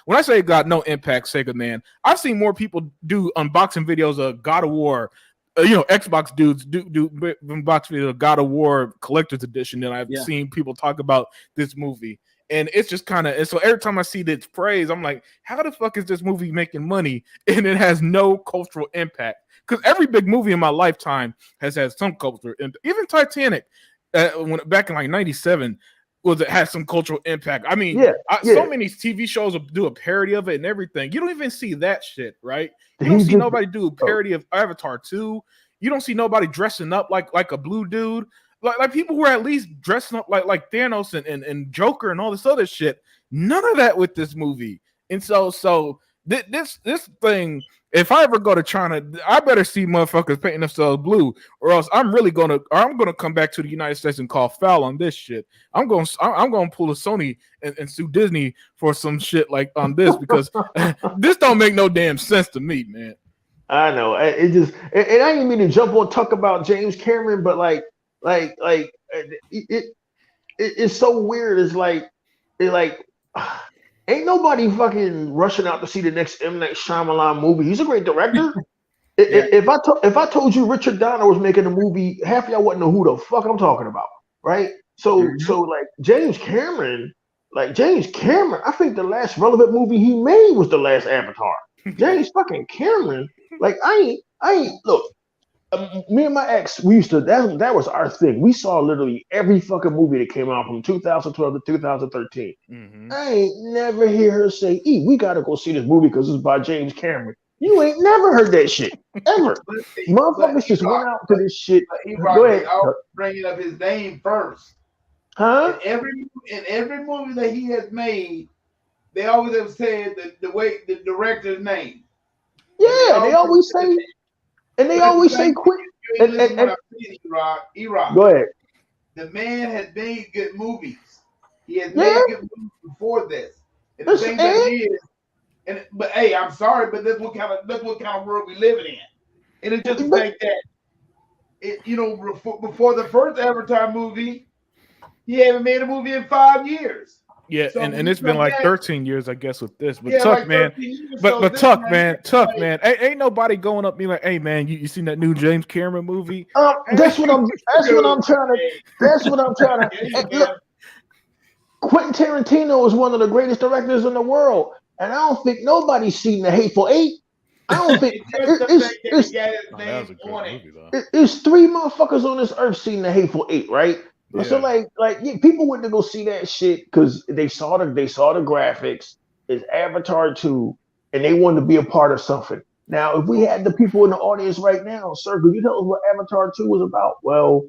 D: when I say it got no impact, Sega man, I've seen more people do unboxing videos of God of War. Xbox dudes do unbox videos of God of War Collector's Edition than I've seen people talk about this movie. And it's just kind of, and so every time I see this phrase, I'm like, how the fuck is this movie making money and it has no cultural impact? Because every big movie in my lifetime has had some cultural impact. Even Titanic, when back in like '97, had some cultural impact. I mean, so many TV shows will do a parody of it and everything. You don't even see that shit, right? You don't see nobody do a parody of Avatar 2. You don't see nobody dressing up like a blue dude. Like people who are at least dressing up like Thanos and Joker and all this other shit. None of that with this movie. And so this thing, if I ever go to China, I better see motherfuckers painting themselves blue, or else I'm gonna come back to the United States and call foul on this shit. I'm gonna pull a Sony and sue Disney for some shit like on this, because this don't make no damn sense to me, man.
F: I know it just, and I didn't mean to jump on talk about James Cameron, but it's so weird. It's like ain't nobody fucking rushing out to see the next M. Night Shyamalan movie. He's a great director. If I told you Richard Donner was making a movie, half of y'all wouldn't know who the fuck I'm talking about, right? So like James Cameron, I think the last relevant movie he made was the last Avatar. James fucking Cameron, like I ain't look. Me and my ex, we used to, that was our thing. We saw literally every fucking movie that came out from 2012 to 2013. Mm-hmm. I ain't never hear her say, we gotta go see this movie because it's by James Cameron. You ain't never heard that shit, ever. Motherfuckers just went out to this shit.
B: Go ahead. I'll bring up his name first.
F: Huh?
B: In every movie that he has made, they always have said the director's name.
F: Yeah, they always say. And they always say quick.
B: E-Rock.
F: Go ahead.
B: The man has made good movies. He has made good movies before this. And the thing that he is, but hey, I'm sorry, but that's what kind of world we living in. And it's just the fact that before the first Avatar movie, he haven't made a movie in 5 years.
D: Yeah, so and it's been like 13 years, I guess, with this. But Tuck, like man, Tuck, man, ain't nobody going up me like, hey, man, you seen that new James Cameron movie?
F: That's what I'm trying to. Look, Quentin Tarantino is one of the greatest directors in the world, and I don't think nobody's seen The Hateful Eight. I don't think it's 3 motherfuckers on this earth seen The Hateful Eight, right? Yeah. So people went to go see that shit because they saw the graphics. It's Avatar 2, and they wanted to be a part of something. Now, if we had the people in the audience right now, sir, could you tell us what Avatar 2 was about? Well,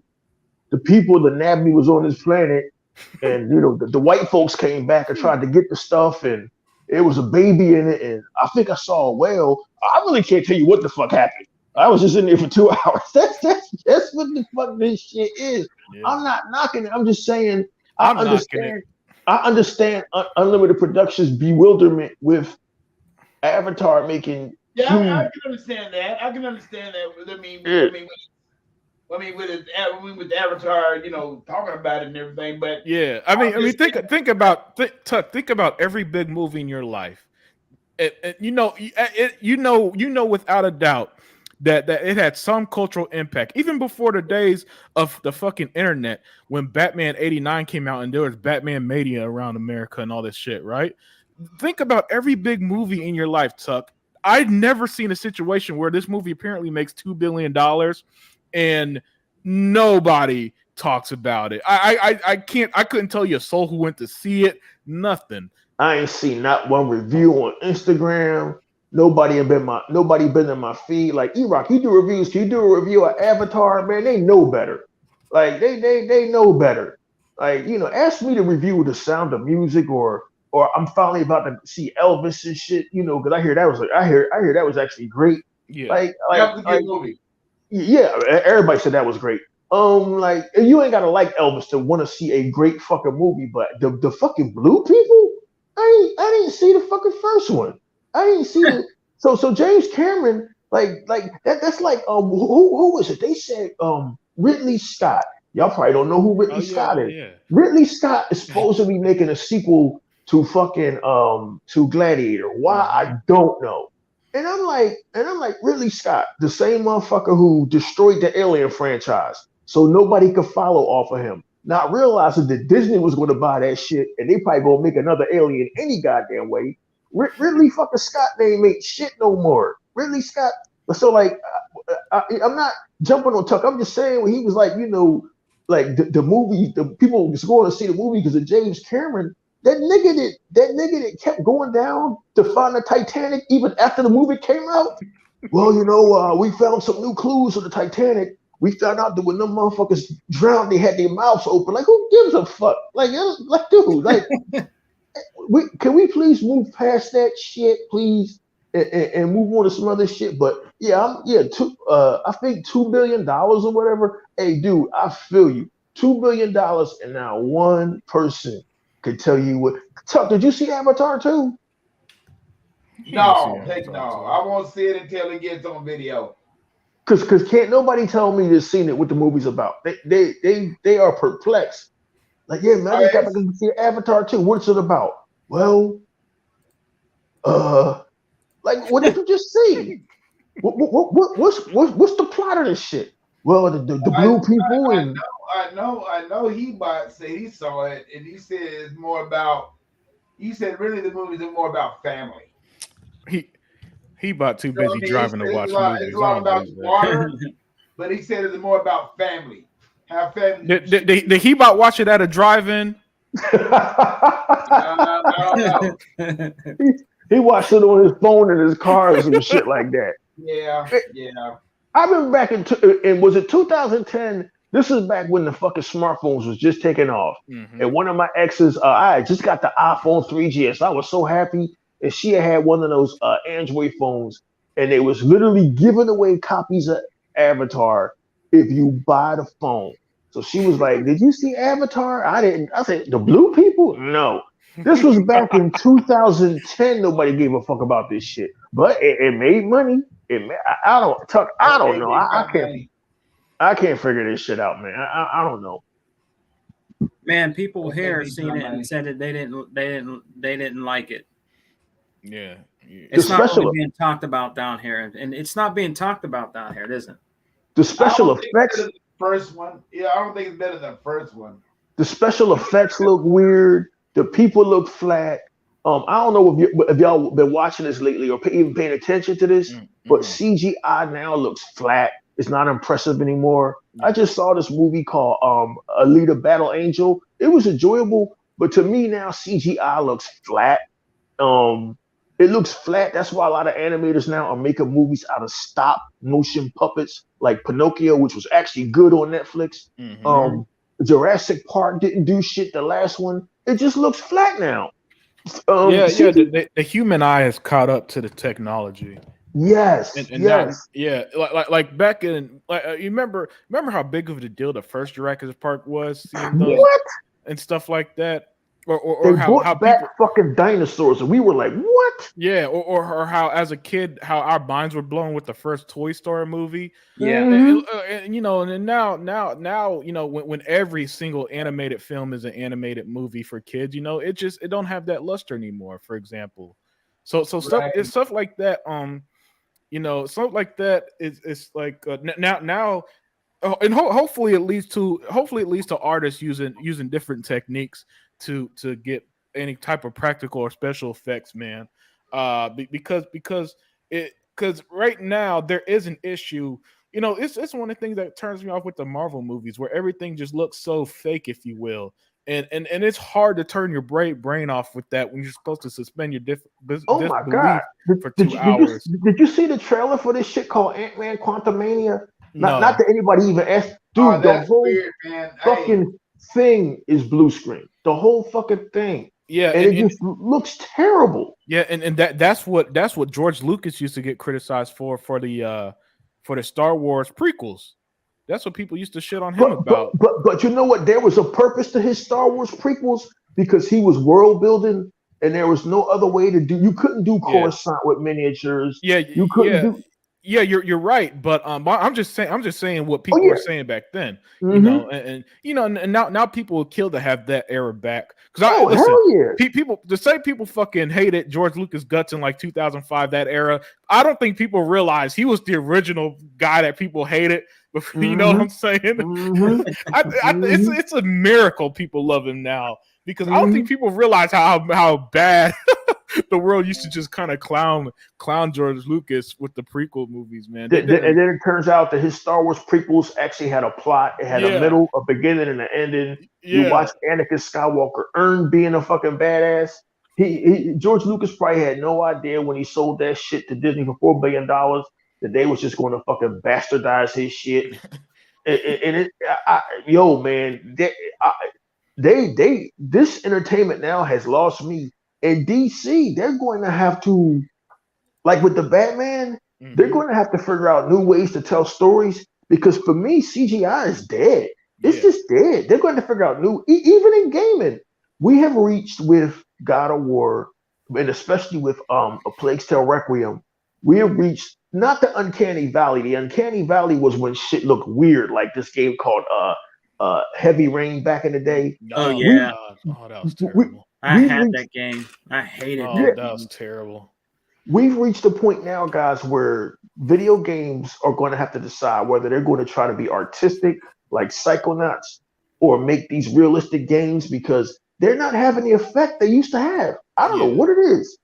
F: the people, the Na'vi was on this planet, and the white folks came back and tried to get the stuff, and it was a baby in it, and I think I saw a whale. I really can't tell you what the fuck happened. I was just in there for 2 hours. That's what the fuck this shit is. Yeah. I'm not knocking it. I'm just saying I understand Unlimited Productions' bewilderment with Avatar making.
B: Yeah, I can understand that. I mean, with Avatar, talking about it and everything. But
D: yeah, I mean, think about every big movie in your life. You know without a doubt that it had some cultural impact, even before the days of the fucking internet, when Batman '89 came out and there was Batman mania around America and all this shit, right? Think about every big movie in your life, Tuck. I've never seen a situation where this movie apparently makes $2 billion and nobody talks about it. I couldn't tell you a soul who went to see it. Nothing.
F: I ain't seen not one review on Instagram. Nobody been in my feed. Like E-Rock, you do reviews. Can you do a review of Avatar? Man, they know better. Like they know better. Like ask me to review The Sound of Music, or I'm finally about to see Elvis and shit. Because I hear that was actually great.
D: Yeah,
B: that was a good movie.
F: Yeah, everybody said that was great. You ain't gotta like Elvis to want to see a great fucking movie, but the fucking blue people, I didn't see the fucking first one. I didn't see it. So James Cameron, that's like who is it? They said Ridley Scott. Y'all probably don't know who Ridley Scott is. Yeah. Ridley Scott is supposed to be making a sequel to fucking to Gladiator. Why I don't know. And I'm like Ridley Scott, the same motherfucker who destroyed the Alien franchise, so nobody could follow off of him. not realizing that Disney was going to buy that shit, and they probably gonna make another Alien any goddamn way. Ridley fucking Scott name ain't shit no more. Ridley Scott. So like, I'm not jumping on Tuck. I'm just saying when he was like, like the movie, the people was going to see the movie because of James Cameron. That nigga that kept going down to find the Titanic even after the movie came out. Well, we found some new clues on the Titanic. We found out that when them motherfuckers drowned, they had their mouths open. Like, who gives a fuck? Like dude, like, can we please move past that shit, please, and move on to some other shit? But I think $2 billion or whatever. Hey, dude, I feel you. $2 billion, and now one person could tell you what. Tuck, did you see Avatar 2?
B: No, heck no. I won't see it until it gets on video.
F: Cause can't nobody tell me they've seen it, what the movie's about. They are perplexed. Like, yeah, man, I got to see Avatar 2. What's it about? Well, like, what did you just see? What's the plot of this shit? Well, the blue people and
B: I know he said he saw it and he said it's more about. He said really the movies are more about family.
D: He about too busy driving to watch movies.
B: It's a lot about water, but he said it's more about family. Have family.
D: Did he about watch it at a drive-in?
F: He watched it on his phone in his cars and shit like that.
B: Yeah.
F: I remember back in was it 2010? This is back when the fucking smartphones was just taking off. Mm-hmm. And one of my exes, I just got the iPhone 3GS. I was so happy. And she had one of those Android phones, and they was literally giving away copies of Avatar if you buy the phone. So she was like, "Did you see Avatar?" I didn't. I said, "The blue people? No." This was back in 2010. Nobody gave a fuck about this shit, but it made money. I don't know. I can't figure this shit out, man. I don't know.
A: Man, people here seen it and said that they didn't like it.
D: Yeah.
A: It's not really being talked about down here, and it's not being talked about down here, it isn't.
F: The special effects.
B: The first one, I don't think it's better than the first one.
F: The special effects look weird. The people look flat. I don't know if y'all been watching this lately or even paying attention to this, but CGI now looks flat. It's not impressive anymore. I just saw this movie called Alita Battle Angel. It was enjoyable, but to me now CGI looks flat. It looks flat. That's why a lot of animators now are making movies out of stop motion puppets, like Pinocchio, which was actually good on Netflix. Mm-hmm. Jurassic Park didn't do shit. The last one, it just looks flat now.
D: The human eye has caught up to the technology.
F: Yes, yes.
D: Now, like back in, you remember how big of a deal the first Jurassic Park was, seeing those and stuff like that. Or
F: they
D: how
F: back
D: people
F: fucking dinosaurs, and we were like, "What?"
D: Yeah, or how as a kid, how our minds were blown with the first Toy Story movie.
A: Yeah,
D: and now when every single animated film is an animated movie for kids, it don't have that luster anymore. For example, so stuff it's stuff like that. Stuff like that is like now. And hopefully it leads to artists using different techniques to get any type of practical or special effects, man. Because right now there is an issue. It's one of the things that turns me off with the Marvel movies, where everything just looks so fake, if you will. And it's hard to turn your brain off with that when you're supposed to suspend your disbelief for 2 hours.
F: Did you see the trailer for this shit called Ant-Man Quantumania? Not that anybody even asked. Dude, the whole weird, fucking thing is blue screen. The whole fucking thing.
D: Yeah,
F: and it just looks terrible.
D: Yeah, and that's what George Lucas used to get criticized for the Star Wars prequels. That's what people used to shit on him about.
F: But you know what? There was a purpose to his Star Wars prequels because he was world building, and there was no other way to do. You couldn't do Coruscant with miniatures.
D: Yeah,
F: you couldn't do.
D: Yeah, you're right, but I'm just saying what people were saying back then, and now people would kill to have that era back. Because people fucking hated George Lucas guts in like 2005, that era. I don't think people realize he was the original guy that people hated You know what I'm saying?
F: Mhm.
D: It's a miracle people love him now because I don't think people realize how bad the world used to just kind of clown George Lucas with the prequel movies, man.
F: And then it turns out that his Star Wars prequels actually had a plot. It had a middle, a beginning, and an ending. You watch Anakin Skywalker earn being a fucking badass. George Lucas probably had no idea when he sold that shit to Disney for $4 billion that they was just going to fucking bastardize his shit. Yo, man, this entertainment now has lost me. In DC, they're going to have to, like with the Batman, they're going to have to figure out new ways to tell stories because for me, CGI is dead. It's just dead. They're going to figure out even in gaming. We have reached with God of War, and especially with A Plague's Tale Requiem, we have reached not the Uncanny Valley. The Uncanny Valley was when shit looked weird, like this game called Heavy Rain back in the day.
A: Oh yeah.
D: That was terrible.
A: I had that game. I hated that.
D: That was terrible.
F: We've reached a point now, guys, where video games are going to have to decide whether they're going to try to be artistic, like Psychonauts, or make these realistic games because they're not having the effect they used to have. I don't know what it is.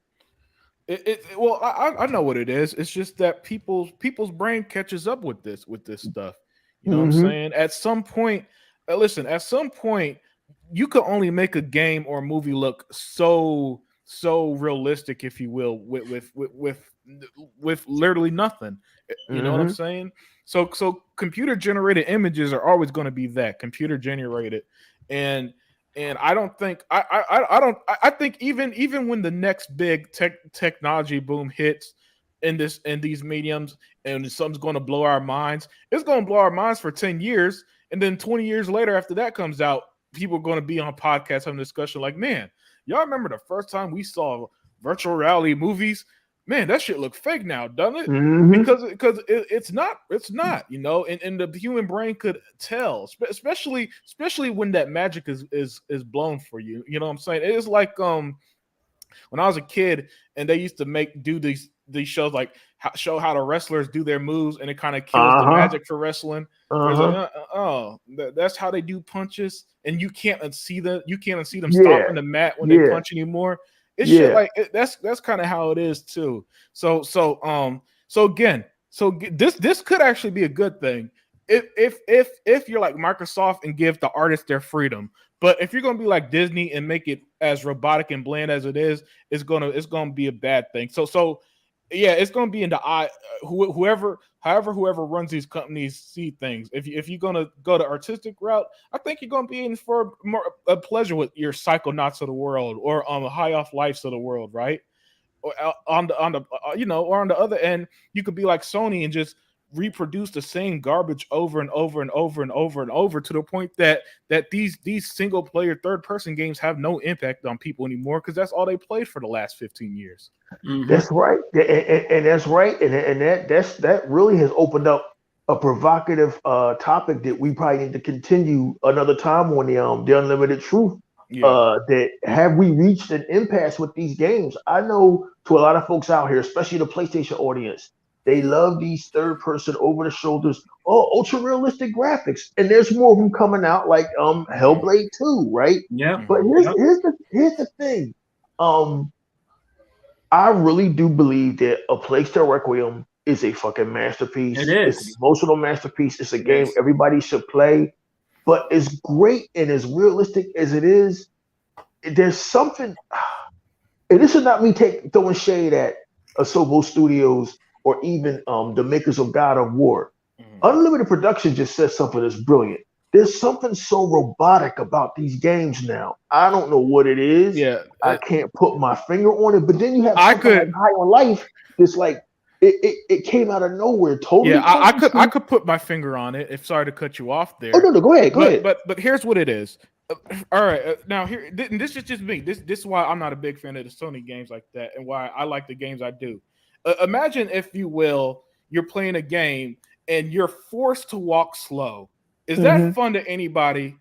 D: Well, I know what it is. It's just that people's brain catches up with this stuff. You know what I'm saying? At some point, listen. At some point, you could only make a game or a movie look so realistic, if you will, with literally nothing. You know what I'm saying? So computer generated images are always going to be that computer generated, and I don't think I think even when the next big technology boom hits in these mediums and something's going to blow our minds, it's going to blow our minds for 10 years, and then 20 years later after that comes out, people are going to be on podcasts having a discussion like, man, y'all remember the first time we saw virtual reality movies? Man, that shit look fake now, doesn't it? Because it's not, you know, and the human brain could tell, especially when that magic is blown for you. You know what I'm saying? It is like when I was a kid and they used to do these shows like show how the wrestlers do their moves, and it kind of kills the magic for wrestling. Like, that's how they do punches, and you can't see them stomping the mat when they punch anymore. It's shit like that's kind of how it is too. So this could actually be a good thing if you're like Microsoft and give the artists their freedom. But if you're gonna be like Disney and make it as robotic and bland as it is, it's gonna be a bad thing. So yeah, it's gonna be in the eye. Whoever runs these companies see things. If you're gonna go the artistic route, I think you're gonna be in for a pleasure with your Psychonauts of the world or High Off Lifes of the world, right? Or on the other end, you could be like Sony and just reproduce the same garbage over and over and over and over and over to the point that these single player third person games have no impact on people anymore because that's all they played for the last 15 years.
F: That's right, and that's right, and that really has opened up a provocative topic that we probably need to continue another time on the Unlimited Truth. That have we reached an impasse with these games? I know to a lot of folks out here, especially the PlayStation audience, they love these third-person, over-the-shoulders, ultra realistic graphics, and there's more of them coming out, like Hellblade 2, right?
A: Yeah.
F: But here's the thing. I really do believe that A Plague's Tale Requiem is a fucking masterpiece.
A: It is.
F: It's an emotional masterpiece. It's a game everybody should play. But as great and as realistic as it is, there's something. And this is not me throwing shade at Asobo Studios or even the makers of God of War. Unlimited Production just says something that's brilliant. There's something so robotic about these games now. I don't know what it is. I can't put my finger on it. But then you have something like High on Life. It's like it came out of nowhere. Totally.
D: Yeah, I could put my finger on it. Sorry to cut you off there.
F: Oh no, go ahead.
D: But here's what it is. All right, now here, this is just me. This is why I'm not a big fan of the Sony games like that, and why I like the games I do. Imagine, if you will, you're playing a game and you're forced to walk slow. Is that fun to anybody?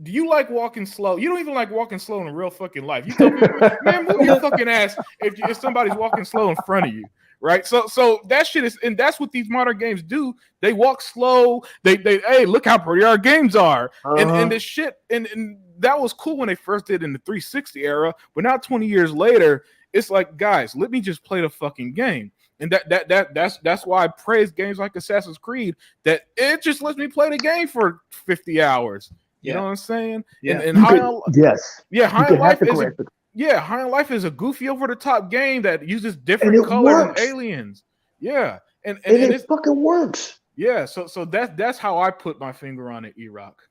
D: Do you like walking slow? You don't even like walking slow in real fucking life. You tell people, man, move your fucking ass if somebody's walking slow in front of you, right? So that shit is, and that's what these modern games do. They walk slow. They hey, look how pretty our games are, and this shit, and that was cool when they first did in the 360 era, but now 20 years later, it's like, guys, let me just play the fucking game. And that's why I praise games like Assassin's Creed, that it just lets me play the game for 50 hours. You know what I'm saying?
A: Yeah.
D: And High on Life is High on Life is a goofy over the top game that uses different colors and aliens. Yeah. And
F: it fucking works.
D: Yeah, so that's how I put my finger on it, E-Rock.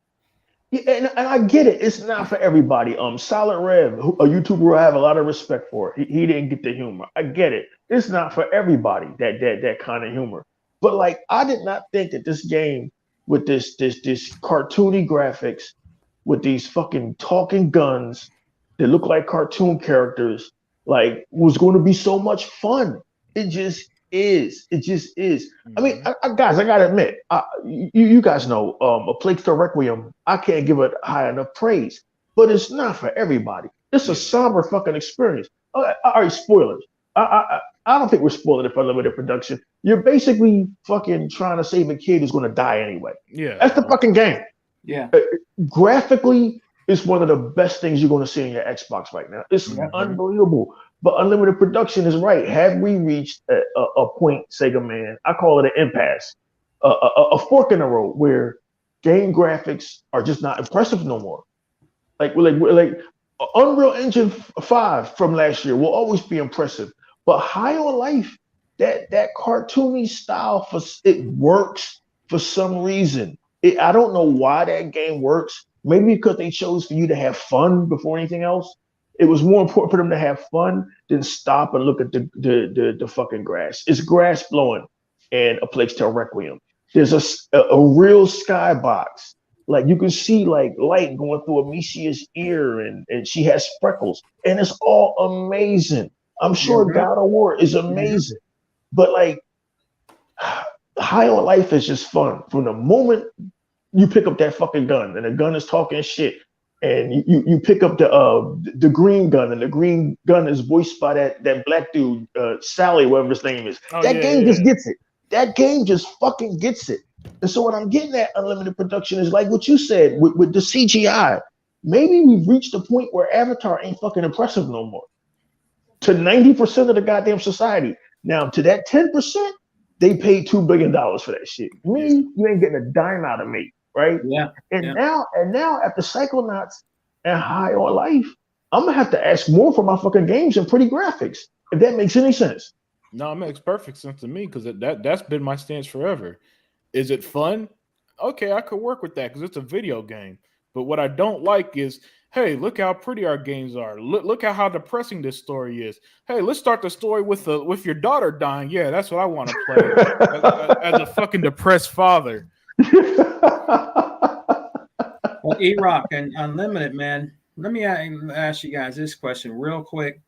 F: Yeah, and I get it. It's not for everybody. Silent Rev, a YouTuber who I have a lot of respect for, he didn't get the humor. I get it. It's not for everybody, that kind of humor. But like, I did not think that this game with this cartoony graphics, with these fucking talking guns that look like cartoon characters, like, was going to be so much fun. It just is. It just is. I mean, guys, I gotta admit, you guys know, A Plague Tale Requiem, I can't give it high enough praise, but it's not for everybody. It's a somber fucking experience. All right, spoilers. I don't think we're spoiling it for limited production. You're basically fucking trying to save a kid who's going to die anyway.
D: Yeah,
F: that's the fucking game.
A: Yeah.
F: Graphically, it's one of the best things you're going to see in your Xbox right now. It's unbelievable. But unlimited production is right. Have we reached a point, Sega man? I call it an impasse, a fork in the road where game graphics are just not impressive no more. Like Unreal Engine 5 from last year will always be impressive, but High on Life, that cartoony style, it works for some reason. I don't know why that game works. Maybe because they chose for you to have fun before anything else. It was more important for them to have fun than stop and look at the fucking grass. It's grass blowing in A Plague Tale Requiem. There's a real skybox. Like, you can see like light going through Amicia's ear, and she has freckles, and it's all amazing. I'm sure God of War is amazing, but like, High on Life is just fun. From the moment you pick up that fucking gun and the gun is talking shit, and you pick up the green gun, and the green gun is voiced by that black dude, Sally, whatever his name is. That game just gets it. That game just fucking gets it. And so what I'm getting at, unlimited production, is like what you said with the CGI. Maybe we've reached a point where Avatar ain't fucking impressive no more. To 90% of the goddamn society. Now, to that 10%, they paid $2 billion for that shit. Me, you ain't getting a dime out of me, right?
A: Yeah.
F: And now after Psychonauts and High on Life, I'm gonna have to ask more for my fucking games and pretty graphics, if that makes any sense.
D: No, it makes perfect sense to me, because that's been my stance forever. Is it fun? Okay, I could work with that because it's a video game. But what I don't like is, hey, look how pretty our games are. Look at how depressing this story is. Hey, let's start the story with your daughter dying. Yeah, that's what I want to play as a fucking depressed father.
A: Well, E-Rock and Unlimited, man, let me ask you guys this question real quick.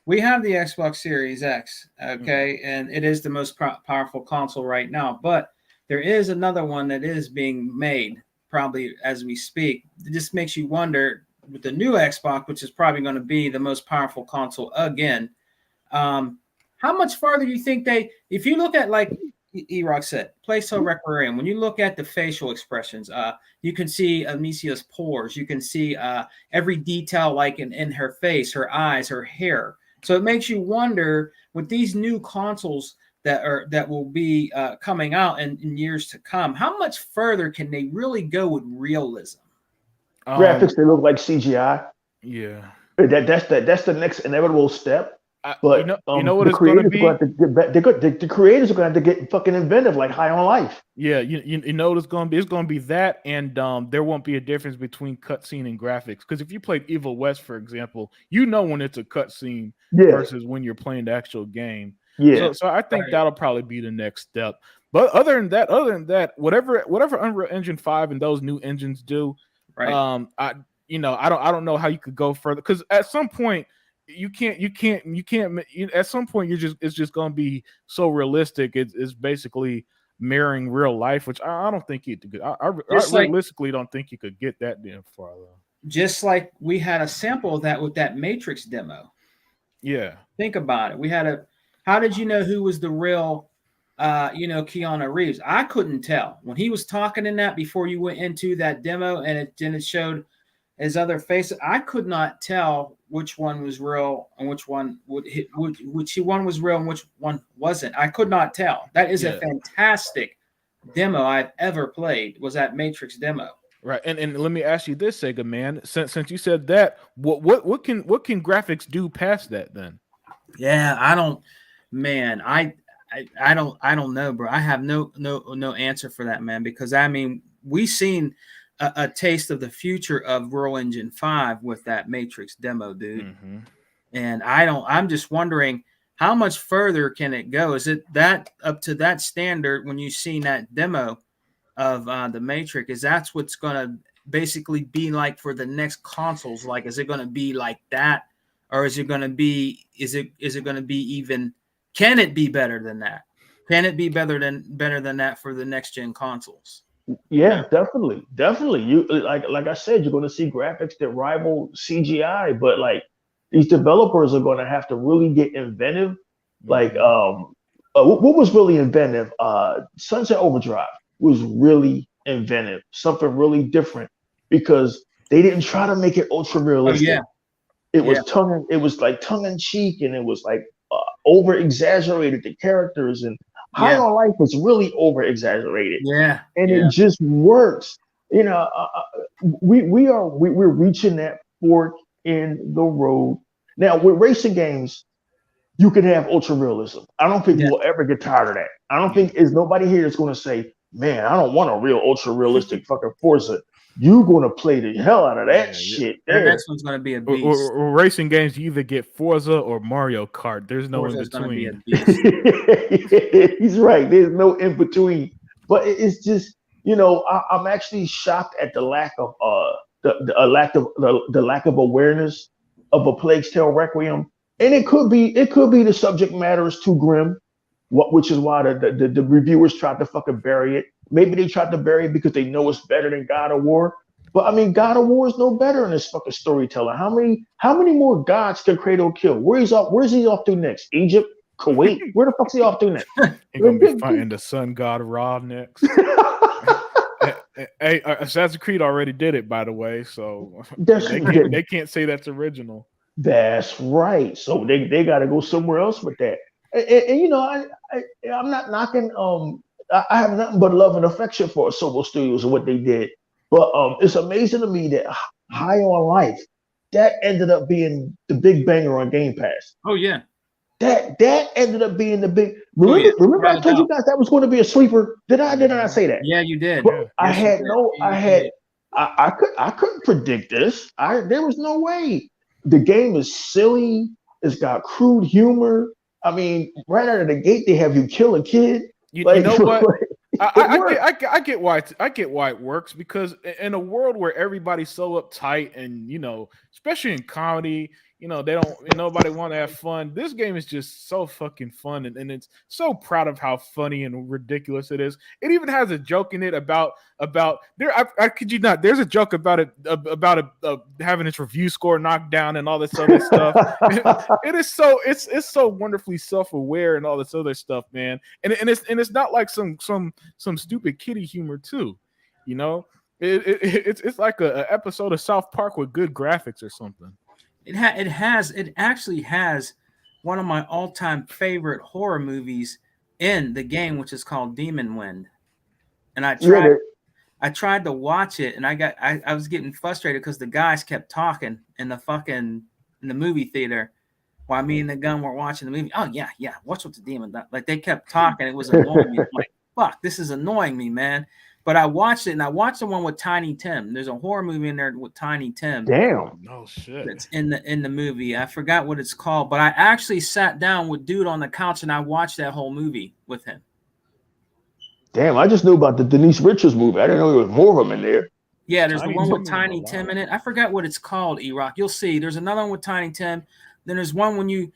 A: We have the Xbox Series X, okay, and it is the most powerful console right now, but there is another one that is being made probably as we speak. It just makes you wonder, with the new Xbox, which is probably going to be the most powerful console again, how much farther do you think if you look at, like E-Rock said, Plague Tale Requiem, when you look at the facial expressions, you can see Amicia's pores, you can see every detail, like in her face, her eyes, her hair. So it makes you wonder, with these new consoles that will be coming out in years to come, how much further can they really go with realism?
F: Graphics, they look like CGI.
D: Yeah,
F: that's the next inevitable step. But
D: you know what it's going to be.
F: The creators are going to have to get fucking inventive, like High on Life.
D: Yeah, you know what it's going to be. It's going to be that, and there won't be a difference between cutscene and graphics. Because if you played Evil West, for example, you know when it's a cutscene versus when you're playing the actual game.
F: Yeah.
D: So I think that'll probably be the next step. But other than that, whatever Unreal Engine 5 and those new engines do,
A: right?
D: I don't know how you could go further, because at some point you can't. At some point, it's just going to be so realistic. It's basically mirroring real life, which I don't think you could. I realistically don't think you could get that damn far though.
A: Just like we had a sample of that with that Matrix demo.
D: Yeah.
A: Think about it. We had how did you know who was the real, Keanu Reeves? I couldn't tell when he was talking in that before you went into that demo, and it showed his other face. I could not tell which one was real and which one which one was real and which one wasn't. I could not tell. That is a fantastic demo I've ever played. Was that Matrix demo?
D: Right, and let me ask you this, Sega man. Since you said that, what can graphics do past that then?
A: Yeah, I don't know, bro. I have no answer for that, man, because I mean, we seen a taste of the future of Real Engine 5 with that Matrix demo, dude.
D: Mm-hmm.
A: And I'm just wondering how much further can it go? Is it that up to that standard when you seen that demo of the Matrix? Is that's what's going to basically be like for the next consoles? Like, is it going to be like that? Or is it going to be, is it going to be even, can it be better than that? Can it be better than that for the next gen consoles?
F: Yeah, definitely. You like I said, you're going to see graphics that rival CGI, but like these developers are going to have to really get inventive. Like, what was really inventive? Sunset Overdrive was really inventive, something really different, because they didn't try to make it ultra realistic.
A: Oh, yeah.
F: It was tongue in cheek, and it was like over exaggerated, the characters, and High on Life was really over exaggerated.
A: Yeah,
F: and it just works. We're reaching that fork in the road now with racing games. You can have ultra realism. I don't think we'll ever get tired of that. I don't think there's nobody here that's going to say, "Man, I don't want a real ultra realistic fucking Forza." You're going to play the hell out of that shit.
A: The next one's going to be a beast.
D: Racing games, you either get Forza or Mario Kart. There's no in between.
F: He's right. There's no in between. But it's just, I'm actually shocked at the lack of the lack of awareness of A Plague's Tale Requiem. And it could be the subject matter is too grim, which is why the reviewers tried to fucking bury it. Maybe they tried to bury it because they know it's better than God of War. But I mean, God of War is no better in this fucking storytelling. How many more gods can Kratos kill? Where's he off to next? Egypt? Kuwait? Where the fuck's he off to next?
D: He's gonna be fighting the sun god Ra next. Hey, Assassin's Creed already did it, by the way, so they can't say that's original.
F: That's right. So they got to go somewhere else with that. And I'm not knocking. I have nothing but love and affection for Asobo Studios and what they did. But it's amazing to me that High on Life, that ended up being the big banger on Game Pass.
A: Oh yeah.
F: That ended up being the big. Remember I told you guys that was going to be a sleeper. Did I not say that?
A: Yeah, you did.
F: But I couldn't predict this. There was no way. The game is silly. It's got crude humor. I mean, right out of the gate, they have you kill a kid.
D: You know what? I get why it works, because in a world where everybody's so uptight and especially in comedy, nobody want to have fun. This game is just so fucking fun, and it's so proud of how funny and ridiculous it is. It even has a joke in it about there. I kid you not. There's a joke about it about having its review score knocked down and all this other stuff. It's so wonderfully self-aware and all this other stuff, man. And it's not like some stupid kiddie humor too, It's like an episode of South Park with good graphics or something.
A: It actually has one of my all-time favorite horror movies in the game, which is called Demon Wind. And I tried to watch it, and I was getting frustrated because the guys kept talking in the movie theater while me and the gun were watching the movie. Oh yeah, what's with the demon? Like they kept talking, it was annoying me. I'm like, fuck, this is annoying me, man. But I watched it, and I watched the one with Tiny Tim. There's a horror movie in there with Tiny Tim.
F: Damn.
D: No shit.
A: It's in the movie. I forgot what it's called, but I actually sat down with dude on the couch and I watched that whole movie with him.
F: Damn, I just knew about the Denise Richards movie. I didn't know there was more of them in there.
A: Yeah, there's the one with Tiny Tim in it. I forgot what it's called, E-Rock. You'll see. There's another one with Tiny Tim. Then there's one when you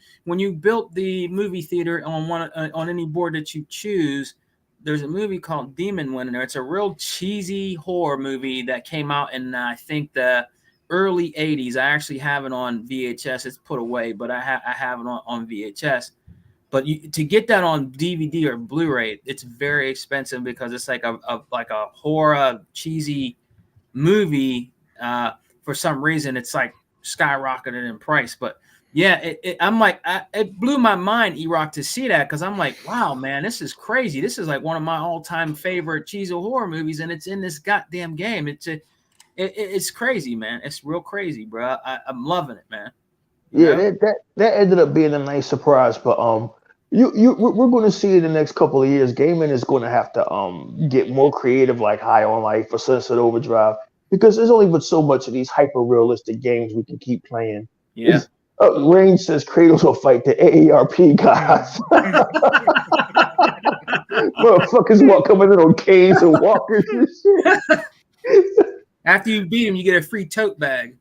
A: built the movie theater on any board that you choose. There's a movie called Demon Wind in there. It's a real cheesy horror movie that came out in I think the early 80s. I actually have it on VHS. It's put away, but I have it on VHS. But to get that on DVD or Blu-ray, it's very expensive because it's like a horror cheesy movie. For some reason, it's like skyrocketed in price. But yeah, it blew my mind, E-Rock, to see that, because I'm like, wow, man, this is crazy. This is like one of my all-time favorite cheesy horror movies, and it's in this goddamn game. It's crazy, man. It's real crazy, bro. I'm loving it, man.
F: Yeah, that ended up being a nice surprise, but we're going to see in the next couple of years, gaming is going to have to get more creative, like High on Life or Sunset Overdrive, because there's only but so much of these hyper realistic games we can keep playing.
A: Yeah.
F: Range says Kratos will fight the AARP guys. Motherfuckers coming in on canes and walkers and shit.
A: After you beat him, you get a free tote bag.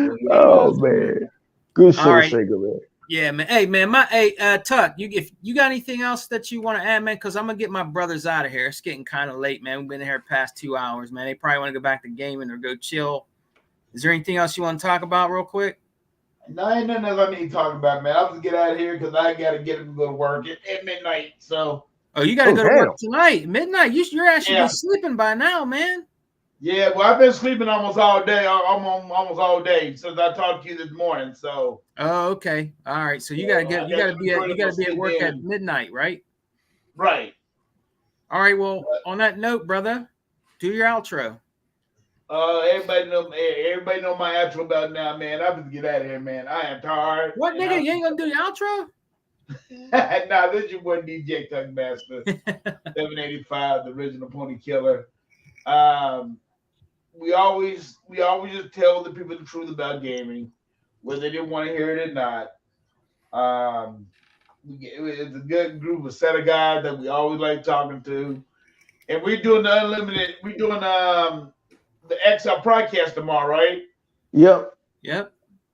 F: Oh man, good show,
A: right.
F: Sega, man.
A: Yeah, man. Hey, Tuck, if you got anything else that you want to add, man? Because I'm gonna get my brothers out of here. It's getting kind of late, man. We've been here past 2 hours, man. They probably want to go back to gaming or go chill. Is there anything else you want to talk about, real quick?
B: No, ain't nothing else I need to talk about, man. I'll just get out of here because I gotta get him to go to work at midnight. So.
A: Oh, you gotta go to work tonight, midnight. You're actually been sleeping by now, man.
B: Yeah, well, I've been sleeping almost all day. I'm on almost all day since I talked to you this morning. So.
A: Oh, okay. All right. So you gotta be at work at midnight, right?
B: Right.
A: All right. Well, on that note, brother, do your outro.
B: Everybody know my outro about now, man. I have to get out of here, man. I am tired.
A: What, nigga? You ain't gonna do your outro?
B: Nah, this is your boy DJ Tuckmaster, 785, the original Pony Killer. We always just tell the people the truth about gaming, whether they didn't want to hear it or not. It's a good group, a set of guys that we always like talking to, and we're doing the unlimited. We're doing the XL podcast tomorrow, right?
F: Yep.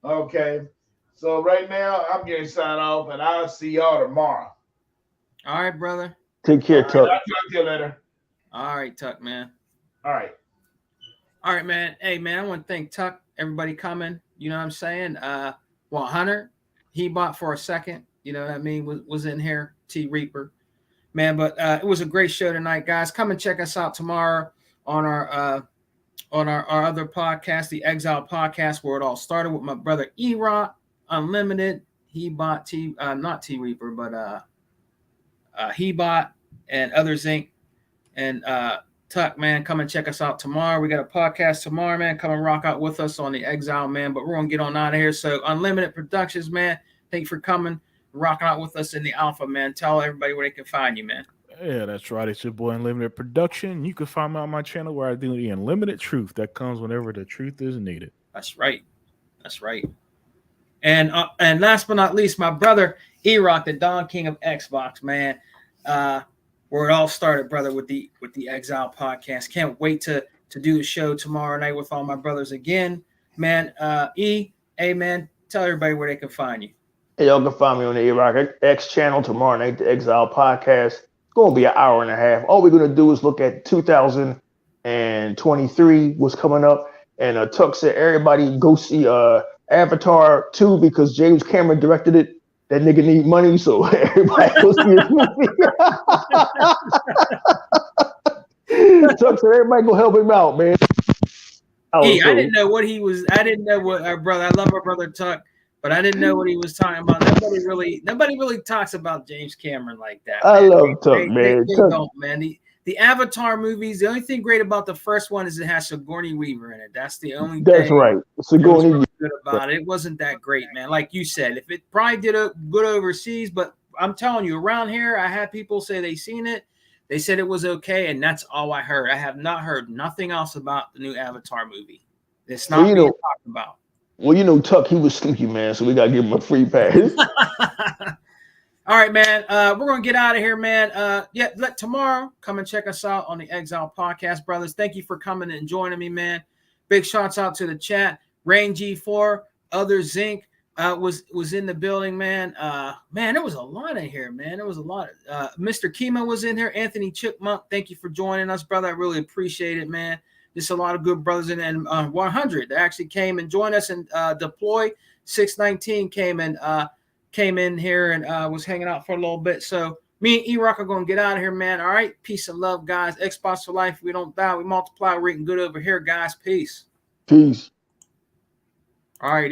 B: Okay. So right now, I'm getting signed off, and I'll see y'all tomorrow.
A: All right, brother.
F: Take care, Tuck.
B: I'll talk to you later.
A: All right, Tuck, man.
B: All right.
A: All right, man. Hey, man, I want to thank Tuck, everybody coming. You know what I'm saying? Hunter, he bought for a second. You know what I mean? Was in here, T Reaper. Man, but it was a great show tonight, guys. Come and check us out tomorrow on our other podcast, the Exile Podcast, where it all started with my brother E-Rock. Unlimited, he bought not T Reaper, but he bought and Others Inc. And Tuck, man, come and check us out tomorrow. We got a podcast tomorrow, man. Come and rock out with us on the Exile, man. But we're gonna get on out of here. So Unlimited Productions, man. Thank you for coming, rocking out with us in the Alpha, man. Tell everybody where they can find you, man.
D: Yeah, that's right. It's your boy Unlimited Production. You can find me on my channel where I do the unlimited truth that comes whenever the truth is needed.
A: That's right. And last but not least, my brother E-Rock, the Don King of Xbox, man. Where it all started, brother, with the Exile Podcast. Can't wait to do the show tomorrow night with all my brothers again, man. Hey, man, tell everybody where they can find you.
F: Hey, y'all can find me on the E-Rock X channel tomorrow night, the Exile Podcast. It's gonna be an hour and a half. All we're gonna do is look at 2023, what's coming up, and Tuck said everybody go see Avatar 2 because James Cameron directed it. That nigga need money, so everybody go see his movie. Tuck said everybody go help him out, man.
A: I didn't know what our brother. I love our brother Tuck, but I didn't know what he was talking about. Nobody really talks about James Cameron like that.
F: Man. I love Tuck, man.
A: They don't, man. The Avatar movies, the only thing great about the first one is it has Sigourney Weaver in it. That's the only thing.
F: That's right. Sigourney
A: really good about it. It wasn't that great, man. Like you said, if it probably did good overseas, but I'm telling you, around here, I had people say they seen it. They said it was okay, and that's all I heard. I have not heard nothing else about the new Avatar movie. It's not being talked about.
F: Well, Tuck, he was sleepy, man, so we got to give him a free pass.
A: All right, man. We're going to get out of here, man. Tomorrow, come and check us out on the Exile Podcast, brothers. Thank you for coming and joining me, man. Big shouts out to the chat. Rain G4, Others Inc. was in the building, man. Man, there was a lot in here, man. There was a lot. Mr. Kima was in here. Anthony Chipmunk, thank you for joining us, brother. I really appreciate it, man. just a lot of good brothers. And 100 they actually came and joined us and Deploy 619 came in here and was hanging out for a little bit. So me and E-Rock are going to get out of here, man. All right. Peace and love, guys. Xbox for life. We don't die. We multiply. We're eating good over here, guys. Peace.
E: Peace.
A: All right, E.